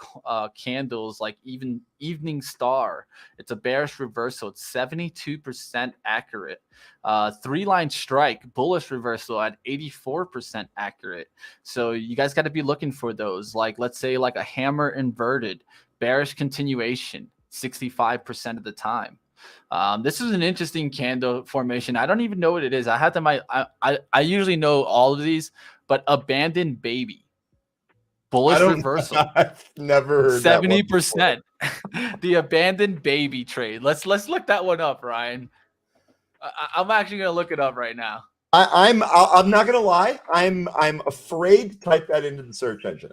candles, like even evening star. It's a bearish reversal. It's 72% accurate. 3-line strike, bullish reversal at 84% accurate. So you guys got to be looking for those. Like, let's say like a hammer inverted, bearish continuation, 65% of the time. This is an interesting candle formation. I don't even know what it is. I had them. I usually know all of these, but abandoned baby, bullish reversal. I've never heard 70%. The abandoned baby trade. Let's look that one up, Ryan. I'm actually gonna look it up right now. I'm not gonna lie. I'm afraid to type that into the search engine.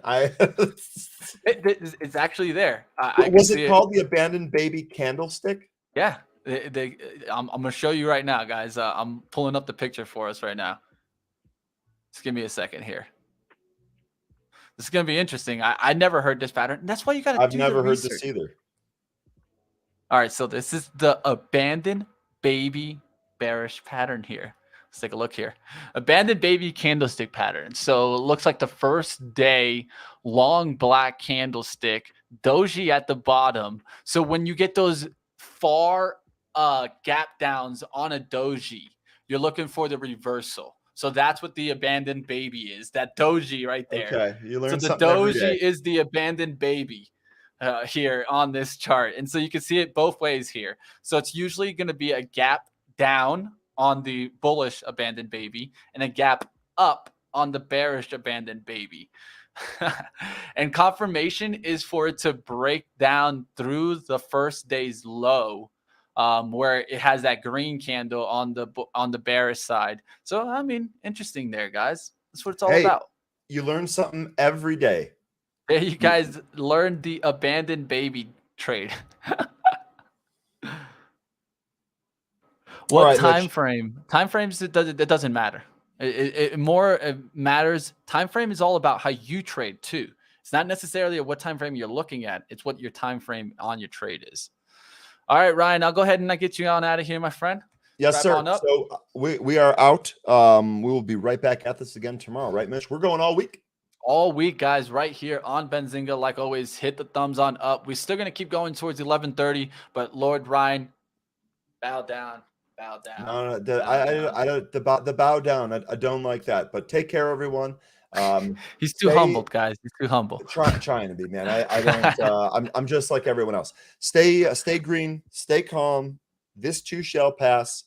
It's actually there. Was it called the abandoned baby candlestick? Yeah. I'm gonna show you right now, guys. I'm pulling up the picture for us right now. Just give me a second here. This is gonna be interesting. I never heard this pattern. That's why you gotta. I've never heard this either. All right, so this is the abandoned baby bearish pattern here. Let's take a look here. Abandoned baby candlestick pattern. So it looks like the first day, long black candlestick, doji at the bottom. So when you get those far gap downs on a doji, you're looking for the reversal. So that's what the abandoned baby is. That doji right there. Okay, you learn so the doji is the abandoned baby here on this chart. And so you can see it both ways here. So it's usually going to be a gap down on the bullish abandoned baby and a gap up on the bearish abandoned baby. And confirmation is for it to break down through the first day's low, where it has that green candle on the bearish side. So I mean, interesting there, guys. That's what it's all about. You learn something every day. There, you guys learned the abandoned baby trade. What time frame? Time frames, it doesn't matter. It matters. Time frame is all about how you trade too. It's not necessarily what time frame you're looking at. It's what your time frame on your trade is. All right, Ryan, I'll go ahead and get you on out of here, my friend. Yes, sir. So we are out. We will be right back at this again tomorrow, right, Mitch? We're going all week. All week, guys, right here on Benzinga. Like always, hit the thumbs on up. We're still gonna keep going towards 11:30, but Lord Ryan, bow down. Bow down. No, I don't. The bow down. I don't like that. But take care, everyone. He's too humbled, guys. He's too humble. Trying to be, man. I don't. I'm just like everyone else. Stay green. Stay calm. This too shall pass.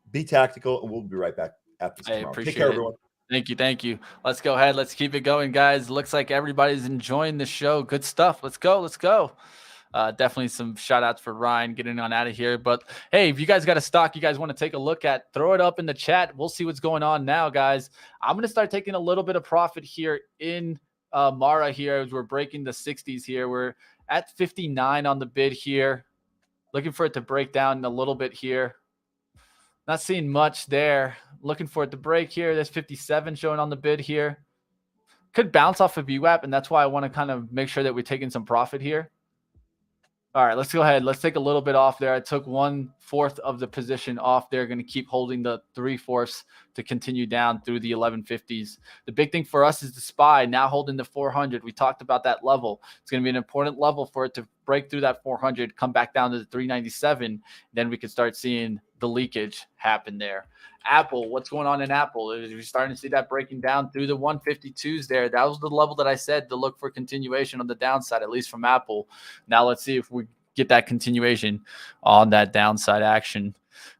Be tactical, and we'll be right back after tomorrow. Appreciate Take care, it. everyone. Thank you. Let's go ahead. Let's keep it going, guys. Looks like everybody's enjoying the show. Good stuff. Let's go. Definitely some shout outs for Ryan getting on out of here. But hey, if you guys got a stock you guys want to take a look at, throw it up in the chat. We'll see what's going on now, guys. I'm going to start taking a little bit of profit here in Mara here as we're breaking the 60s here. We're at 59 on the bid here. Looking for it to break down a little bit here. Not seeing much there. Looking for it to break here. There's 57 showing on the bid here. Could bounce off of VWAP, and that's why I want to kind of make sure that we're taking some profit here. All right, let's go ahead. Let's take a little bit off there. I took 1/4 of the position off there. Going to keep holding the 3/4 to continue down through the 1150s. The big thing for us is the SPY now holding the 400. We talked about that level. It's going to be an important level for it to break through that 400, come back down to the 397. Then we could start seeing the leakage happen there. Apple, what's going on in Apple? We're starting to see that breaking down through the 152s there. That was the level that I said to look for continuation on the downside, at least from Apple. Now let's see if we get that continuation on that downside action.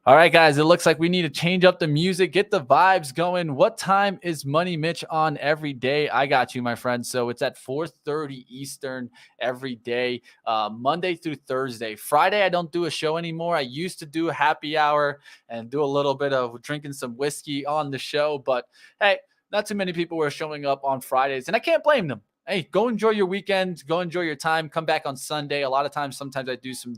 All right, guys, it looks like we need to change up the music, get the vibes going. What time is Money Mitch on every day? I got you, my friend. So it's at 4:30 Eastern every day, Monday through Thursday. Friday, I don't do a show anymore. I used to do a happy hour and do a little bit of drinking some whiskey on the show. But, hey, not too many people were showing up on Fridays, and I can't blame them. Hey, go enjoy your weekend. Go enjoy your time. Come back on Sunday. A lot of times, sometimes I do some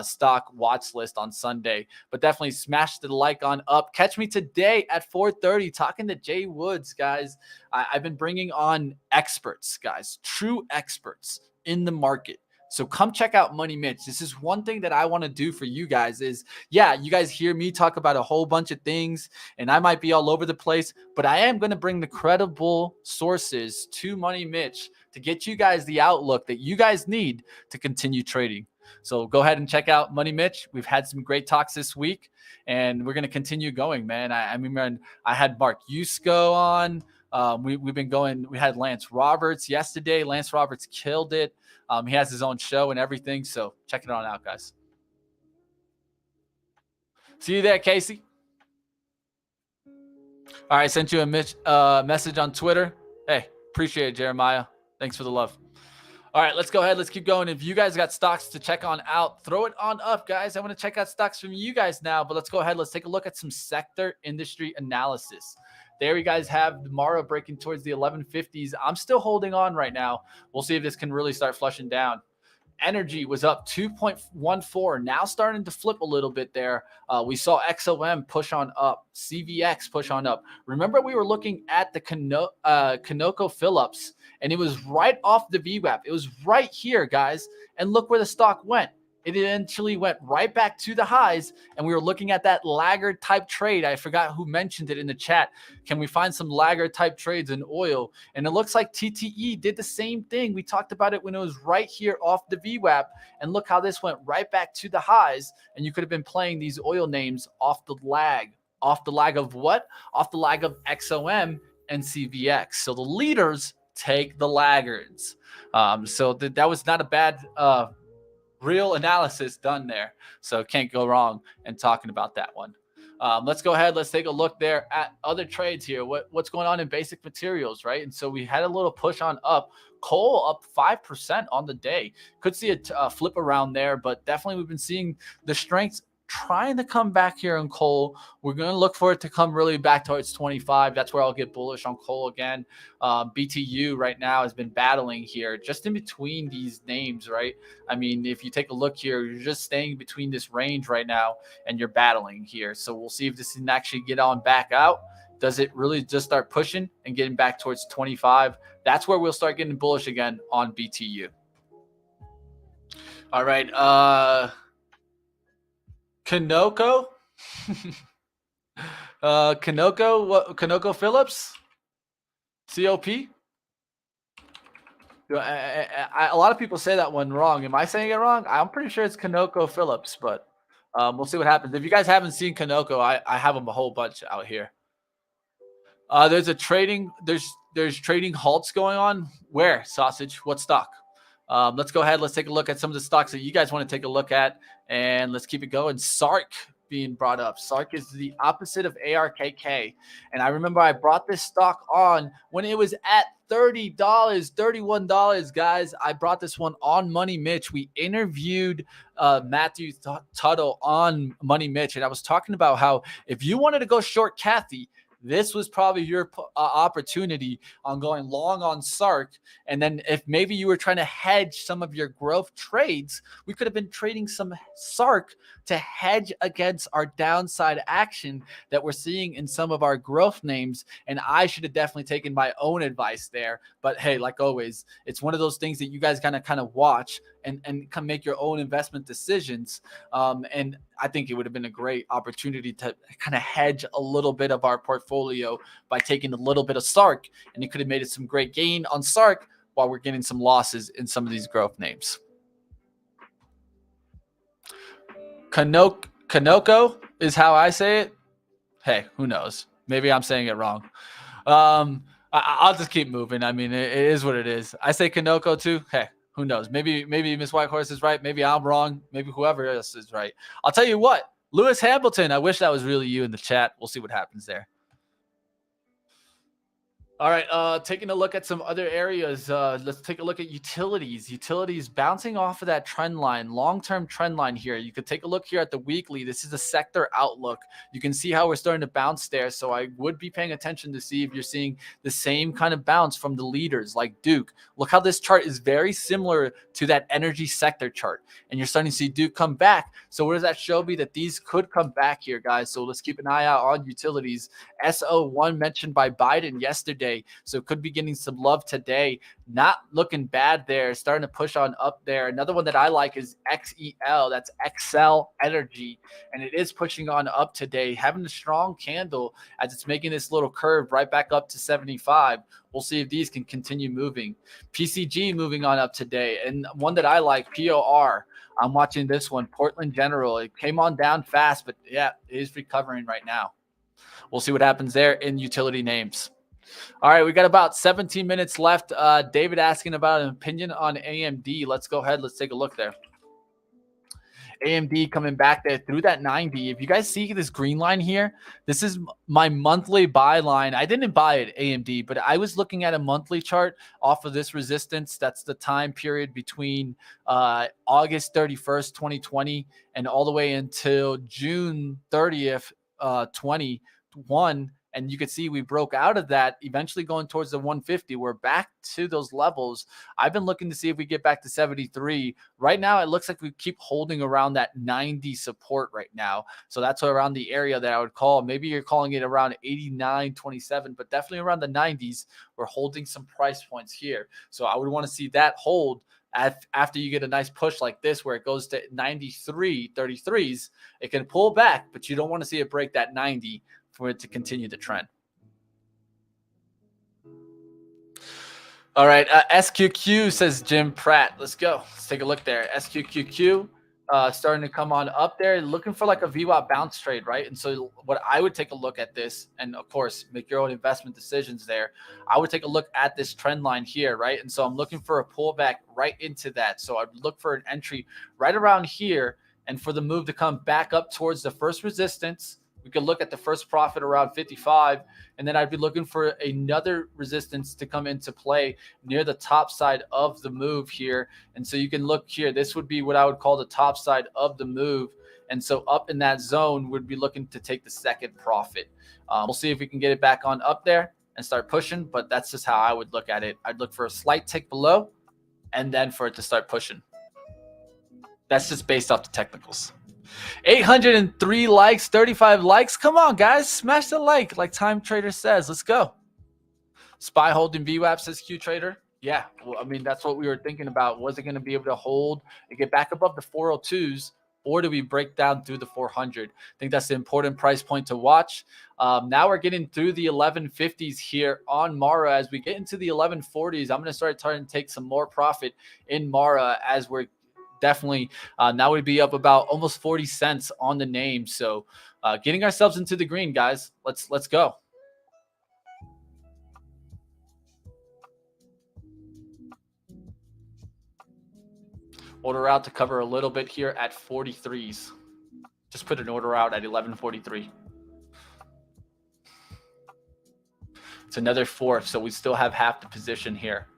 stock watch list on Sunday. But definitely smash the like on up. Catch me today at 4:30 talking to Jay Woods, guys. I've been bringing on experts, guys, true experts in the market. So come check out Money Mitch. This is one thing that I want to do for you guys is, yeah, you guys hear me talk about a whole bunch of things and I might be all over the place, but I am going to bring the credible sources to Money Mitch to get you guys the outlook that you guys need to continue trading. So go ahead and check out Money Mitch. We've had some great talks this week and we're going to continue going, man. I mean, I had Mark Yusko on. We've been going. We had Lance Roberts yesterday. Lance Roberts killed it. He has his own show and everything. So check it on out, guys. See you there, Casey. All right, sent you a message on Twitter. Hey, appreciate it, Jeremiah. Thanks for the love. All right, let's go ahead. Let's keep going. If you guys got stocks to check on out, throw it on up, guys. I want to check out stocks from you guys now, but let's go ahead. Let's take a look at some sector industry analysis. There you guys have tomorrow breaking towards the 1150s. I'm still holding on right now. We'll see if this can really start flushing down. Energy was up 2.14, now starting to flip a little bit there. We saw XOM push on up, CVX push on up. Remember, we were looking at the ConocoPhillips, and it was right off the VWAP. It was right here, guys, and look where the stock went. It eventually went right back to the highs, and we were looking at that laggard type trade. I forgot who mentioned it in the chat. Can we find some laggard type trades in oil? And it looks like TTE did the same thing. We talked about it when it was right here off the VWAP, and look how this went right back to the highs, and you could have been playing these oil names off the lag. Off the lag of what? Off the lag of XOM and CVX. So the leaders take the laggards. So that was not a bad real analysis done there. So can't go wrong in talking about that one. Let's go ahead. Let's take a look there at other trades here. What's going on in basic materials, right? And so we had a little push on up. Coal up 5% on the day. Could see a flip around there, but definitely we've been seeing the strengths trying to come back here on coal. We're going to look for it to come really back towards 25. That's where I'll get bullish on coal again. BTU right now has been battling here just in between these names, right? I mean, if you take a look here, you're just staying between this range right now and you're battling here. So we'll see if this can actually get on back out. Does it really just start pushing and getting back towards 25? That's where we'll start getting bullish again on BTU. All right. Conoco, ConocoPhillips, COP. A lot of people say that one wrong. Am I saying it wrong? I'm pretty sure it's ConocoPhillips, but we'll see what happens. If you guys haven't seen Conoco, I have them a whole bunch out here. There's trading halts going on. Where, Sausage? What stock? Let's go ahead. Let's take a look at some of the stocks that you guys want to take a look at, and let's keep it going. SARK being brought up. SARK is the opposite of ARKK, and I remember I brought this stock on when it was at $30, $31, guys. I brought this one on Money Mitch. We interviewed Matthew Tuttle on Money Mitch, and I was talking about how if you wanted to go short Kathy, this was probably your opportunity on going long on SARK. And then if maybe you were trying to hedge some of your growth trades, we could have been trading some SARK to hedge against our downside action that we're seeing in some of our growth names. And I should have definitely taken my own advice there. But hey, like always, it's one of those things that you guys kind of watch and can make your own investment decisions. And I think it would have been a great opportunity to kind of hedge a little bit of our portfolio by taking a little bit of SARK, and you could have made it some great gain on SARK while we're getting some losses in some of these growth names. Conoco is how I say it. Hey, who knows? Maybe I'm saying it wrong. I'll just keep moving. I mean, it is what it is. I say Conoco too. Hey, who knows? Maybe Miss Whitehorse is right. Maybe I'm wrong. Maybe whoever else is right. I'll tell you what, Lewis Hamilton, I wish that was really you in the chat. We'll see what happens there. All right, taking a look at some other areas. Let's take a look at utilities. Utilities bouncing off of that trend line, long-term trend line here. You could take a look here at the weekly. This is a sector outlook. You can see how we're starting to bounce there. So I would be paying attention to see if you're seeing the same kind of bounce from the leaders like Duke. Look how this chart is very similar to that energy sector chart. And you're starting to see Duke come back. So where does that show me that these could come back here, guys? So let's keep an eye out on utilities. SO1 mentioned by Biden yesterday. today. So could be getting some love today. Not looking bad there. Starting to push on up there. Another one that I like is XEL. That's Excel Energy. And it is pushing on up today, having a strong candle as it's making this little curve right back up to 75. We'll see if these can continue moving. PCG moving on up today. And one that I like, POR. I'm watching this one, Portland General. It came on down fast, but yeah, it is recovering right now. We'll see what happens there in utility names. All right, we got about 17 minutes left. David asking about an opinion on AMD. Let's go ahead. Let's take a look there. AMD coming back there through that 90. If you guys see this green line here, this is my monthly buy line. I didn't buy it, AMD, but I was looking at a monthly chart off of this resistance. That's the time period between August 31st, 2020 and all the way until June 30th, 21. And you can see we broke out of that, eventually going towards the 150. We're back to those levels. I've been looking to see if we get back to 73. Right now, it looks like we keep holding around that 90 support right now. So that's around the area that I would call. Maybe you're calling it around 89.27, but definitely around the 90s. We're holding some price points here. So I would want to see that hold after you get a nice push like this where it goes to 93.33s. It can pull back, but you don't want to see it break that 90 for it to continue the trend. All right, SQQ says Jim Pratt. Let's go. Let's take a look there. SQQQ starting to come on up there, looking for like a VWAP bounce trade, right? And so what I would take a look at this, and of course, make your own investment decisions there. I would take a look at this trend line here, right? And so I'm looking for a pullback right into that. So I'd look for an entry right around here and for the move to come back up towards the first resistance. We could look at the first profit around 55, and then I'd be looking for another resistance to come into play near the top side of the move here. And so you can look here. This would be what I would call the top side of the move. And so up in that zone, we'd be looking to take the second profit. We'll see if we can get it back on up there and start pushing, but that's just how I would look at it. I'd look for a slight tick below and then for it to start pushing. That's just based off the technicals. 803 likes, 35 likes. Come on, guys. Smash the like Time Trader says. Let's go. SPY holding VWAP, says Q Trader. Yeah, well, I mean, that's what we were thinking about. Was it going to be able to hold and get back above the 402s, or do we break down through the 400? I think that's the important price point to watch. Now we're getting through the 1150s here on Mara. As we get into the 1140s, I'm going to start trying to take some more profit in Mara as we're definitely now we'd be up about almost 40 cents on the name. So getting ourselves into the green, guys. Let's go. Order out to cover a little bit here at 43s. Just put an order out at 1143. It's another fourth, so we still have half the position here.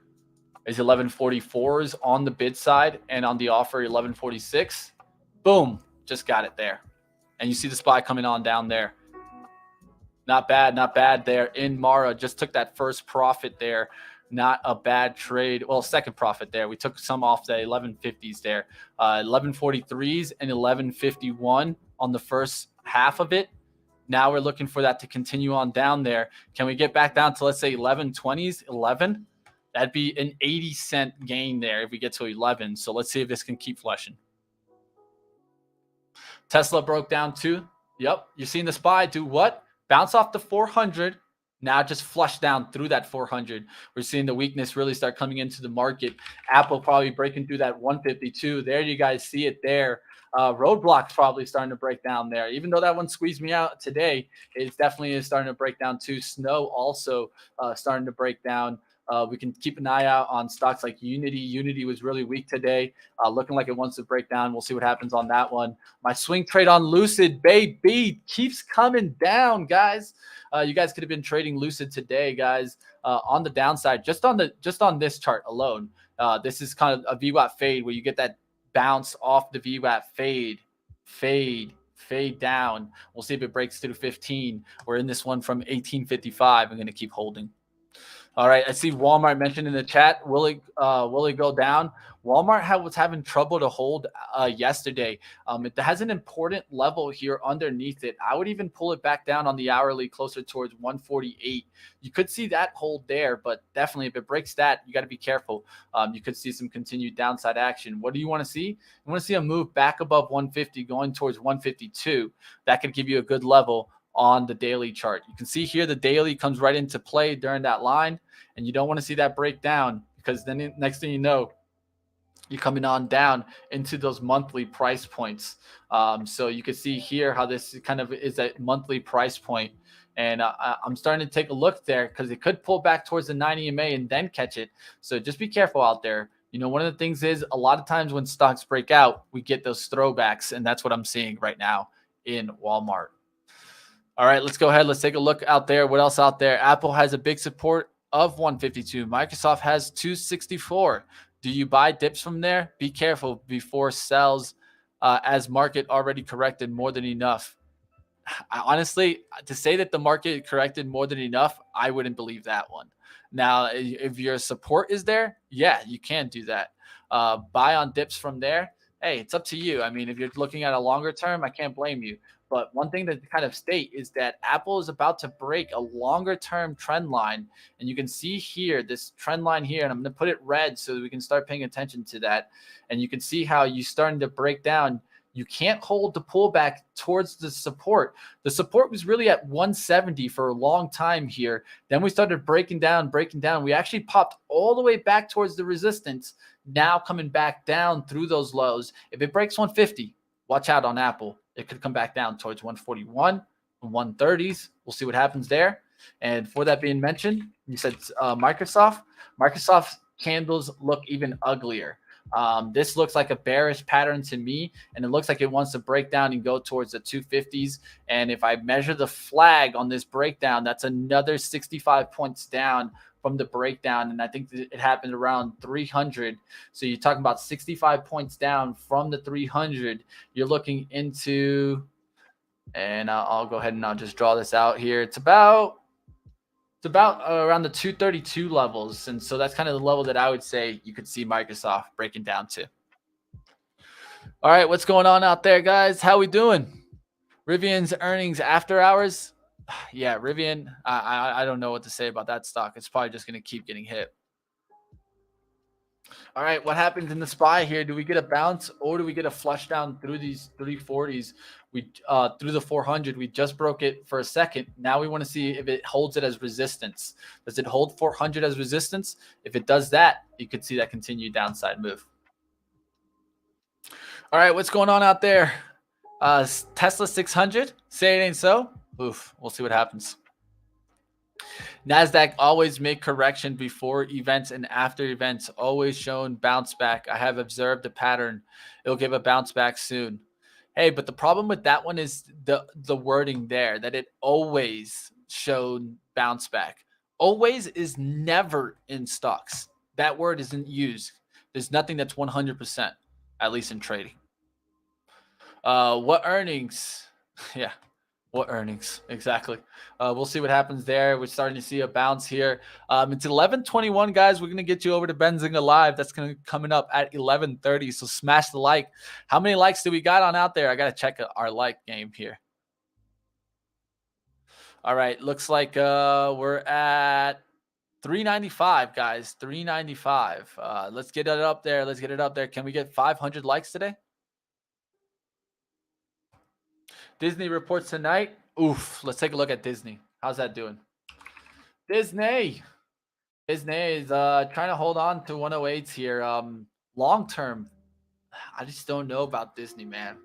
Is 1144s on the bid side, and on the offer 1146. Boom, just got it there. And you see the SPY coming on down there. Not bad there in Mara. Just took that first profit there. Not a bad trade. Well, second profit there. We took some off the 1150s there. 1143s and 1151 on the first half of it. Now we're looking for that to continue on down there. Can we get back down to, let's say, 1120s, 11? That'd be an 80-cent gain there if we get to 11. So let's see if this can keep flushing. Tesla broke down too. Yep. You're seeing the SPY do what? Bounce off the 400. Now just flush down through that 400. We're seeing the weakness really start coming into the market. Apple probably breaking through that 152. There you guys see it there. Roadblock's probably starting to break down there. Even though that one squeezed me out today, it definitely is starting to break down too. Snow also starting to break down. We can keep an eye out on stocks like Unity. Unity was really weak today, looking like it wants to break down. We'll see what happens on that one. My swing trade on Lucid, baby, keeps coming down, guys. You guys could have been trading Lucid today, guys, on the downside, just on this chart alone. This is kind of a VWAP fade where you get that bounce off the VWAP fade down. We'll see if it breaks through 15. We're in this one from 1855. I'm going to keep holding. All right, I see Walmart mentioned in the chat. Will it go down? Walmart was having trouble to hold yesterday. It has an important level here underneath it. I would even pull it back down on the hourly closer towards 148. You could see that hold there, but definitely if it breaks that, you got to be careful. You could see some continued downside action. What do you want to see? You want to see a move back above 150 going towards 152. That could give you a good level on the daily chart. You can see here the daily comes right into play during that line, and you don't want to see that break down, because then next thing you know, you're coming on down into those monthly price points. So you can see here how this kind of is a monthly price point. And I'm starting to take a look there because it could pull back towards the 90 EMA and then catch it. So just be careful out there. You know, one of the things is a lot of times when stocks break out, we get those throwbacks. And that's what I'm seeing right now in Walmart. All right, let's go ahead. Let's take a look out there. What else out there? Apple has a big support of 152. Microsoft has 264. Do you buy dips from there? Be careful before sells, as market already corrected more than enough. Honestly, to say that the market corrected more than enough, I wouldn't believe that one. Now, if your support is there, yeah, you can do that. Buy on dips from there. Hey, it's up to you. I mean, if you're looking at a longer term, I can't blame you. But one thing to kind of state is that Apple is about to break a longer term trend line. And you can see here, this trend line here, and I'm going to put it red so that we can start paying attention to that. And you can see how you're starting to break down. You can't hold the pullback towards the support. The support was really at 170 for a long time here. Then we started breaking down. We actually popped all the way back towards the resistance, now coming back down through those lows. If it breaks 150, watch out on Apple. It could come back down towards 141, 130s. We'll see what happens there. And for that being mentioned, you said Microsoft. Microsoft candles look even uglier. This looks like a bearish pattern to me, and it looks like it wants to break down and go towards the 250s. And if I measure the flag on this breakdown, that's another 65 points down from the breakdown. And I think it happened around 300. So you're talking about 65 points down from the 300. You're looking into, and I'll go ahead and I'll just draw this out here. It's about around the 232 levels. And so that's kind of the level that I would say you could see Microsoft breaking down to. All right, what's going on out there, guys? How we doing? Rivian's earnings after hours. Yeah, Rivian, I don't know what to say about that stock. It's probably just going to keep getting hit. All right, what happens in the SPY here? Do we get a bounce, or do we get a flush down through these 340s? We through the 400, we just broke it for a second. Now we want to see if it holds it as resistance. Does it hold 400 as resistance? If it does that, you could see that continued downside move. All right, what's going on out there? Tesla 600. Say it ain't so. Oof, we'll see what happens. NASDAQ always make correction before events and after events, always shown bounce back. I have observed the pattern. It'll give a bounce back soon. Hey, but the problem with that one is the wording there, that it always showed bounce back. Always is never in stocks. That word isn't used. There's nothing that's 100%, at least in trading. What earnings? Yeah. What earnings? Exactly. We'll see what happens there. We're starting to see a bounce here. It's 11:21, guys. We're going to get you over to Benzinga Live. That's going to coming up at 11:30. So smash the like. How many likes do we got on out there? I got to check our like game here. All right. Looks like we're at 395, guys. 395. Let's get it up there. Let's get it up there. Can we get 500 likes today? Disney reports tonight. Oof. Let's take a look at Disney. How's that doing? Disney is trying to hold on to 108s here. Long term, I just don't know about Disney, man.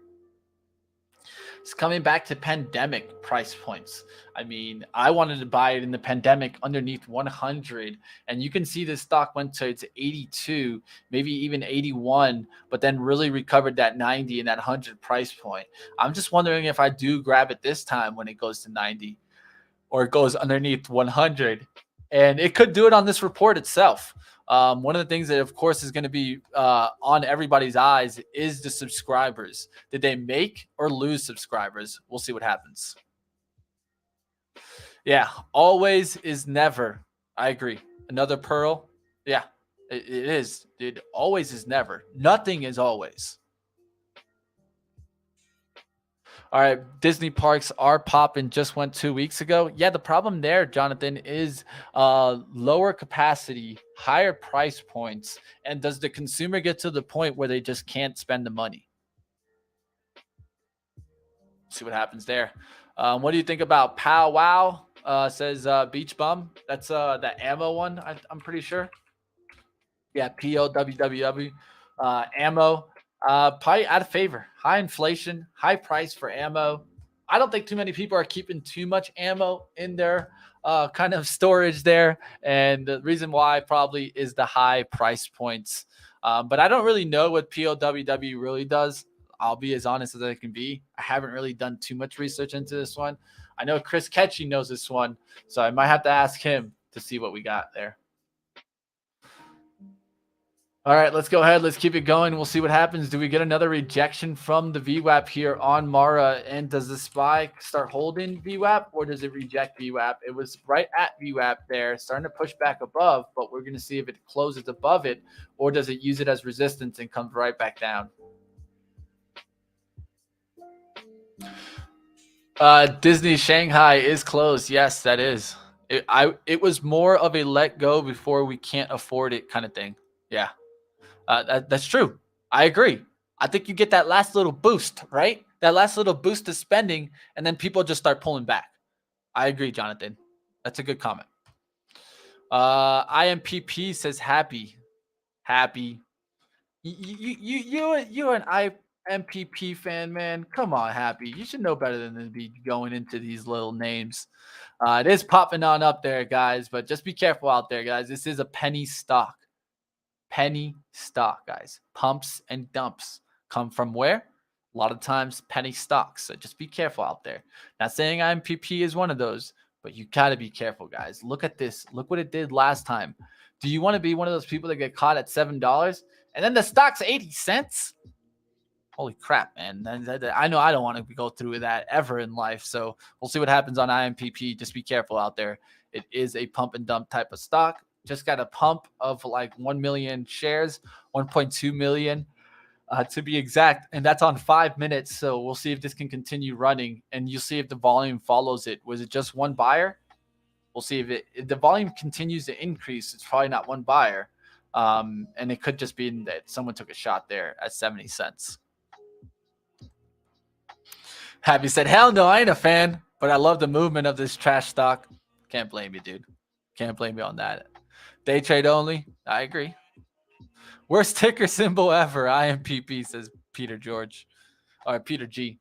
It's coming back to pandemic price points. I mean, I wanted to buy it in the pandemic underneath 100, and you can see this stock went to its 82, maybe even 81, but then really recovered that 90 and that 100 price point. I'm just wondering if I do grab it this time when it goes to 90 or it goes underneath 100, and it could do it on this report itself. One of the things that, of course, is going to be on everybody's eyes is the subscribers. Did they make or lose subscribers? We'll see what happens. Yeah, always is never. I agree. Another pearl. Yeah, it is. It always is never. Nothing is always. All right, Disney parks are popping. Just went 2 weeks ago. Yeah, the problem there, Jonathan, is lower capacity, higher price points, and does the consumer get to the point where they just can't spend the money? See what happens there. What do you think about Pow Wow? Says Beach Bum. That's the ammo one. I'm pretty sure. Yeah, POWWW. Ammo. Probably out of favor. High inflation, high price for ammo. I don't think too many people are keeping too much ammo in their kind of storage there. And the reason why probably is the high price points. But I don't really know what POWW really does. I'll be as honest as I can be. I haven't really done too much research into this one. I know Chris Ketchy knows this one, so I might have to ask him to see what we got there. All right, let's go ahead. Let's keep it going. We'll see what happens. Do we get another rejection from the VWAP here on Mara? And does the SPY start holding VWAP or does it reject VWAP? It was right at VWAP there, starting to push back above, but we're going to see if it closes above it or does it use it as resistance and comes right back down. Disney Shanghai is closed. Yes, that is. It was more of a let go before we can't afford it kind of thing. Yeah. That's true. I agree. I think you get that last little boost, right? That last little boost of spending, and then people just start pulling back. I agree, Jonathan. That's a good comment. IMPP says happy. You're an IMPP fan, man. Come on, happy. You should know better than to be going into these little names. It is popping on up there, guys, but just be careful out there, guys. This is a penny stock. Penny stock, guys. Pumps and dumps come from where? A lot of times penny stocks. So just be careful out there. Not saying IMPP is one of those, but you got to be careful, guys. Look at this. Look what it did last time. Do you want to be one of those people that get caught at $7 and then the stock's 80 cents? Holy crap, man. I know I don't want to go through that ever in life. So we'll see what happens on IMPP. Just be careful out there. It is a pump and dump type of stock. Just got a pump of like 1 million shares, 1.2 million to be exact. And that's on 5 minutes. So we'll see if this can continue running and you'll see if the volume follows it. Was it just one buyer? We'll see if the volume continues to increase. It's probably not one buyer. And it could just be that someone took a shot there at 70 cents. Happy said, hell no, I ain't a fan, but I love the movement of this trash stock. Can't blame you, dude. Can't blame you on that. Day trade only. I agree. Worst ticker symbol ever. IMPP, says Peter George. Or Peter G.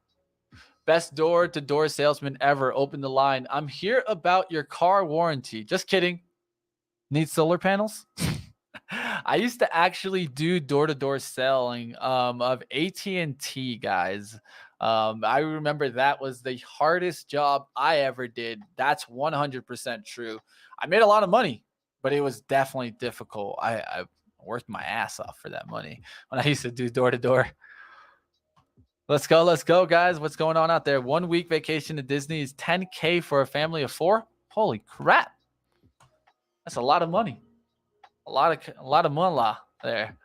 Best door-to-door salesman ever. Open the line. I'm here about your car warranty. Just kidding. Need solar panels? I used to actually do door-to-door selling of AT&T, guys. I remember that was the hardest job I ever did. That's 100% true. I made a lot of money, but it was definitely difficult. I worked my ass off for that money when I used to do door-to-door. Let's go, guys. What's going on out there? 1 week vacation to Disney is $10K for a family of 4. Holy crap. That's a lot of money. A lot of moolah there.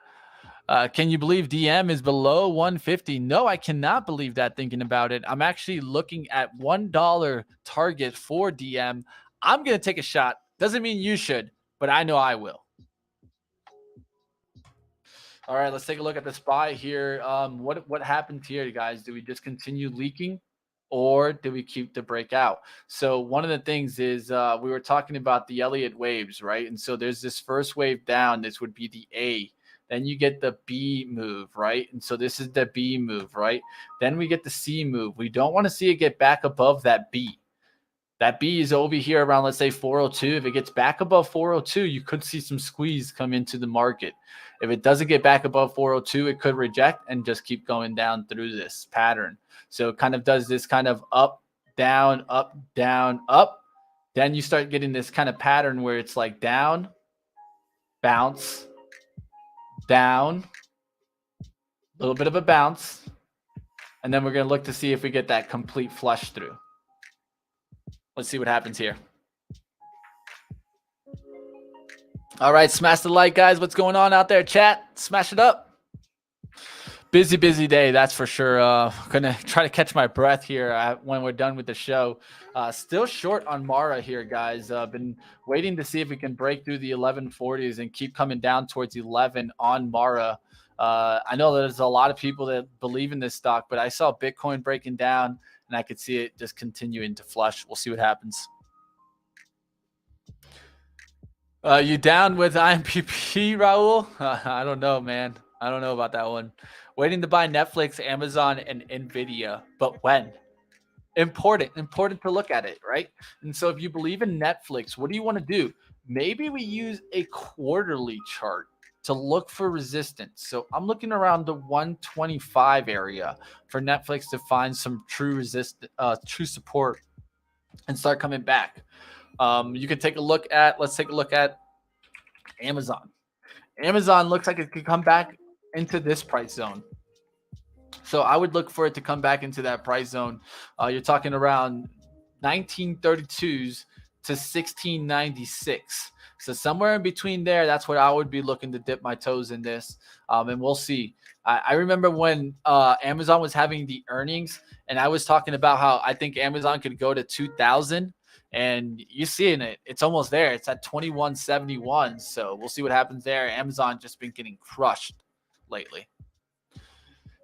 Can you believe DM is below 150? No, I cannot believe that thinking about it. I'm actually looking at $1 target for DM. I'm going to take a shot. Doesn't mean you should, but I know I will. All right, let's take a look at the SPY here. What happened here, guys? Do we just continue leaking or do we keep the breakout? So one of the things is we were talking about the Elliott waves, right? And so there's this first wave down. This would be the A. Then you get the B move, right? And so this is the B move, right? Then we get the C move. We don't want to see it get back above that B. That B is over here around, let's say, 402. If it gets back above 402, you could see some squeeze come into the market. If it doesn't get back above 402, it could reject and just keep going down through this pattern. So it kind of does this kind of up, down, up, down, up. Then you start getting this kind of pattern where it's like down, bounce, down, a little bit of a bounce. And then we're going to look to see if we get that complete flush through. Let's see what happens here. All right, smash the like, guys. What's going on out there, chat? Smash it up. Busy day, that's for sure. Gonna try to catch my breath here when we're done with the show. Still short on Mara here, guys. Been waiting to see if we can break through the 1140s and keep coming down towards 11 on Mara. I know there's a lot of people that believe in this stock, but I saw Bitcoin breaking down, and I could see it just continuing to flush. We'll see what happens. You down with IMPP, Raul? I don't know, man. I don't know about that one. Waiting to buy Netflix, Amazon, and Nvidia, but when? Important to look at it, right? And so if you believe in Netflix, what do you want to do? Maybe we use a quarterly chart to look for resistance. So I'm looking around the 125 area for Netflix to find some true true support and start coming back. You can take a look at, let's take a look at Amazon. Amazon looks like it could come back into this price zone. So I would look for it to come back into that price zone. You're talking around 1932s to 1696. So somewhere in between there, that's where I would be looking to dip my toes in this. And we'll see. I remember when Amazon was having the earnings, and I was talking about how I think Amazon could go to 2000. And you're seeing it. It's almost there. It's at 2171. So we'll see what happens there. Amazon just been getting crushed lately.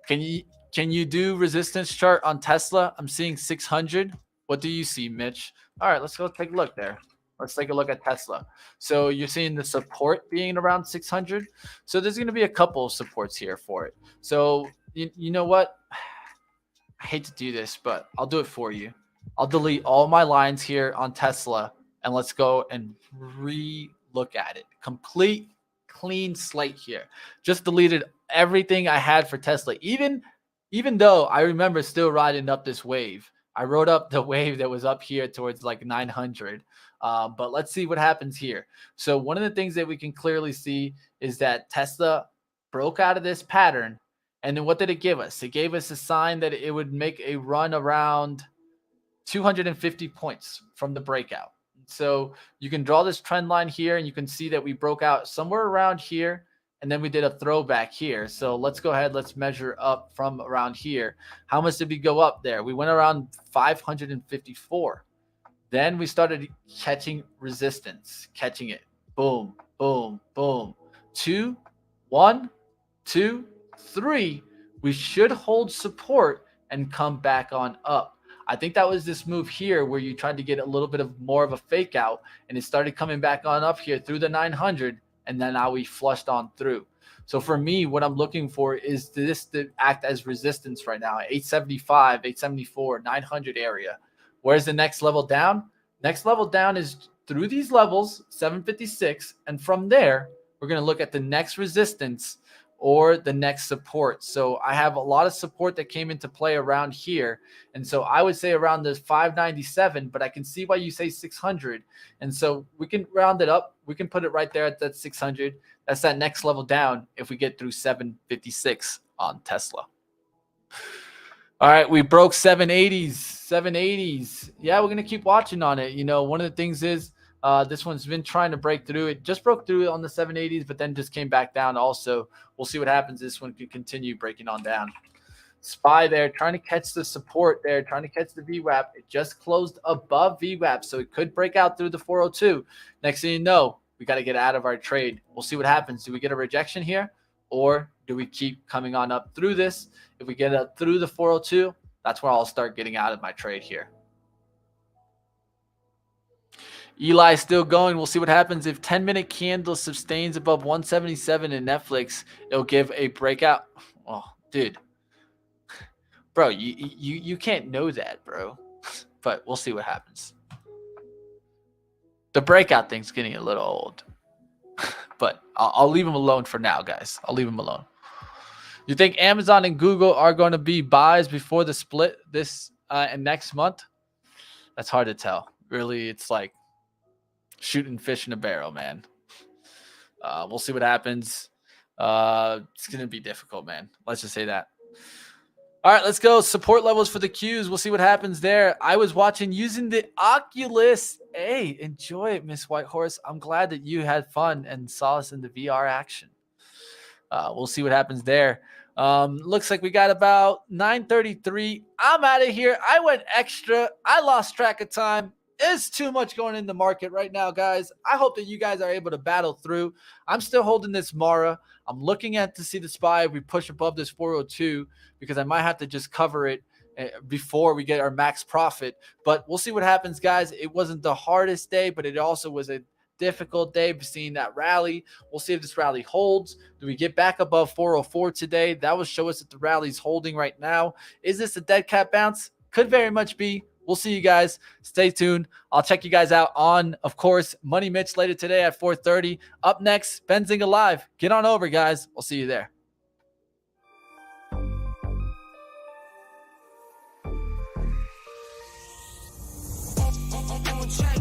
Can you do resistance chart on Tesla? I'm seeing 600. What do you see, Mitch? All right, let's go take a look there. Let's take a look at Tesla. So you're seeing the support being around 600. So there's going to be a couple of supports here for it. So you know what? I hate to do this, but I'll do it for you. I'll delete all my lines here on Tesla, and let's go and re-look at it. Complete clean slate here. Just deleted everything I had for Tesla. Even though I remember still riding up this wave. I rode up the wave that was up here towards like 900. But let's see what happens here. So one of the things that we can clearly see is that Tesla broke out of this pattern. And then what did it give us? It gave us a sign that it would make a run around 250 points from the breakout. So you can draw this trend line here, and you can see that we broke out somewhere around here, and then we did a throwback here. So let's go ahead. Let's measure up from around here. How much did we go up there? We went around 554. Then we started catching resistance, catching it. Boom, boom, boom. 2, 1, 2, 3. We should hold support and come back on up. I think that was this move here where you tried to get a little bit of more of a fake out, and it started coming back on up here through the 900, and then now we flushed on through. So for me, what I'm looking for is this to act as resistance right now, 875, 874, 900 area. Where's the next level down? Next level down is through these levels, 756, and from there, we're going to look at the next resistance or the next support. So I have a lot of support that came into play around here. And so I would say around this 597, but I can see why you say 600. And so we can round it up. We can put it right there at that 600. That's that next level down if we get through 756 on Tesla. All right, we broke 780s. Yeah, we're going to keep watching on it. You know, one of the things is this one's been trying to break through. It just broke through on the 780s, but then just came back down also. We'll see what happens. This one could continue breaking on down. SPY there, trying to catch the support there, trying to catch the VWAP. It just closed above VWAP, so it could break out through the 402. Next thing you know, we got to get out of our trade. We'll see what happens. Do we get a rejection here, or do we keep coming on up through this? If we get up through the 402, that's where I'll start getting out of my trade here. Eli still going. We'll see what happens. If 10-minute candle sustains above 177 in Netflix, it'll give a breakout. Oh, dude. Bro, you can't know that, bro. But we'll see what happens. The breakout thing's getting a little old. But I'll leave them alone for now, guys. I'll leave them alone. You think Amazon and Google are going to be buys before the split this and next month? That's hard to tell. Really, it's like shooting fish in a barrel, man. We'll see what happens. It's going to be difficult, man. Let's just say that. All right, let's go. Support levels for the Qs. We'll see what happens there. I was watching using the Oculus. Hey, enjoy it, Miss Whitehorse. I'm glad that you had fun and saw us in the VR action. We'll see what happens there. Looks like we got about 9:33. I'm out of here. I went extra. I lost track of time. It's too much going in the market right now, guys. I hope that you guys are able to battle through. I'm still holding this Mara. I'm looking at to see the SPY if we push above this 402 because I might have to just cover it before we get our max profit. But we'll see what happens, guys. It wasn't the hardest day, but it also was a difficult day seeing that rally. We'll see if this rally holds. Do we get back above 404 today? That will show us that the rally's holding right now. Is this a dead cat bounce? Could very much be. We'll see you guys. Stay tuned. I'll check you guys out on, of course, Money Mitch later today at 4:30. Up next, Benzinga Live. Get on over, guys. We'll see you there. Check.